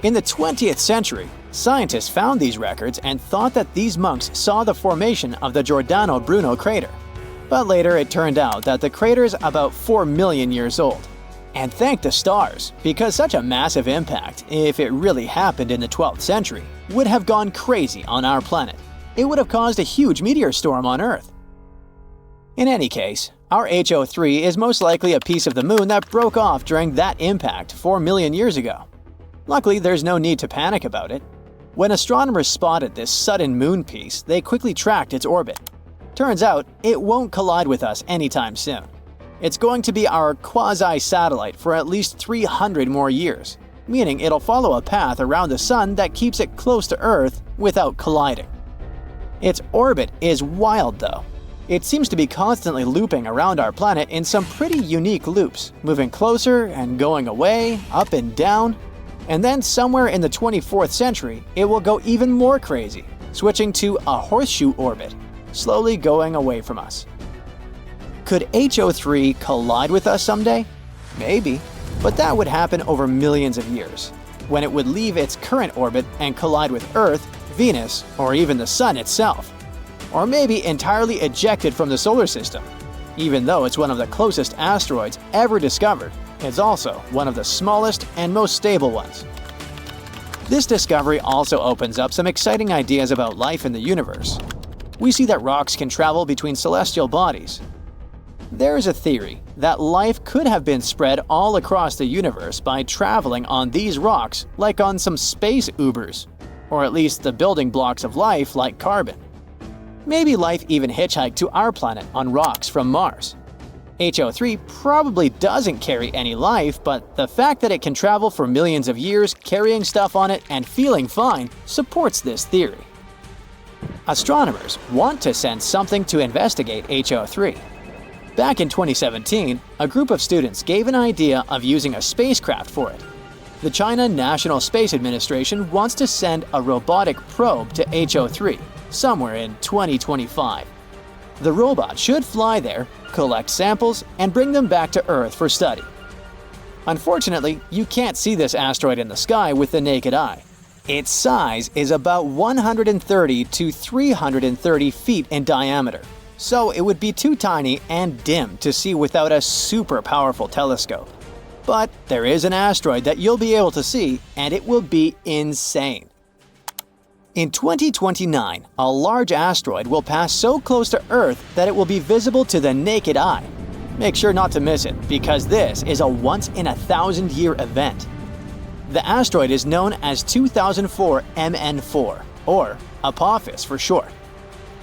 In the 20th century, scientists found these records and thought that these monks saw the formation of the Giordano Bruno crater. But later it turned out that the crater is about 4 million years old. And thank the stars, because such a massive impact, if it really happened in the 12th century, would have gone crazy on our planet. It would have caused a huge meteor storm on Earth. In any case, our HO3 is most likely a piece of the moon that broke off during that impact 4 million years ago. Luckily, there's no need to panic about it. When astronomers spotted this sudden moon piece, they quickly tracked its orbit. Turns out, it won't collide with us anytime soon. It's going to be our quasi-satellite for at least 300 more years, meaning it'll follow a path around the Sun that keeps it close to Earth without colliding. Its orbit is wild though. It seems to be constantly looping around our planet in some pretty unique loops, moving closer and going away, up and down. And then somewhere in the 24th century, it will go even more crazy, switching to a horseshoe orbit, slowly going away from us. Could HO3 collide with us someday? Maybe, but that would happen over millions of years, when it would leave its current orbit and collide with Earth, Venus, or even the Sun itself. Or maybe entirely ejected from the solar system. Even though it's one of the closest asteroids ever discovered, it's also one of the smallest and most stable ones. This discovery also opens up some exciting ideas about life in the universe. We see that rocks can travel between celestial bodies. There is a theory that life could have been spread all across the universe by traveling on these rocks like on some space Ubers, or at least the building blocks of life like carbon. Maybe life even hitchhiked to our planet on rocks from Mars. HO3 probably doesn't carry any life, but the fact that it can travel for millions of years carrying stuff on it and feeling fine supports this theory. Astronomers want to send something to investigate HO3. Back in 2017, a group of students gave an idea of using a spacecraft for it. The China National Space Administration wants to send a robotic probe to HO3 somewhere in 2025. The robot should fly there, collect samples, and bring them back to Earth for study. Unfortunately, you can't see this asteroid in the sky with the naked eye. Its size is about 130 to 330 feet in diameter, so it would be too tiny and dim to see without a super powerful telescope. But there is an asteroid that you'll be able to see, and it will be insane. In 2029, a large asteroid will pass so close to Earth that it will be visible to the naked eye. Make sure not to miss it, because this is a once-in-a-thousand-year event. The asteroid is known as 2004 MN4, or Apophis for short.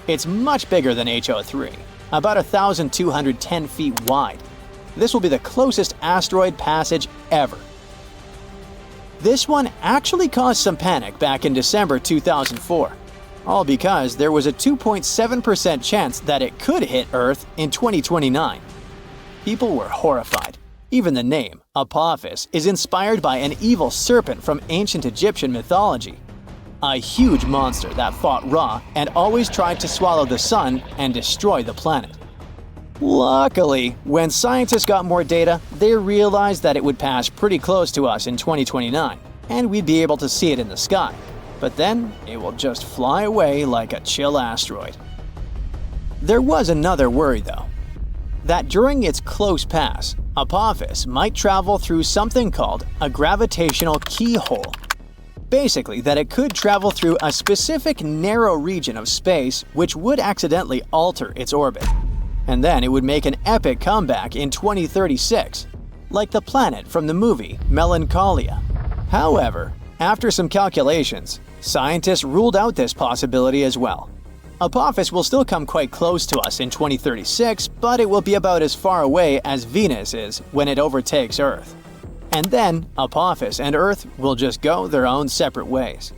It's much bigger than HO3, about 1,210 feet wide. This will be the closest asteroid passage ever. This one actually caused some panic back in December 2004, all because there was a 2.7% chance that it could hit Earth in 2029. People were horrified. Even the name, Apophis, is inspired by an evil serpent from ancient Egyptian mythology. A huge monster that fought Ra and always tried to swallow the sun and destroy the planet. Luckily, when scientists got more data, they realized that it would pass pretty close to us in 2029, and we'd be able to see it in the sky. But then, it will just fly away like a chill asteroid. There was another worry though. That during its close pass, Apophis might travel through something called a gravitational keyhole. Basically, that it could travel through a specific narrow region of space which would accidentally alter its orbit. And then it would make an epic comeback in 2036, like the planet from the movie Melancholia. However, after some calculations, scientists ruled out this possibility as well. Apophis will still come quite close to us in 2036, but it will be about as far away as Venus is when it overtakes Earth. And then, Apophis and Earth will just go their own separate ways.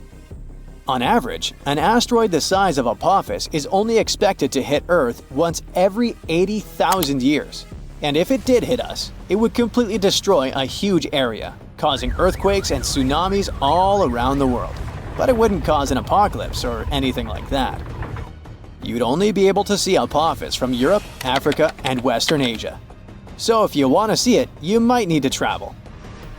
On average, an asteroid the size of Apophis is only expected to hit Earth once every 80,000 years. And if it did hit us, it would completely destroy a huge area, causing earthquakes and tsunamis all around the world. But it wouldn't cause an apocalypse or anything like that. You'd only be able to see Apophis from Europe, Africa, and Western Asia. So if you want to see it, you might need to travel.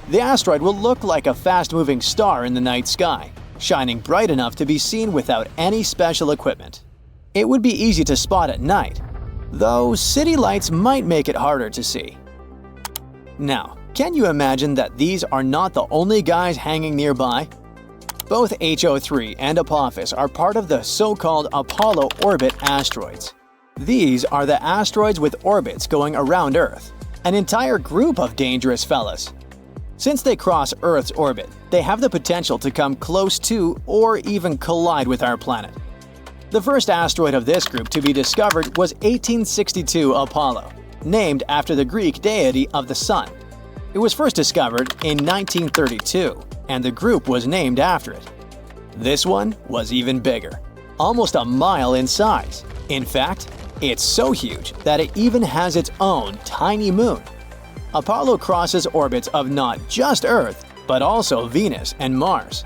The asteroid will look like a fast-moving star in the night sky, shining bright enough to be seen without any special equipment. It would be easy to spot at night, though city lights might make it harder to see. Now, can you imagine that these are not the only guys hanging nearby? Both HO3 and Apophis are part of the so-called Apollo orbit asteroids. These are the asteroids with orbits going around Earth, an entire group of dangerous fellas. Since they cross Earth's orbit, they have the potential to come close to or even collide with our planet. The first asteroid of this group to be discovered was 1862 Apollo, named after the Greek deity of the sun. It was first discovered in 1932, and the group was named after it. This one was even bigger, almost a mile in size. In fact, it's so huge that it even has its own tiny moon. Apollo crosses orbits of not just Earth, but also Venus and Mars.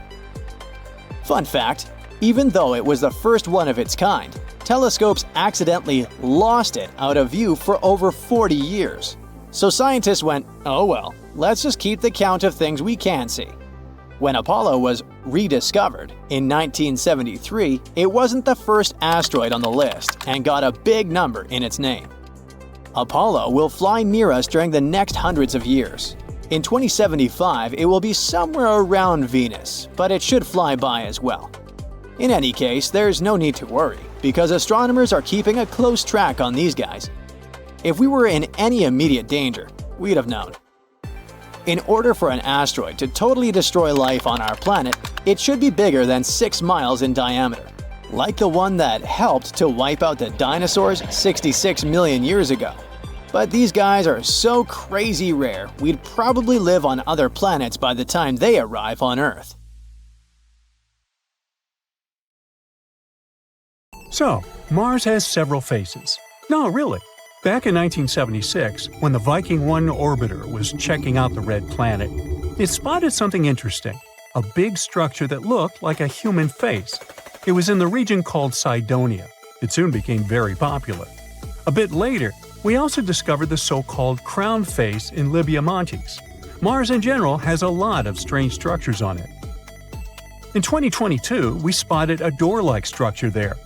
Fun fact, even though it was the first one of its kind, telescopes accidentally lost it out of view for over 40 years. So scientists went, oh well, let's just keep the count of things we can see. When Apollo was rediscovered in 1973, it wasn't the first asteroid on the list and got a big number in its name. Apollo will fly near us during the next hundreds of years. In 2075, it will be somewhere around Venus, but it should fly by as well. In any case, there's no need to worry, because astronomers are keeping a close track on these guys. If we were in any immediate danger, we'd have known. In order for an asteroid to totally destroy life on our planet, it should be bigger than 6 miles in diameter, like the one that helped to wipe out the dinosaurs 66 million years ago. But these guys are so crazy rare, we'd probably live on other planets by the time they arrive on Earth. So, Mars has several faces. No, really. Back in 1976, when the Viking 1 orbiter was checking out the red planet, it spotted something interesting, a big structure that looked like a human face. It was in the region called Cydonia. It soon became very popular. A bit later, we also discovered the so-called crown face in Libya Montes. Mars in general has a lot of strange structures on it. In 2022, we spotted a door-like structure there.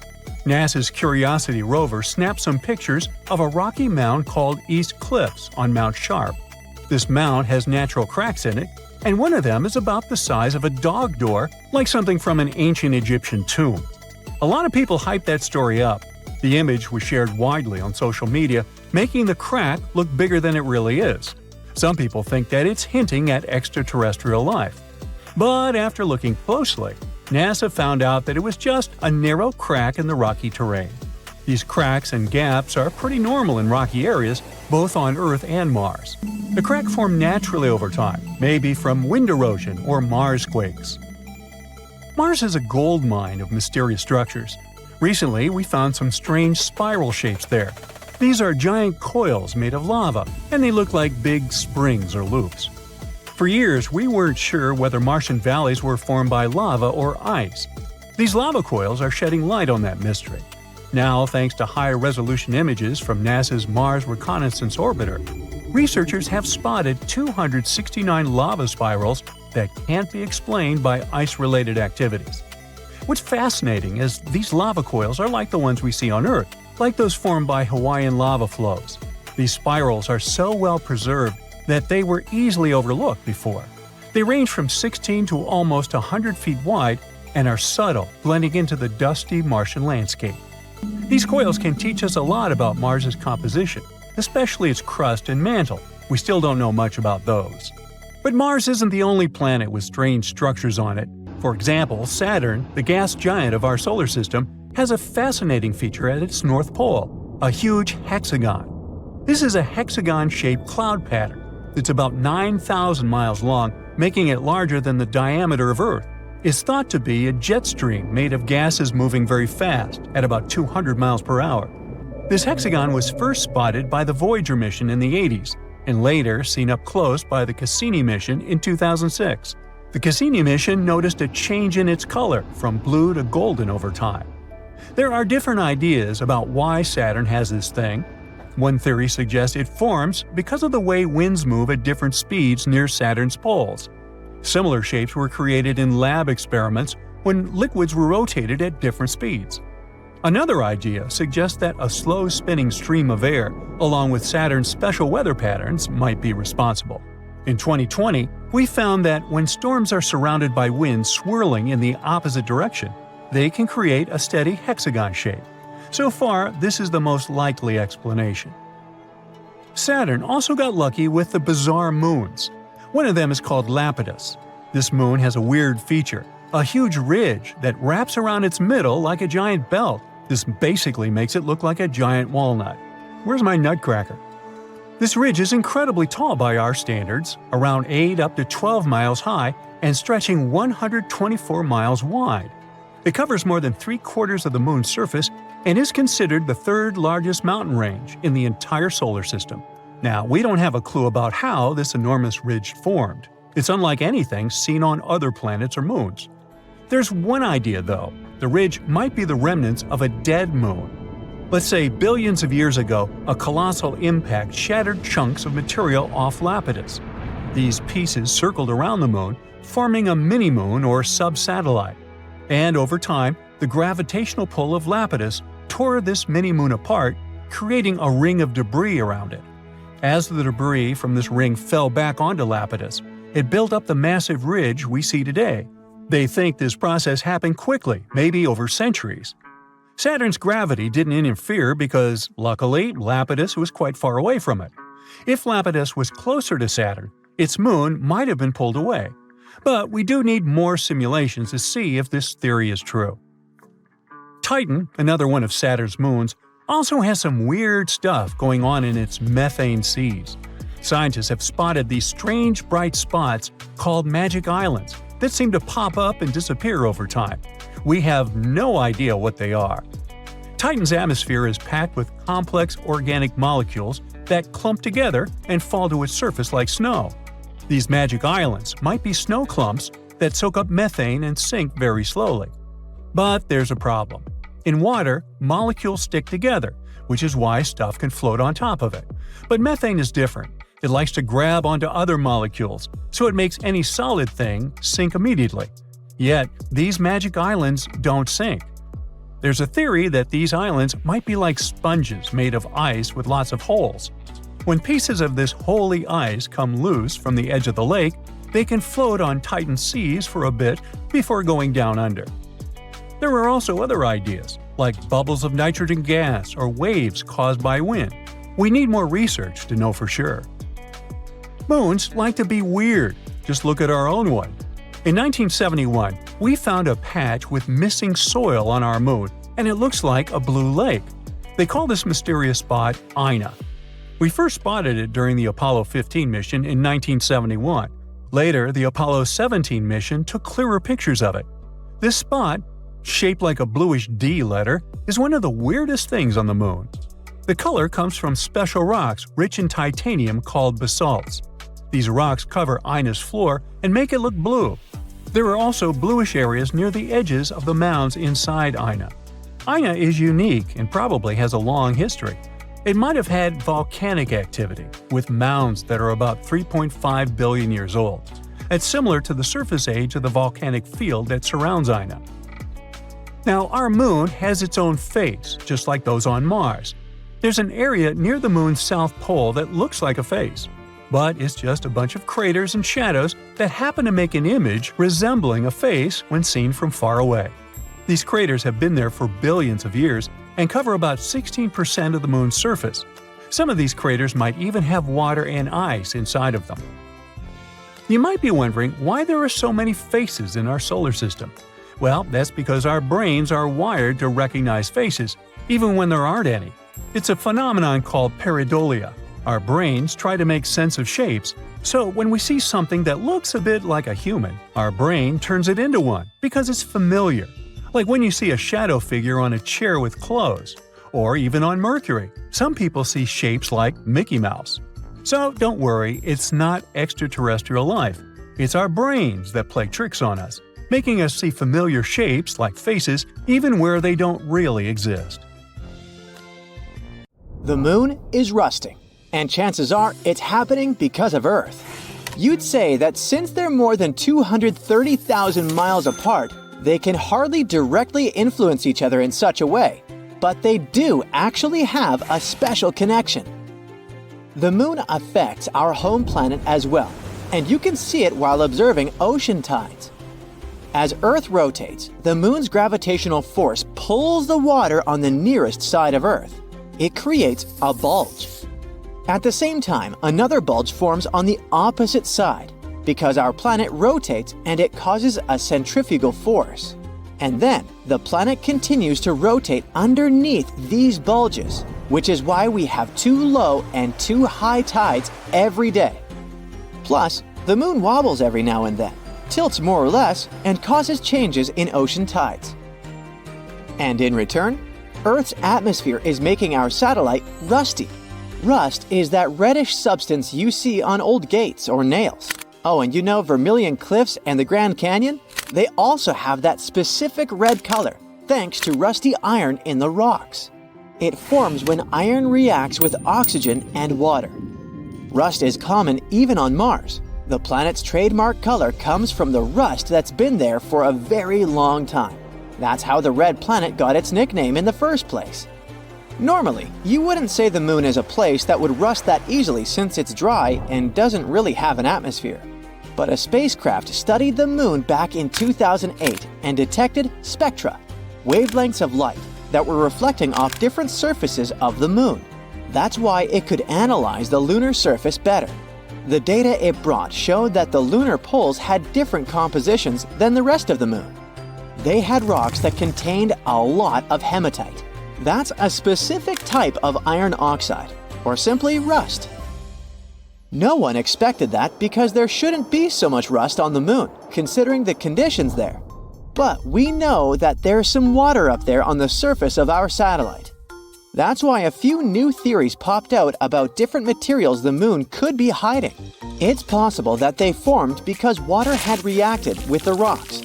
NASA's Curiosity rover snapped some pictures of a rocky mound called East Cliffs on Mount Sharp. This mound has natural cracks in it, and one of them is about the size of a dog door, like something from an ancient Egyptian tomb. A lot of people hyped that story up. The image was shared widely on social media, making the crack look bigger than it really is. Some people think that it's hinting at extraterrestrial life. But after looking closely, NASA found out that it was just a narrow crack in the rocky terrain. These cracks and gaps are pretty normal in rocky areas, both on Earth and Mars. The crack formed naturally over time, maybe from wind erosion or Marsquakes. Mars is a gold mine of mysterious structures. Recently, we found some strange spiral shapes there. These are giant coils made of lava, and they look like big springs or loops. For years, we weren't sure whether Martian valleys were formed by lava or ice. These lava coils are shedding light on that mystery. Now, thanks to high-resolution images from NASA's Mars Reconnaissance Orbiter, researchers have spotted 269 lava spirals that can't be explained by ice-related activities. What's fascinating is these lava coils are like the ones we see on Earth, like those formed by Hawaiian lava flows. These spirals are so well preserved that they were easily overlooked before. They range from 16 to almost 100 feet wide and are subtle, blending into the dusty Martian landscape. These coils can teach us a lot about Mars's composition, especially its crust and mantle. We still don't know much about those. But Mars isn't the only planet with strange structures on it. For example, Saturn, the gas giant of our solar system, has a fascinating feature at its north pole, a huge hexagon. This is a hexagon-shaped cloud pattern. It's about 9,000 miles long, making it larger than the diameter of Earth. It's thought to be a jet stream made of gases moving very fast, at about 200 miles per hour. This hexagon was first spotted by the Voyager mission in the 80s, and later seen up close by the Cassini mission in 2006. The Cassini mission noticed a change in its color from blue to golden over time. There are different ideas about why Saturn has this thing. One theory suggests it forms because of the way winds move at different speeds near Saturn's poles. Similar shapes were created in lab experiments when liquids were rotated at different speeds. Another idea suggests that a slow spinning stream of air, along with Saturn's special weather patterns, might be responsible. In 2020, we found that when storms are surrounded by winds swirling in the opposite direction, they can create a steady hexagon shape. So far, this is the most likely explanation. Saturn also got lucky with the bizarre moons. One of them is called Lapidus. This moon has a weird feature, a huge ridge that wraps around its middle like a giant belt. This basically makes it look like a giant walnut. Where's my nutcracker? This ridge is incredibly tall by our standards, around 8 up to 12 miles high and stretching 124 miles wide. It covers more than 3/4 of the moon's surface and is considered the third largest mountain range in the entire solar system. Now, we don't have a clue about how this enormous ridge formed. It's unlike anything seen on other planets or moons. There's one idea, though. The ridge might be the remnants of a dead moon. Let's say billions of years ago, a colossal impact shattered chunks of material off Lapidus. These pieces circled around the moon, forming a mini-moon or sub-satellite. And over time, the gravitational pull of Lapidus tore this mini-moon apart, creating a ring of debris around it. As the debris from this ring fell back onto Lapidus, it built up the massive ridge we see today. They think this process happened quickly, maybe over centuries. Saturn's gravity didn't interfere because, luckily, Lapidus was quite far away from it. If Lapidus was closer to Saturn, its moon might have been pulled away. But we do need more simulations to see if this theory is true. Titan, another one of Saturn's moons, also has some weird stuff going on in its methane seas. Scientists have spotted these strange bright spots called magic islands that seem to pop up and disappear over time. We have no idea what they are. Titan's atmosphere is packed with complex organic molecules that clump together and fall to its surface like snow. These magic islands might be snow clumps that soak up methane and sink very slowly. But there's a problem. In water, molecules stick together, which is why stuff can float on top of it. But methane is different. It likes to grab onto other molecules, so it makes any solid thing sink immediately. Yet, these magic islands don't sink. There's a theory that these islands might be like sponges made of ice with lots of holes. When pieces of this holy ice come loose from the edge of the lake, they can float on Titan's seas for a bit before going down under. There are also other ideas, like bubbles of nitrogen gas or waves caused by wind. We need more research to know for sure. Moons like to be weird. Just look at our own one. In 1971, we found a patch with missing soil on our moon, and it looks like a blue lake. They call this mysterious spot Ina. We first spotted it during the Apollo 15 mission in 1971. Later, the Apollo 17 mission took clearer pictures of it. This spot, shaped like a bluish D letter, is one of the weirdest things on the moon. The color comes from special rocks rich in titanium called basalts. These rocks cover Ina's floor and make it look blue. There are also bluish areas near the edges of the mounds inside Ina. Ina is unique and probably has a long history. It might have had volcanic activity, with mounds that are about 3.5 billion years old. It's similar to the surface age of the volcanic field that surrounds Ina. Now, our moon has its own face, just like those on Mars. There's an area near the moon's south pole that looks like a face, but it's just a bunch of craters and shadows that happen to make an image resembling a face when seen from far away. These craters have been there for billions of years and cover about 16% of the moon's surface. Some of these craters might even have water and ice inside of them. You might be wondering why there are so many faces in our solar system. Well, that's because our brains are wired to recognize faces, even when there aren't any. It's a phenomenon called pareidolia. Our brains try to make sense of shapes, so when we see something that looks a bit like a human, our brain turns it into one because it's familiar. Like when you see a shadow figure on a chair with clothes, or even on Mercury. Some people see shapes like Mickey Mouse. So don't worry, it's not extraterrestrial life. It's our brains that play tricks on us, making us see familiar shapes like faces even where they don't really exist. The moon is rusting, and chances are it's happening because of Earth. You'd say that since they're more than 230,000 miles apart, they can hardly directly influence each other in such a way, but they do actually have a special connection. The moon affects our home planet as well, and you can see it while observing ocean tides. As Earth rotates, the moon's gravitational force pulls the water on the nearest side of Earth. It creates a bulge. At the same time, another bulge forms on the opposite side because our planet rotates and it causes a centrifugal force. And then, the planet continues to rotate underneath these bulges, which is why we have 2 low and 2 high tides every day. Plus, the moon wobbles every now and then, tilts more or less, and causes changes in ocean tides. And in return, Earth's atmosphere is making our satellite rusty. Rust is that reddish substance you see on old gates or nails. Oh, and you know Vermilion Cliffs and the Grand Canyon? They also have that specific red color, thanks to rusty iron in the rocks. It forms when iron reacts with oxygen and water. Rust is common even on Mars. The planet's trademark color comes from the rust that's been there for a very long time. That's how the red planet got its nickname in the first place. Normally, you wouldn't say the moon is a place that would rust that easily since it's dry and doesn't really have an atmosphere. But a spacecraft studied the moon back in 2008 and detected spectra, wavelengths of light, that were reflecting off different surfaces of the moon. That's why it could analyze the lunar surface better. The data it brought showed that the lunar poles had different compositions than the rest of the moon. They had rocks that contained a lot of hematite. That's a specific type of iron oxide, or simply rust. No one expected that because there shouldn't be so much rust on the moon, considering the conditions there. But we know that there's some water up there on the surface of our satellite. That's why a few new theories popped out about different materials the moon could be hiding. It's possible that they formed because water had reacted with the rocks.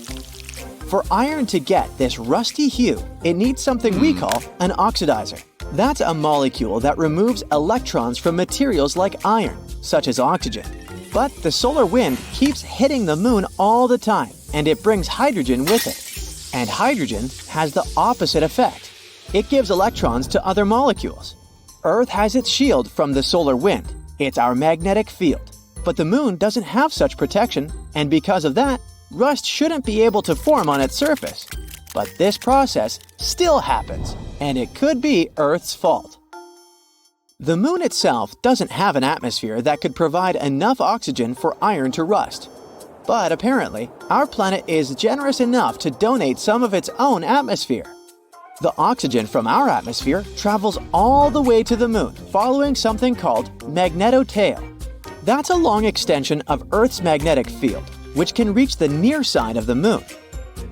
For iron to get this rusty hue, it needs something we call an oxidizer. That's a molecule that removes electrons from materials like iron, such as oxygen. But the solar wind keeps hitting the moon all the time, and it brings hydrogen with it. And hydrogen has the opposite effect. It gives electrons to other molecules. Earth has its shield from the solar wind. It's our magnetic field. But the moon doesn't have such protection, and because of that, rust shouldn't be able to form on its surface. But this process still happens, and it could be Earth's fault. The moon itself doesn't have an atmosphere that could provide enough oxygen for iron to rust. But apparently, our planet is generous enough to donate some of its own atmosphere. The oxygen from our atmosphere travels all the way to the moon, following something called magnetotail. That's a long extension of Earth's magnetic field, which can reach the near side of the moon.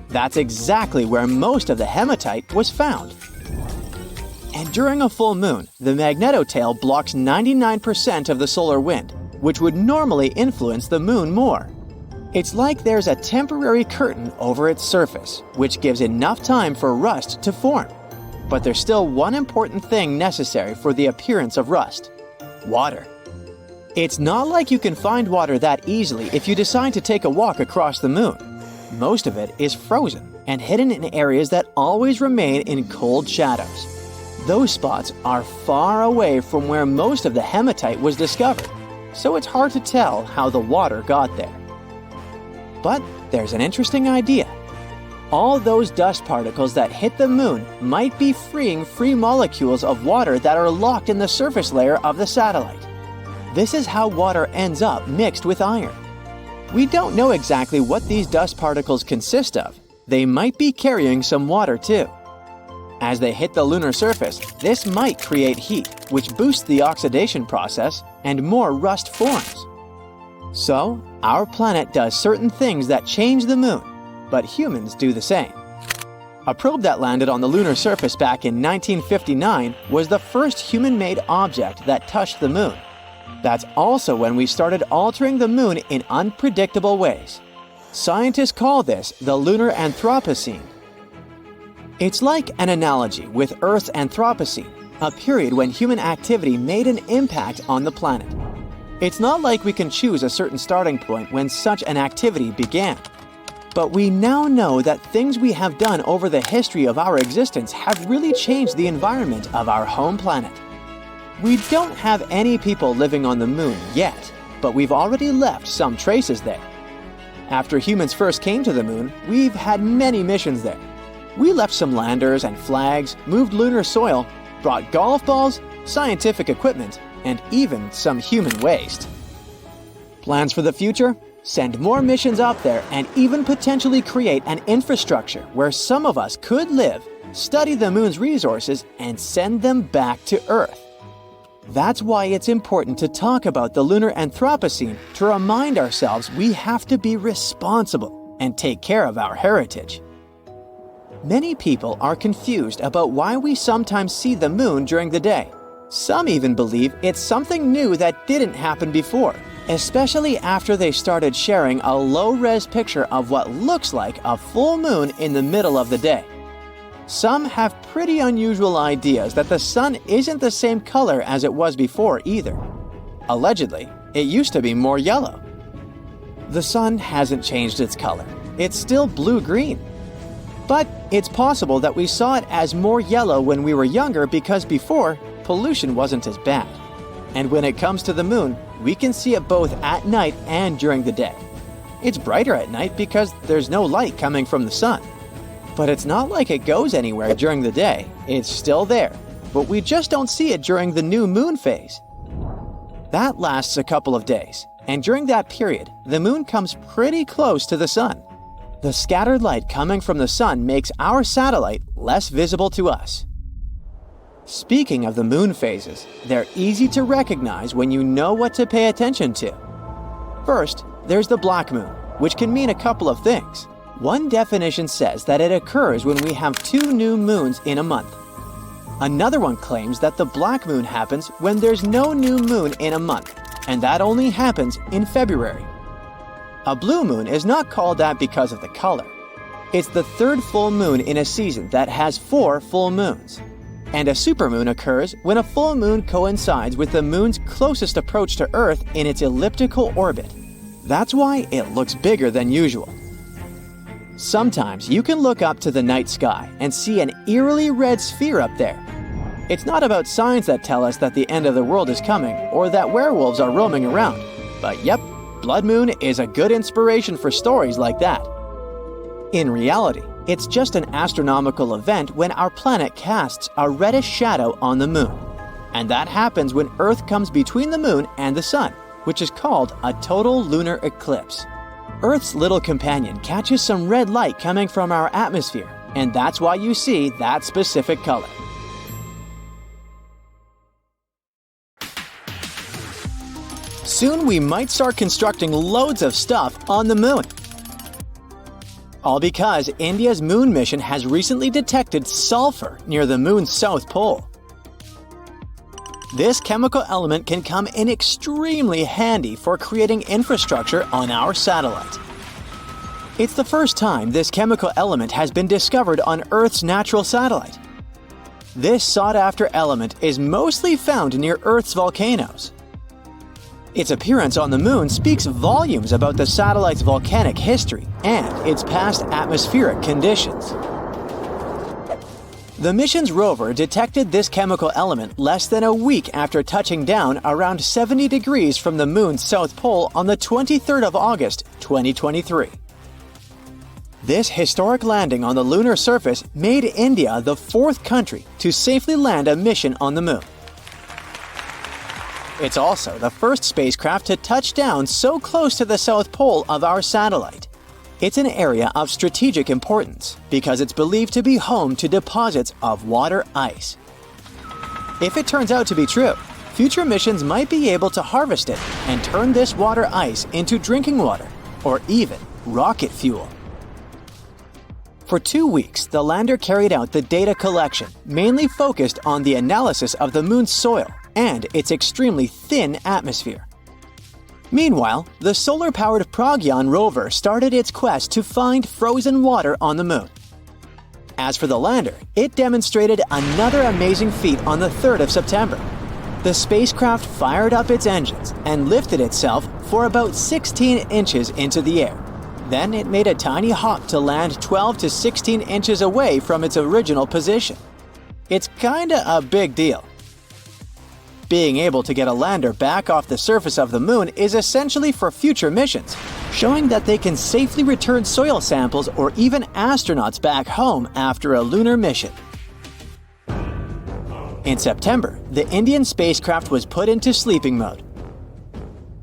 That's exactly where most of the hematite was found. And during a full moon, the magnetotail blocks 99% of the solar wind, which would normally influence the moon more. It's like there's a temporary curtain over its surface, which gives enough time for rust to form. But there's still one important thing necessary for the appearance of rust: water. It's not like you can find water that easily if you decide to take a walk across the moon. Most of it is frozen and hidden in areas that always remain in cold shadows. Those spots are far away from where most of the hematite was discovered, so it's hard to tell how the water got there. But there's an interesting idea. All those dust particles that hit the moon might be freeing free molecules of water that are locked in the surface layer of the satellite. This is how water ends up mixed with iron. We don't know exactly what these dust particles consist of. They might be carrying some water too. As they hit the lunar surface, this might create heat, which boosts the oxidation process, and more rust forms. So, our planet does certain things that change the moon, but humans do the same. A probe that landed on the lunar surface back in 1959 was the first human-made object that touched the moon. That's also when we started altering the moon in unpredictable ways. Scientists call this the lunar anthroposine. It's like an analogy with Earth's anthropocene, a period when human activity made an impact on the planet. It's not like we can choose a certain starting point when such an activity began. But we now know that things we have done over the history of our existence have really changed the environment of our home planet. We don't have any people living on the moon yet, but we've already left some traces there. After humans first came to the moon, we've had many missions there. We left some landers and flags, moved lunar soil, brought golf balls, scientific equipment, and even some human waste. Plans for the future? Send more missions up there and even potentially create an infrastructure where some of us could live, study the moon's resources, and send them back to Earth. That's why it's important to talk about the lunar Anthropocene to remind ourselves we have to be responsible and take care of our heritage. Many people are confused about why we sometimes see the moon during the day. Some even believe it's something new that didn't happen before, especially after they started sharing a low-res picture of what looks like a full moon in the middle of the day. Some have pretty unusual ideas that the sun isn't the same color as it was before either. Allegedly, it used to be more yellow. The sun hasn't changed its color. It's still blue-green. But it's possible that we saw it as more yellow when we were younger because before, pollution wasn't as bad. And when it comes to the moon, we can see it both at night and during the day. It's brighter at night because there's no light coming from the sun. But it's not like it goes anywhere during the day. It's still there, but we just don't see it during the new moon phase. That lasts a couple of days, and during that period, the moon comes pretty close to the sun. The scattered light coming from the sun makes our satellite less visible to us. Speaking of the moon phases, they're easy to recognize when you know what to pay attention to. First, there's the black moon, which can mean a couple of things. One definition says that it occurs when we have 2 new moons in a month. Another one claims that the black moon happens when there's no new moon in a month, and that only happens in February. A blue moon is not called that because of the color. It's the 3rd full moon in a season that has 4 full moons. And a supermoon occurs when a full moon coincides with the moon's closest approach to Earth in its elliptical orbit. That's why it looks bigger than usual. Sometimes you can look up to the night sky and see an eerily red sphere up there. It's not about signs that tell us that the end of the world is coming or that werewolves are roaming around. But yep, blood moon is a good inspiration for stories like that. In reality, it's just an astronomical event when our planet casts a reddish shadow on the moon. And that happens when Earth comes between the moon and the sun, which is called a total lunar eclipse. Earth's little companion catches some red light coming from our atmosphere, and that's why you see that specific color. Soon we might start constructing loads of stuff on the moon. All because India's moon mission has recently detected sulfur near the moon's south pole. This chemical element can come in extremely handy for creating infrastructure on our satellite. It's the first time this chemical element has been discovered on Earth's natural satellite. This sought-after element is mostly found near Earth's volcanoes. Its appearance on the moon speaks volumes about the satellite's volcanic history and its past atmospheric conditions. The mission's rover detected this chemical element less than a week after touching down around 70 degrees from the moon's south pole on the 23rd of August, 2023. This historic landing on the lunar surface made India the 4th country to safely land a mission on the moon. It's also the first spacecraft to touch down so close to the south pole of our satellite. It's an area of strategic importance because it's believed to be home to deposits of water ice. If it turns out to be true, future missions might be able to harvest it and turn this water ice into drinking water or even rocket fuel. For 2 weeks, the lander carried out the data collection, mainly focused on the analysis of the moon's soil and its extremely thin atmosphere. Meanwhile, the solar-powered Pragyan rover started its quest to find frozen water on the moon. As for the lander, it demonstrated another amazing feat on the 3rd of September. The spacecraft fired up its engines and lifted itself for about 16 inches into the air. Then it made a tiny hop to land 12 to 16 inches away from its original position. It's kinda a big deal. Being able to get a lander back off the surface of the moon is essentially for future missions, showing that they can safely return soil samples or even astronauts back home after a lunar mission. In September, the Indian spacecraft was put into sleeping mode.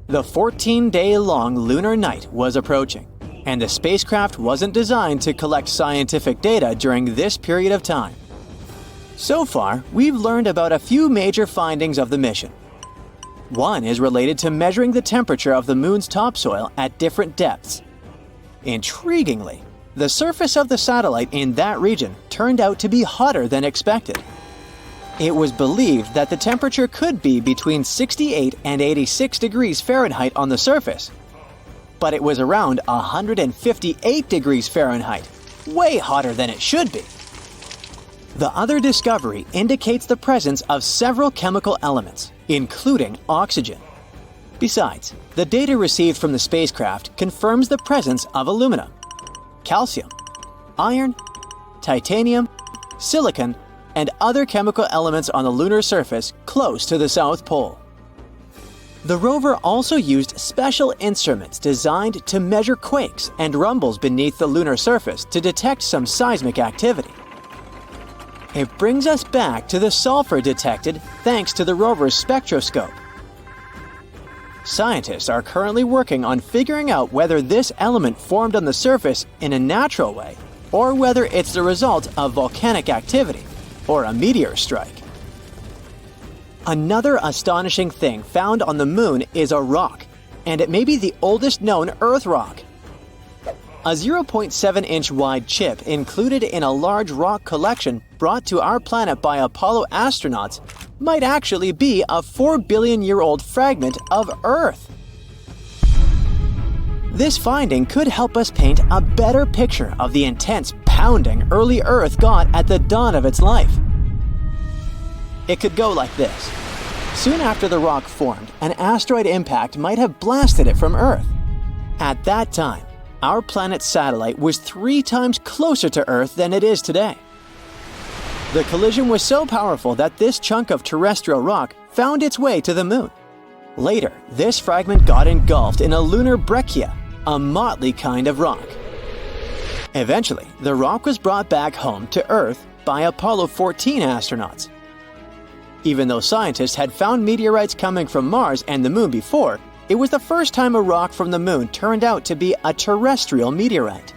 The 14-day-long lunar night was approaching, and the spacecraft wasn't designed to collect scientific data during this period of time. So far, we've learned about a few major findings of the mission. One is related to measuring the temperature of the moon's topsoil at different depths. Intriguingly, the surface of the satellite in that region turned out to be hotter than expected. It was believed that the temperature could be between 68 and 86 degrees Fahrenheit on the surface, but it was around 158 degrees Fahrenheit, way hotter than it should be. The other discovery indicates the presence of several chemical elements, including oxygen. Besides, the data received from the spacecraft confirms the presence of aluminum, calcium, iron, titanium, silicon, and other chemical elements on the lunar surface close to the South Pole. The rover also used special instruments designed to measure quakes and rumbles beneath the lunar surface to detect some seismic activity. It brings us back to the sulfur detected thanks to the rover's spectroscope. Scientists are currently working on figuring out whether this element formed on the surface in a natural way or whether it's the result of volcanic activity or a meteor strike. Another astonishing thing found on the moon is a rock, and it may be the oldest known Earth rock. A 0.7-inch wide chip included in a large rock collection brought to our planet by Apollo astronauts might actually be a 4-billion-year-old fragment of Earth. This finding could help us paint a better picture of the intense pounding early Earth got at the dawn of its life. It could go like this. Soon after the rock formed, an asteroid impact might have blasted it from Earth. At that time, our planet's satellite was 3 times closer to Earth than it is today. The collision was so powerful that this chunk of terrestrial rock found its way to the moon. Later, this fragment got engulfed in a lunar breccia, a motley kind of rock. Eventually, the rock was brought back home to Earth by Apollo 14 astronauts. Even though scientists had found meteorites coming from Mars and the moon before, it was the first time a rock from the moon turned out to be a terrestrial meteorite.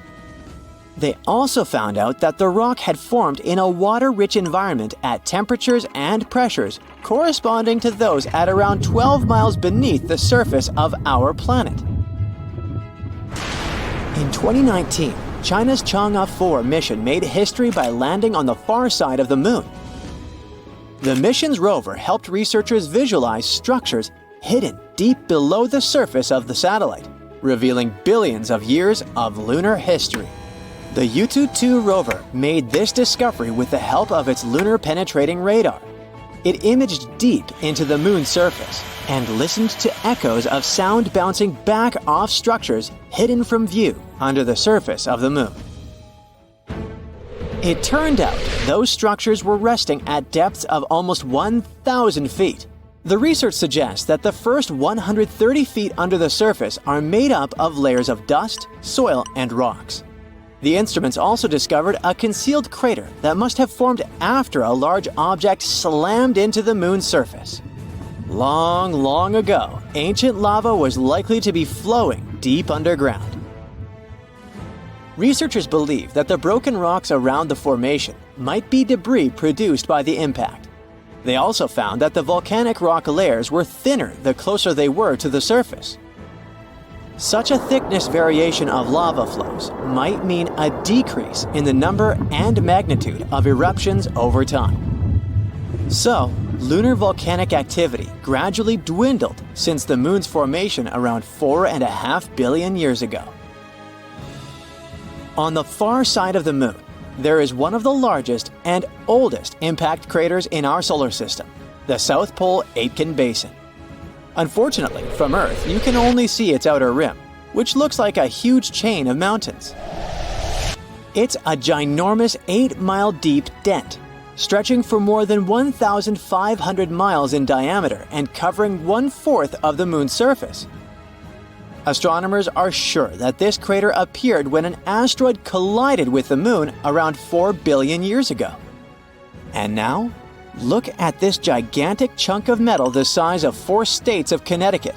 They also found out that the rock had formed in a water-rich environment at temperatures and pressures corresponding to those at around 12 miles beneath the surface of our planet. In 2019, China's Chang'e 4 mission made history by landing on the far side of the moon. The mission's rover helped researchers visualize structures hidden deep below the surface of the satellite, revealing billions of years of lunar history. The Yutu-2 rover made this discovery with the help of its lunar-penetrating radar. It imaged deep into the moon's surface and listened to echoes of sound bouncing back off structures hidden from view under the surface of the moon. It turned out those structures were resting at depths of almost 1,000 feet. The research suggests that the first 130 feet under the surface are made up of layers of dust, soil, and rocks. The instruments also discovered a concealed crater that must have formed after a large object slammed into the moon's surface. Long, long ago, ancient lava was likely to be flowing deep underground. Researchers believe that the broken rocks around the formation might be debris produced by the impact. They also found that the volcanic rock layers were thinner the closer they were to the surface. Such a thickness variation of lava flows might mean a decrease in the number and magnitude of eruptions over time. So, lunar volcanic activity gradually dwindled since the moon's formation around 4.5 billion years ago. On the far side of the moon, there is one of the largest and oldest impact craters in our solar system, the South Pole Aitken Basin. Unfortunately, from Earth, you can only see its outer rim, which looks like a huge chain of mountains. It's a ginormous 8-mile deep dent, stretching for more than 1,500 miles in diameter and covering 1/4 of the moon's surface. Astronomers are sure that this crater appeared when an asteroid collided with the Moon around 4 billion years ago. And now, look at this gigantic chunk of metal the size of 4 states of Connecticut.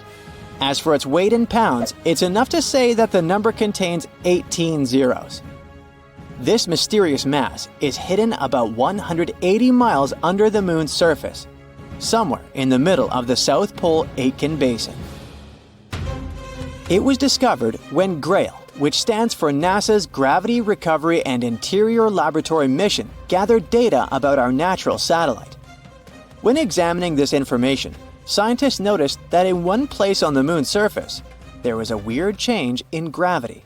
As for its weight in pounds, it's enough to say that the number contains 18 zeros. This mysterious mass is hidden about 180 miles under the Moon's surface, somewhere in the middle of the South Pole Aitken Basin. It was discovered when GRAIL, which stands for NASA's Gravity Recovery and Interior Laboratory Mission, gathered data about our natural satellite. When examining this information, scientists noticed that in one place on the Moon's surface, there was a weird change in gravity.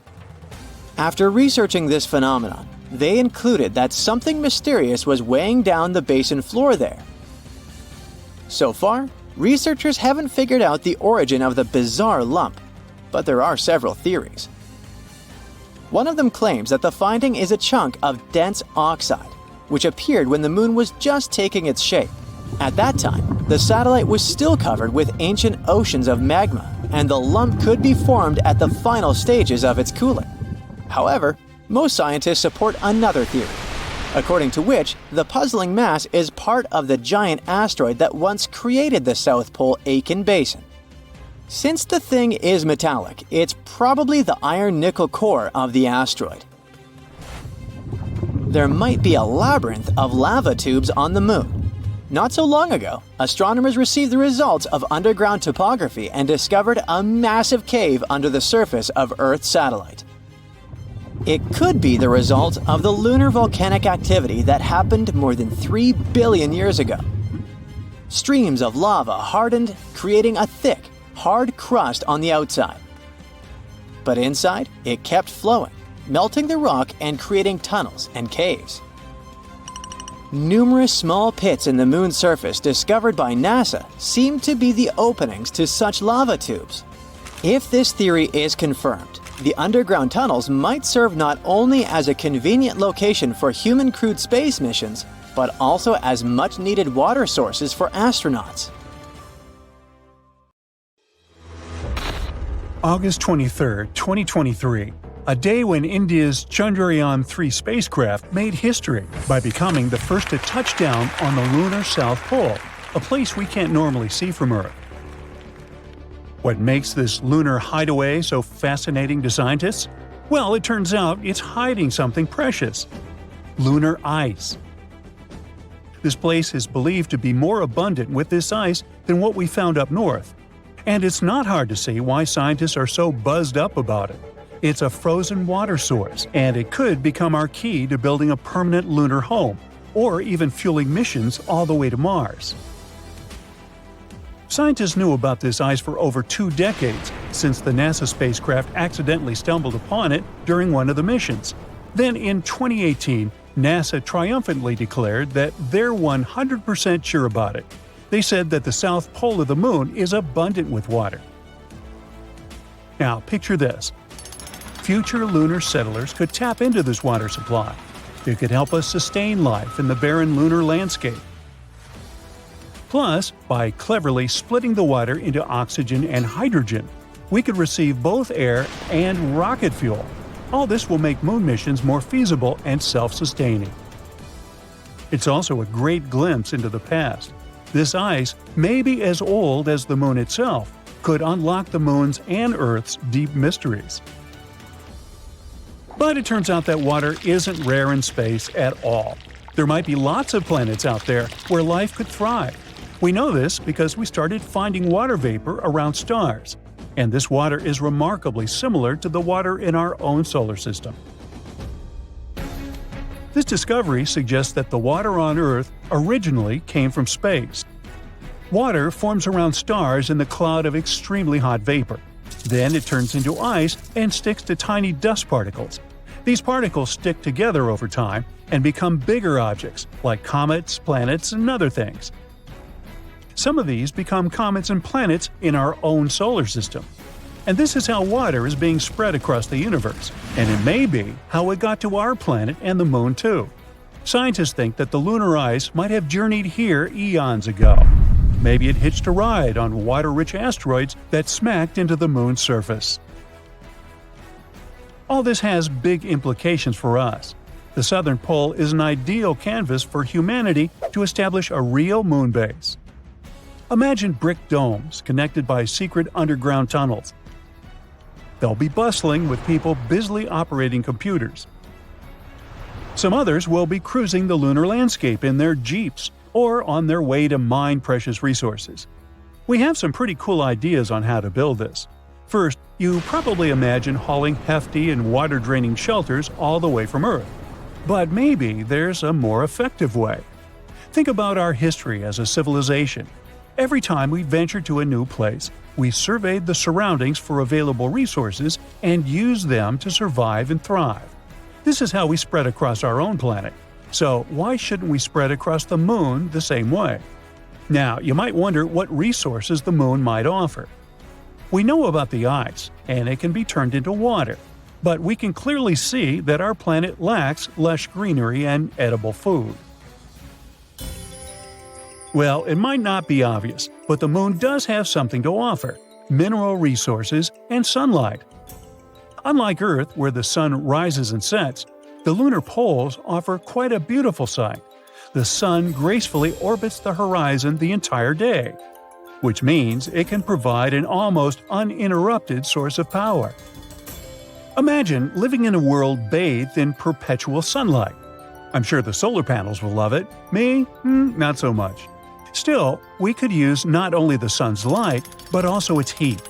After researching this phenomenon, they concluded that something mysterious was weighing down the basin floor there. So far, researchers haven't figured out the origin of the bizarre lump, but there are several theories. One of them claims that the finding is a chunk of dense oxide, which appeared when the Moon was just taking its shape. At that time, the satellite was still covered with ancient oceans of magma, and the lump could be formed at the final stages of its cooling. However, most scientists support another theory, according to which the puzzling mass is part of the giant asteroid that once created the South Pole Aitken Basin. Since the thing is metallic, it's probably the iron-nickel core of the asteroid. There might be a labyrinth of lava tubes on the Moon. Not so long ago, astronomers received the results of underground topography and discovered a massive cave under the surface of Earth's satellite. It could be the result of the lunar volcanic activity that happened more than 3 billion years ago. Streams of lava hardened, creating a thick, hard crust on the outside. But inside, it kept flowing, melting the rock and creating tunnels and caves. Numerous small pits in the Moon's surface discovered by NASA seem to be the openings to such lava tubes. If this theory is confirmed, the underground tunnels might serve not only as a convenient location for human-crewed space missions, but also as much-needed water sources for astronauts. August 23, 2023. A day when India's Chandraayan-3 spacecraft made history by becoming the first to touch down on the lunar South Pole, a place we can't normally see from Earth. What makes this lunar hideaway so fascinating to scientists? Well, it turns out it's hiding something precious: lunar ice. This place is believed to be more abundant with this ice than what we found up north. And it's not hard to see why scientists are so buzzed up about it. It's a frozen water source, and it could become our key to building a permanent lunar home, or even fueling missions all the way to Mars. Scientists knew about this ice for over 2 decades, since the NASA spacecraft accidentally stumbled upon it during one of the missions. Then in 2018, NASA triumphantly declared that they're 100% sure about it. They said that the south pole of the Moon is abundant with water. Now picture this. Future lunar settlers could tap into this water supply. It could help us sustain life in the barren lunar landscape. Plus, by cleverly splitting the water into oxygen and hydrogen, we could receive both air and rocket fuel. All this will make moon missions more feasible and self-sustaining. It's also a great glimpse into the past. This ice, maybe as old as the Moon itself, could unlock the Moon's and Earth's deep mysteries. But it turns out that water isn't rare in space at all. There might be lots of planets out there where life could thrive. We know this because we started finding water vapor around stars, and this water is remarkably similar to the water in our own solar system. This discovery suggests that the water on Earth originally came from space. Water forms around stars in the cloud of extremely hot vapor. Then it turns into ice and sticks to tiny dust particles. These particles stick together over time and become bigger objects, like comets, planets, and other things. Some of these become comets and planets in our own solar system. And this is how water is being spread across the universe, and it may be how it got to our planet and the Moon too. Scientists think that the lunar ice might have journeyed here eons ago. Maybe it hitched a ride on water-rich asteroids that smacked into the Moon's surface. All this has big implications for us. The southern pole is an ideal canvas for humanity to establish a real moon base. Imagine brick domes connected by secret underground tunnels. They'll be bustling with people busily operating computers. Some others will be cruising the lunar landscape in their jeeps or on their way to mine precious resources. We have some pretty cool ideas on how to build this. First, you probably imagine hauling hefty and water-draining shelters all the way from Earth. But maybe there's a more effective way. Think about our history as a civilization. Every time we ventured to a new place, we surveyed the surroundings for available resources and used them to survive and thrive. This is how we spread across our own planet. So why shouldn't we spread across the moon the same way? Now, you might wonder what resources the moon might offer. We know about the ice, and it can be turned into water. But we can clearly see that our planet lacks lush greenery and edible food. Well, it might not be obvious, but the moon does have something to offer: mineral resources and sunlight. Unlike Earth, where the sun rises and sets, the lunar poles offer quite a beautiful sight. The sun gracefully orbits the horizon the entire day, which means it can provide an almost uninterrupted source of power. Imagine living in a world bathed in perpetual sunlight. I'm sure the solar panels will love it. Me? Not so much. Still, we could use not only the sun's light, but also its heat.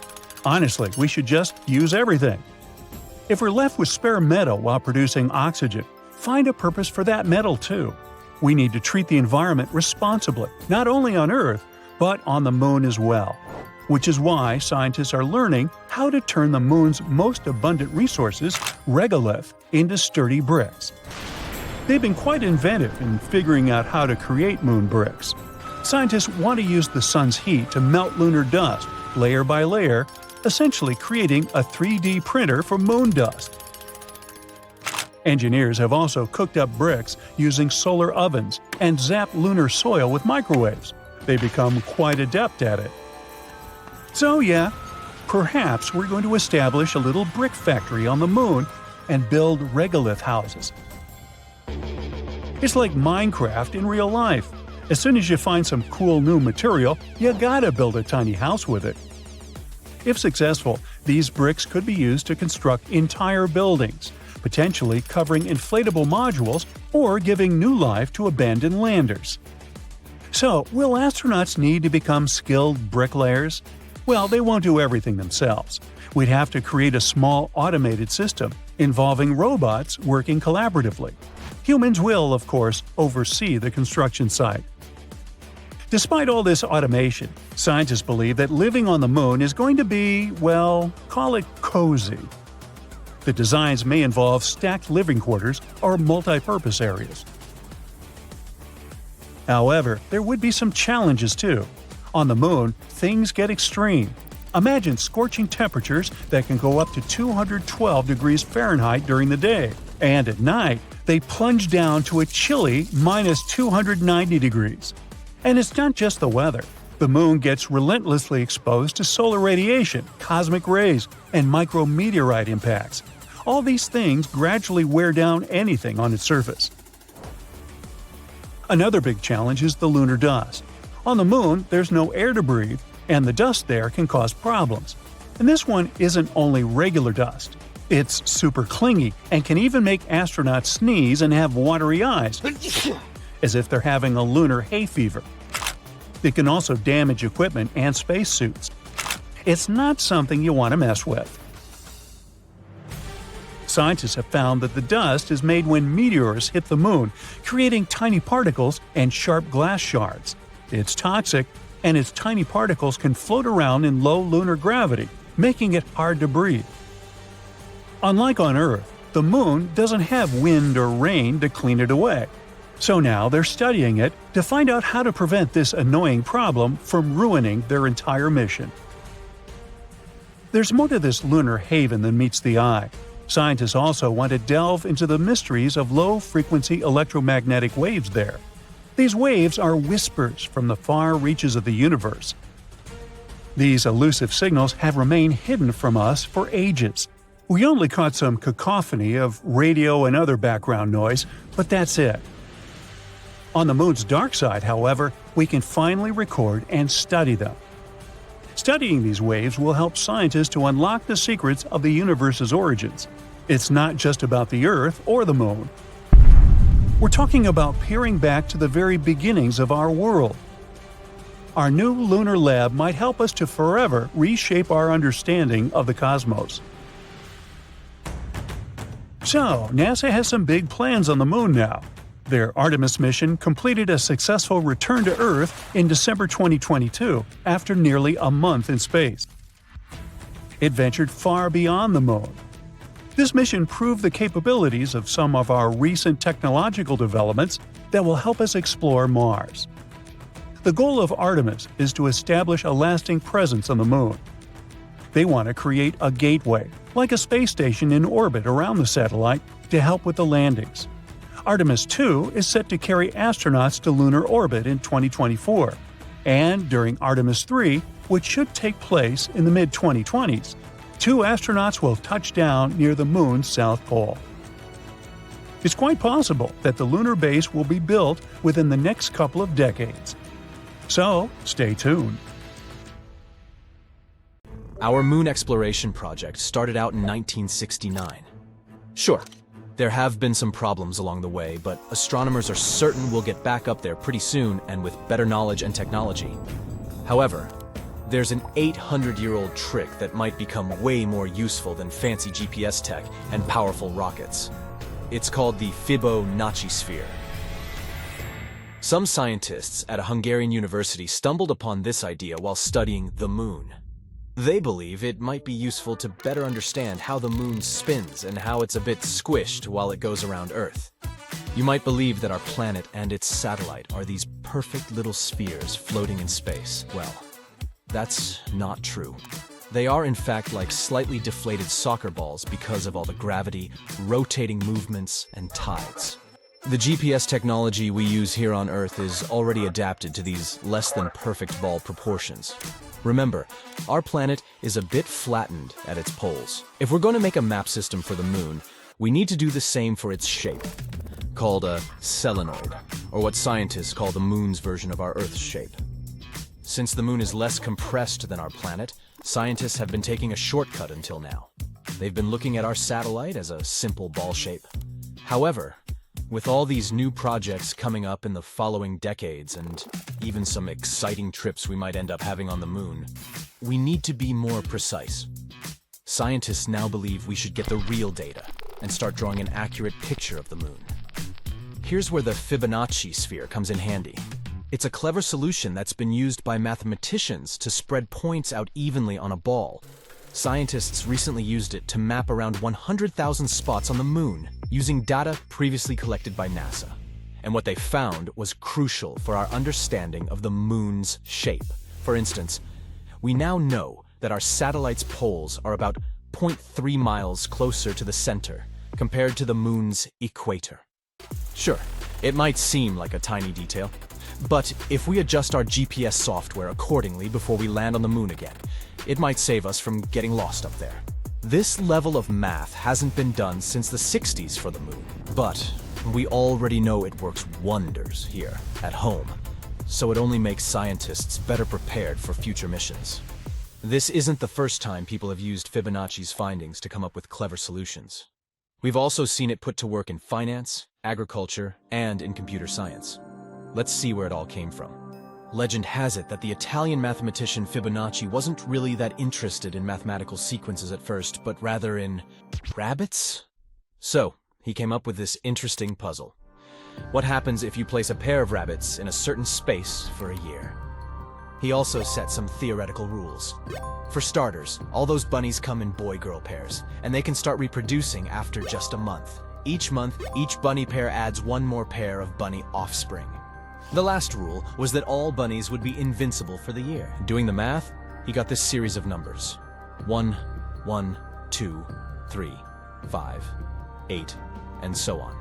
Honestly, we should just use everything. If we're left with spare metal while producing oxygen, find a purpose for that metal too. We need to treat the environment responsibly, not only on Earth, but on the moon as well. Which is why scientists are learning how to turn the moon's most abundant resources, regolith, into sturdy bricks. They've been quite inventive in figuring out how to create moon bricks. Scientists want to use the sun's heat to melt lunar dust, layer by layer, essentially creating a 3D printer for moon dust. Engineers have also cooked up bricks using solar ovens and zapped lunar soil with microwaves. They become quite adept at it. So yeah, perhaps we're going to establish a little brick factory on the moon and build regolith houses. It's like Minecraft in real life. As soon as you find some cool new material, you gotta build a tiny house with it. If successful, these bricks could be used to construct entire buildings, potentially covering inflatable modules or giving new life to abandoned landers. So, will astronauts need to become skilled bricklayers? Well, they won't do everything themselves. We'd have to create a small automated system involving robots working collaboratively. Humans will, of course, oversee the construction site. Despite all this automation, scientists believe that living on the moon is going to be, well, call it cozy. The designs may involve stacked living quarters or multi-purpose areas. However, there would be some challenges too. On the moon, things get extreme. Imagine scorching temperatures that can go up to 212 degrees Fahrenheit during the day, and at night, they plunge down to a chilly minus 290 degrees. And it's not just the weather. The moon gets relentlessly exposed to solar radiation, cosmic rays, and micrometeorite impacts. All these things gradually wear down anything on its surface. Another big challenge is the lunar dust. On the moon, there's no air to breathe, and the dust there can cause problems. And this one isn't only regular dust. It's super clingy and can even make astronauts sneeze and have watery eyes, as if they're having a lunar hay fever. It can also damage equipment and spacesuits. It's not something you want to mess with. Scientists have found that the dust is made when meteors hit the moon, creating tiny particles and sharp glass shards. It's toxic, and its tiny particles can float around in low lunar gravity, making it hard to breathe. Unlike on Earth, the moon doesn't have wind or rain to clean it away. So now they're studying it to find out how to prevent this annoying problem from ruining their entire mission. There's more to this lunar haven than meets the eye. Scientists also want to delve into the mysteries of low-frequency electromagnetic waves there. These waves are whispers from the far reaches of the universe. These elusive signals have remained hidden from us for ages. We only caught some cacophony of radio and other background noise, but that's it. On the Moon's dark side, however, we can finally record and study them. Studying these waves will help scientists to unlock the secrets of the universe's origins. It's not just about the Earth or the Moon. We're talking about peering back to the very beginnings of our world. Our new lunar lab might help us to forever reshape our understanding of the cosmos. So, NASA has some big plans on the Moon now. Their Artemis mission completed a successful return to Earth in December 2022 after nearly a month in space. It ventured far beyond the Moon. This mission proved the capabilities of some of our recent technological developments that will help us explore Mars. The goal of Artemis is to establish a lasting presence on the Moon. They want to create a gateway, like a space station in orbit around the satellite, to help with the landings. Artemis 2 is set to carry astronauts to lunar orbit in 2024, and during Artemis 3, which should take place in the mid-2020s, 2 astronauts will touch down near the Moon's south pole. It's quite possible that the lunar base will be built within the next couple of decades. So, stay tuned. Our moon exploration project started out in 1969. Sure, there have been some problems along the way, but astronomers are certain we'll get back up there pretty soon and with better knowledge and technology. However, there's an 800-year-old trick that might become way more useful than fancy GPS tech and powerful rockets. It's called the Fibonacci sphere. Some scientists at a Hungarian university stumbled upon this idea while studying the Moon. They believe it might be useful to better understand how the Moon spins and how it's a bit squished while it goes around Earth. You might believe that our planet and its satellite are these perfect little spheres floating in space. Well, that's not true. They are in fact like slightly deflated soccer balls because of all the gravity, rotating movements, and tides. The GPS technology we use here on Earth is already adapted to these less than perfect ball proportions. Remember, our planet is a bit flattened at its poles. If we're going to make a map system for the Moon, we need to do the same for its shape, called a solenoid, or what scientists call the Moon's version of our Earth's shape. Since the Moon is less compressed than our planet, scientists have been taking a shortcut until now. They've been looking at our satellite as a simple ball shape. However, with all these new projects coming up in the following decades and even some exciting trips we might end up having on the Moon, we need to be more precise. Scientists now believe we should get the real data and start drawing an accurate picture of the Moon. Here's where the Fibonacci sphere comes in handy. It's a clever solution that's been used by mathematicians to spread points out evenly on a ball. Scientists recently used it to map around 100,000 spots on the Moon using data previously collected by NASA. And what they found was crucial for our understanding of the Moon's shape. For instance, we now know that our satellite's poles are about 0.3 miles closer to the center compared to the Moon's equator. Sure, it might seem like a tiny detail, but if we adjust our GPS software accordingly before we land on the Moon again, it might save us from getting lost up there. This level of math hasn't been done since the 60s for the Moon, but we already know it works wonders here at home, so it only makes scientists better prepared for future missions. This isn't the first time people have used Fibonacci's findings to come up with clever solutions. We've also seen it put to work in finance, agriculture, and in computer science. Let's see where it all came from. Legend has it that the Italian mathematician Fibonacci wasn't really that interested in mathematical sequences at first, but rather in rabbits? So, he came up with this interesting puzzle. What happens if you place a pair of rabbits in a certain space for a year? He also set some theoretical rules. For starters, all those bunnies come in boy-girl pairs, and they can start reproducing after just a month. Each month, each bunny pair adds one more pair of bunny offspring. The last rule was that all bunnies would be invincible for the year. Doing the math, he got this series of numbers. 1, 1, 2, 3, 5, 8, and so on.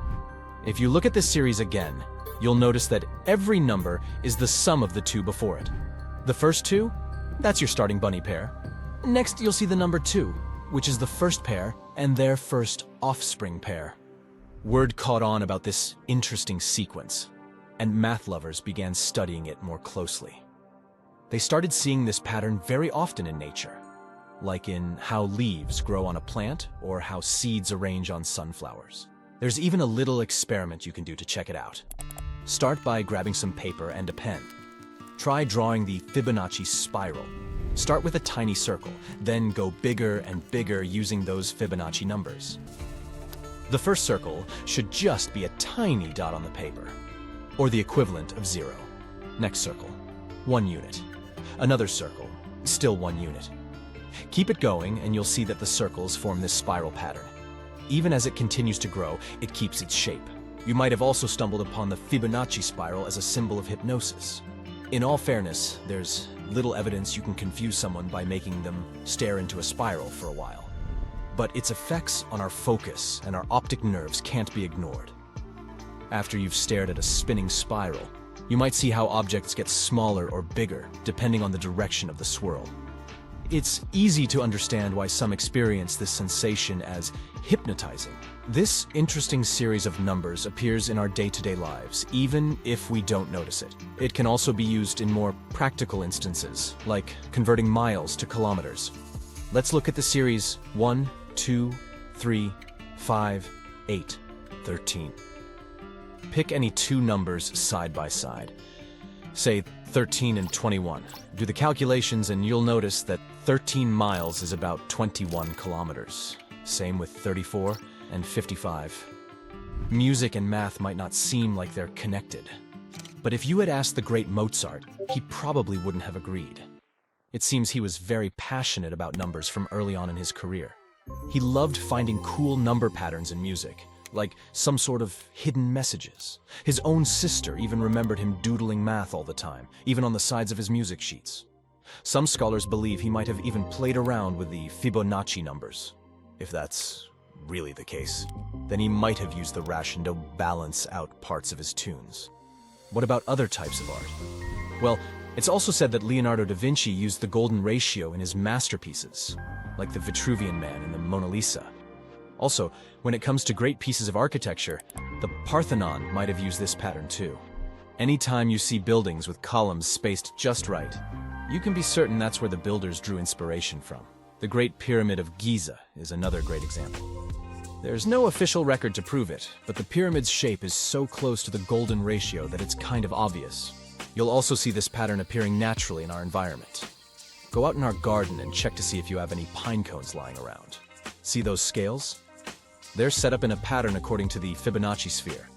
If you look at this series again, you'll notice that every number is the sum of the two before it. The first two, that's your starting bunny pair. Next, you'll see the number 2, which is the first pair and their first offspring pair. Word caught on about this interesting sequence, and math lovers began studying it more closely. They started seeing this pattern very often in nature, like in how leaves grow on a plant or how seeds arrange on sunflowers. There's even a little experiment you can do to check it out. Start by grabbing some paper and a pen. Try drawing the Fibonacci spiral. Start with a tiny circle, then go bigger and bigger using those Fibonacci numbers. The first circle should just be a tiny dot on the paper, or the equivalent of 0. Next circle, 1 unit. Another circle, still 1 unit. Keep it going and you'll see that the circles form this spiral pattern. Even as it continues to grow, it keeps its shape. You might have also stumbled upon the Fibonacci spiral as a symbol of hypnosis. In all fairness, there's little evidence you can confuse someone by making them stare into a spiral for a while. But its effects on our focus and our optic nerves can't be ignored. After you've stared at a spinning spiral, you might see how objects get smaller or bigger depending on the direction of the swirl. It's easy to understand why some experience this sensation as hypnotizing. This interesting series of numbers appears in our day-to-day lives, even if we don't notice it. It can also be used in more practical instances, like converting miles to kilometers. Let's look at the series 1, 2, 3, 5, 8, 13. Pick any two numbers side by side. Say 13 and 21. Do the calculations and you'll notice that 13 miles is about 21 kilometers. Same with 34 and 55. Music and math might not seem like they're connected. But if you had asked the great Mozart, he probably wouldn't have agreed. It seems he was very passionate about numbers from early on in his career. He loved finding cool number patterns in music, like some sort of hidden messages. His own sister even remembered him doodling math all the time, even on the sides of his music sheets. Some scholars believe he might have even played around with the Fibonacci numbers. If that's really the case, then he might have used the ration to balance out parts of his tunes. What about other types of art? Well, it's also said that Leonardo da Vinci used the golden ratio in his masterpieces, like the Vitruvian Man and the Mona Lisa. Also, when it comes to great pieces of architecture, the Parthenon might have used this pattern too. Anytime you see buildings with columns spaced just right, you can be certain that's where the builders drew inspiration from. The Great Pyramid of Giza is another great example. There's no official record to prove it, but the pyramid's shape is so close to the golden ratio that it's kind of obvious. You'll also see this pattern appearing naturally in our environment. Go out in our garden and check to see if you have any pine cones lying around. See those scales? They're set up in a pattern according to the Fibonacci sphere.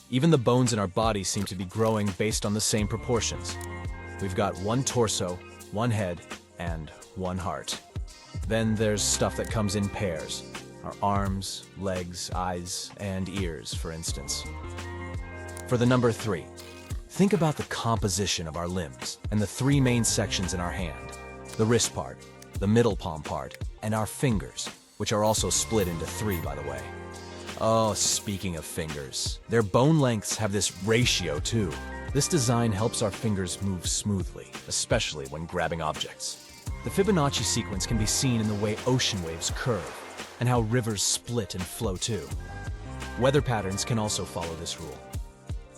Even the bones in our body seem to be growing based on the same proportions. We've got one torso, one head, and one heart. Then there's stuff that comes in pairs. Our arms, legs, eyes, and ears, for instance. For the number 3, think about the composition of our limbs and the 3 main sections in our hand. The wrist part, the middle palm part, and our fingers, which are also split into 3, by the way. Oh, speaking of fingers, their bone lengths have this ratio too. This design helps our fingers move smoothly, especially when grabbing objects. The Fibonacci sequence can be seen in the way ocean waves curve, and how rivers split and flow too. Weather patterns can also follow this rule.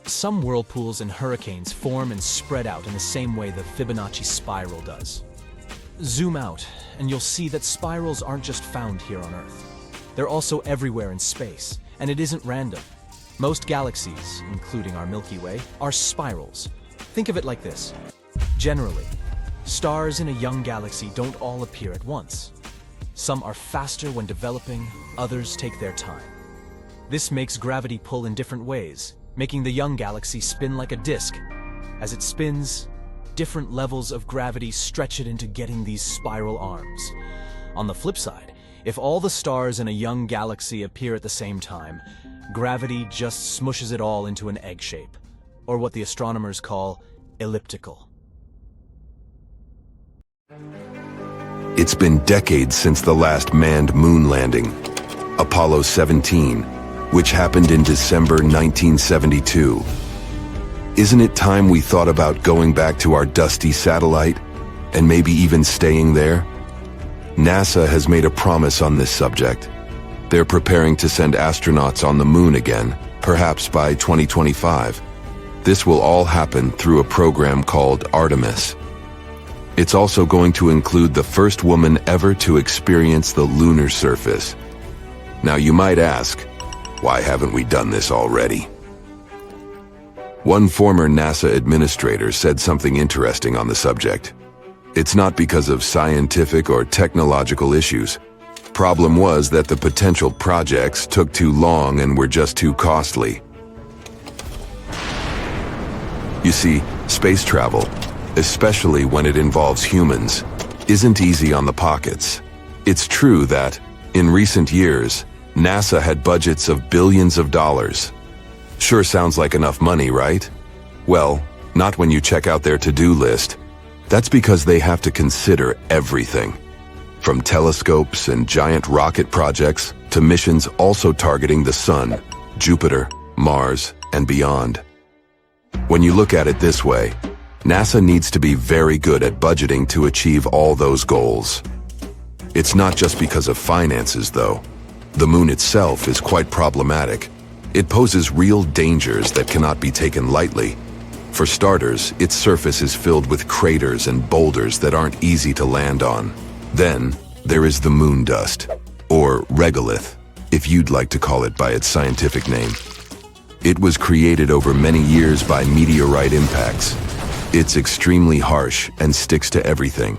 Some whirlpools and hurricanes form and spread out in the same way the Fibonacci spiral does. Zoom out, and you'll see that spirals aren't just found here on Earth. They're also everywhere in space, and it isn't random. Most galaxies, including our Milky Way, are spirals. Think of it like this. Generally, stars in a young galaxy don't all appear at once. Some are faster when developing, others take their time. This makes gravity pull in different ways, making the young galaxy spin like a disk. As it spins, different levels of gravity stretch it into getting these spiral arms. On the flip side, if all the stars in a young galaxy appear at the same time, gravity just smushes it all into an egg shape, or what the astronomers call elliptical. It's been decades since the last manned moon landing, Apollo 17, which happened in December 1972. Isn't it time we thought about going back to our dusty satellite, and maybe even staying there? NASA has made a promise on this subject. They're preparing to send astronauts on the moon again, perhaps by 2025. This will all happen through a program called Artemis. It's also going to include the first woman ever to experience the lunar surface. Now you might ask, why haven't we done this already? One former NASA administrator said something interesting on the subject. It's not because of scientific or technological issues. Problem was that the potential projects took too long and were just too costly. You see, space travel, especially when it involves humans, isn't easy on the pockets. It's true that, in recent years, NASA had budgets of billions of dollars. Sure sounds like enough money, right? Well, not when you check out their to-do list. That's because they have to consider everything. From telescopes and giant rocket projects to missions also targeting the Sun, Jupiter, Mars, and beyond. When you look at it this way, NASA needs to be very good at budgeting to achieve all those goals. It's not just because of finances, though. The moon itself is quite problematic. It poses real dangers that cannot be taken lightly. For starters, its surface is filled with craters and boulders that aren't easy to land on. Then, there is the moon dust, or regolith, if you'd like to call it by its scientific name. It was created over many years by meteorite impacts. It's extremely harsh and sticks to everything.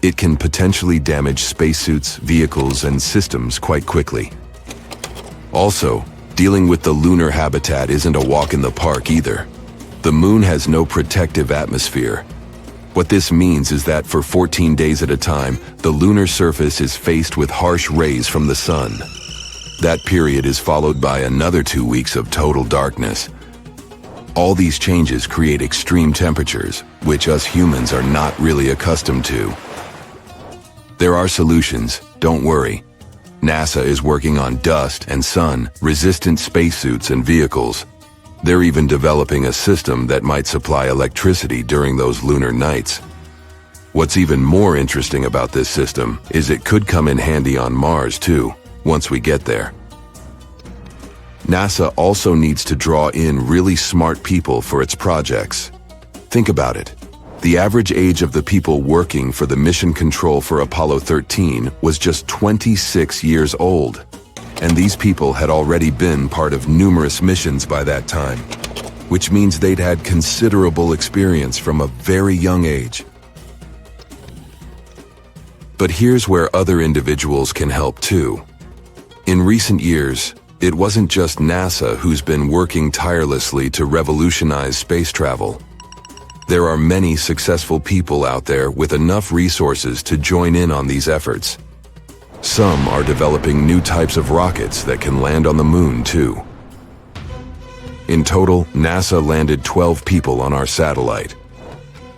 It can potentially damage spacesuits, vehicles, and systems quite quickly. Also, dealing with the lunar habitat isn't a walk in the park either. The moon has no protective atmosphere. What this means is that for 14 days at a time, the lunar surface is faced with harsh rays from the sun. That period is followed by another 2 weeks of total darkness. All these changes create extreme temperatures, which us humans are not really accustomed to. There are solutions, don't worry. NASA is working on dust and sun-resistant spacesuits and vehicles. They're even developing a system that might supply electricity during those lunar nights. What's even more interesting about this system is it could come in handy on Mars too, once we get there. NASA also needs to draw in really smart people for its projects. Think about it. The average age of the people working for the mission control for Apollo 13 was just 26 years old. And these people had already been part of numerous missions by that time, which means they'd had considerable experience from a very young age. But here's where other individuals can help too. In recent years, it wasn't just NASA who's been working tirelessly to revolutionize space travel. There are many successful people out there with enough resources to join in on these efforts. Some are developing new types of rockets that can land on the moon too. In total, NASA landed 12 people on our satellite.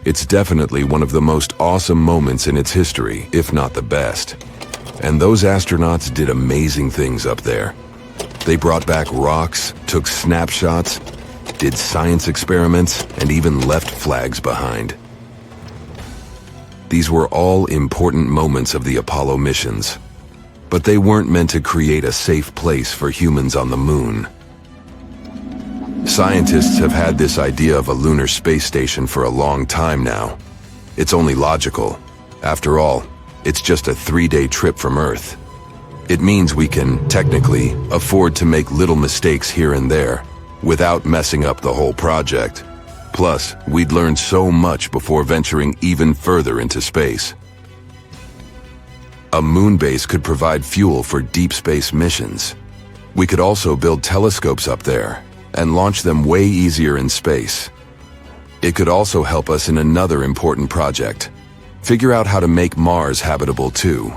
It's definitely one of the most awesome moments in its history, if not the best. And those astronauts did amazing things up there. They brought back rocks, took snapshots, did science experiments, and even left flags behind. These were all important moments of the Apollo missions. But they weren't meant to create a safe place for humans on the moon. Scientists have had this idea of a lunar space station for a long time now. It's only logical. After all, it's just a 3-day trip from Earth. It means we can, technically, afford to make little mistakes here and there, without messing up the whole project. Plus, we'd learn so much before venturing even further into space. A moon base could provide fuel for deep space missions. We could also build telescopes up there and launch them way easier in space. It could also help us in another important project. Figure out how to make Mars habitable too.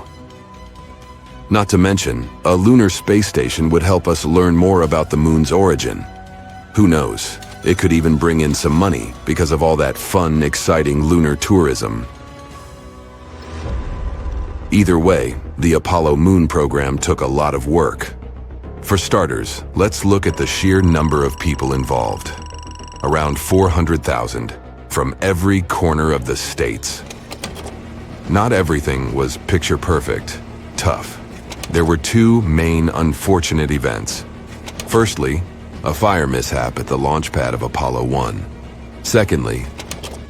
Not to mention, a lunar space station would help us learn more about the moon's origin. Who knows, it could even bring in some money because of all that fun, exciting lunar tourism. Either way, the Apollo moon program took a lot of work. For starters, let's look at the sheer number of people involved. Around 400,000, from every corner of the states. Not everything was picture perfect, tough. There were two main unfortunate events. Firstly, a fire mishap at the launch pad of Apollo 1. Secondly,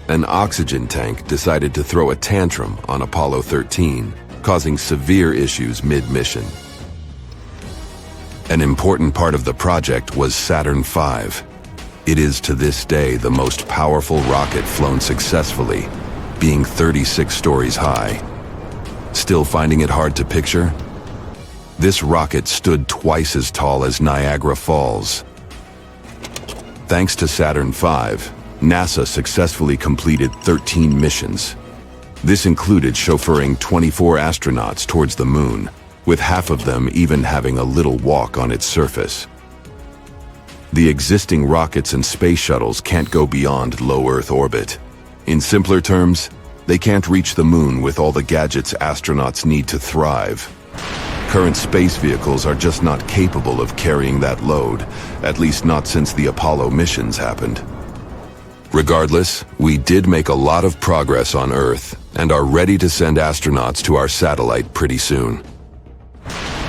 an oxygen tank decided to throw a tantrum on Apollo 13, causing severe issues mid-mission. An important part of the project was Saturn V. It is to this day the most powerful rocket flown successfully, being 36 stories high. Still finding it hard to picture? This rocket stood twice as tall as Niagara Falls. Thanks to Saturn V, NASA successfully completed 13 missions. This included chauffeuring 24 astronauts towards the moon, with half of them even having a little walk on its surface. The existing rockets and space shuttles can't go beyond low Earth orbit. In simpler terms, they can't reach the moon with all the gadgets astronauts need to thrive. Current space vehicles are just not capable of carrying that load, at least not since the Apollo missions happened. Regardless, we did make a lot of progress on Earth and are ready to send astronauts to our satellite pretty soon.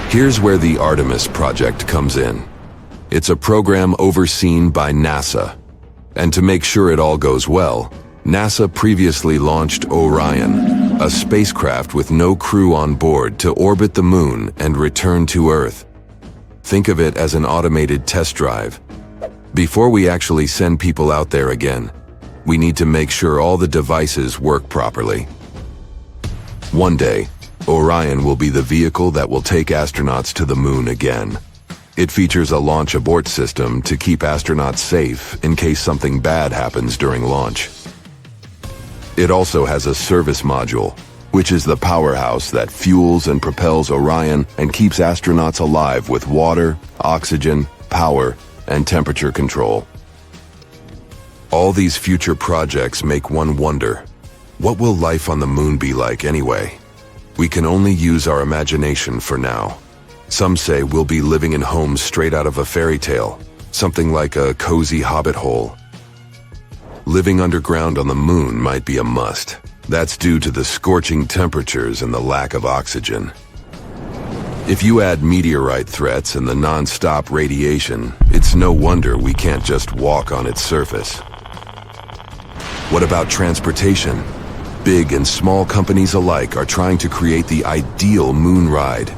Here's where the Artemis project comes in. It's a program overseen by NASA. And to make sure it all goes well, NASA previously launched Orion, a spacecraft with no crew on board to orbit the moon and return to Earth. Think of it as an automated test drive. Before we actually send people out there again, we need to make sure all the devices work properly. One day, Orion will be the vehicle that will take astronauts to the moon again. It features a launch abort system to keep astronauts safe in case something bad happens during launch. It also has a service module, which is the powerhouse that fuels and propels Orion and keeps astronauts alive with water, oxygen, power, and temperature control. All these future projects make one wonder, what will life on the moon be like anyway? We can only use our imagination for now. Some say we'll be living in homes straight out of a fairy tale, something like a cozy hobbit hole. Living underground on the moon might be a must. That's due to the scorching temperatures and the lack of oxygen. If you add meteorite threats and the non-stop radiation, it's no wonder we can't just walk on its surface. What about transportation? Big and small companies alike are trying to create the ideal moon ride.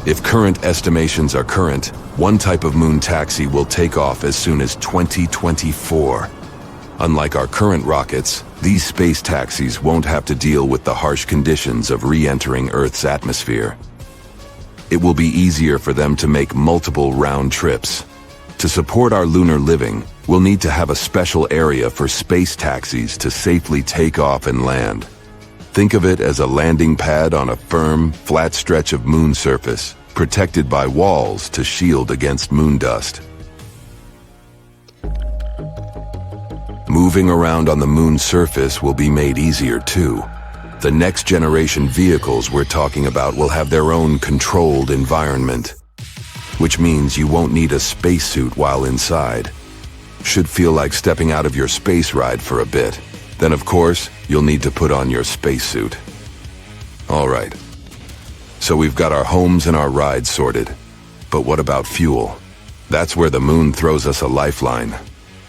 If current estimations are current, one type of moon taxi will take off as soon as 2024. Unlike our current rockets, these space taxis won't have to deal with the harsh conditions of re-entering Earth's atmosphere. It will be easier for them to make multiple round trips. To support our lunar living, we'll need to have a special area for space taxis to safely take off and land. Think of it as a landing pad on a firm, flat stretch of moon surface, protected by walls to shield against moon dust. Moving around on the moon's surface will be made easier too. The next generation vehicles we're talking about will have their own controlled environment, which means you won't need a spacesuit while inside. Should feel like stepping out of your space ride for a bit. Then of course, you'll need to put on your spacesuit. All right. So we've got our homes and our rides sorted. But what about fuel? That's where the moon throws us a lifeline.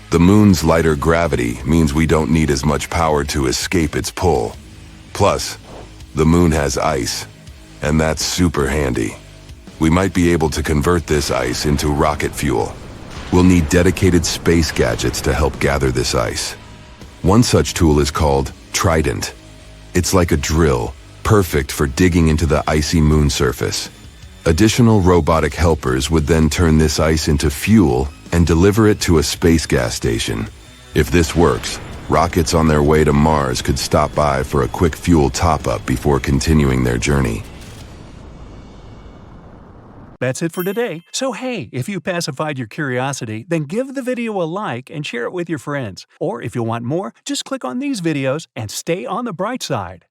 The moon's lighter gravity means we don't need as much power to escape its pull. Plus, the moon has ice, and that's super handy. We might be able to convert this ice into rocket fuel. We'll need dedicated space gadgets to help gather this ice. One such tool is called Trident. It's like a drill, perfect for digging into the icy moon surface. Additional robotic helpers would then turn this ice into fuel and deliver it to a space gas station. If this works, rockets on their way to Mars could stop by for a quick fuel top-up before continuing their journey. That's it for today. So hey, if you pacified your curiosity, then give the video a like and share it with your friends. Or if you want more, just click on these videos and stay on the bright side.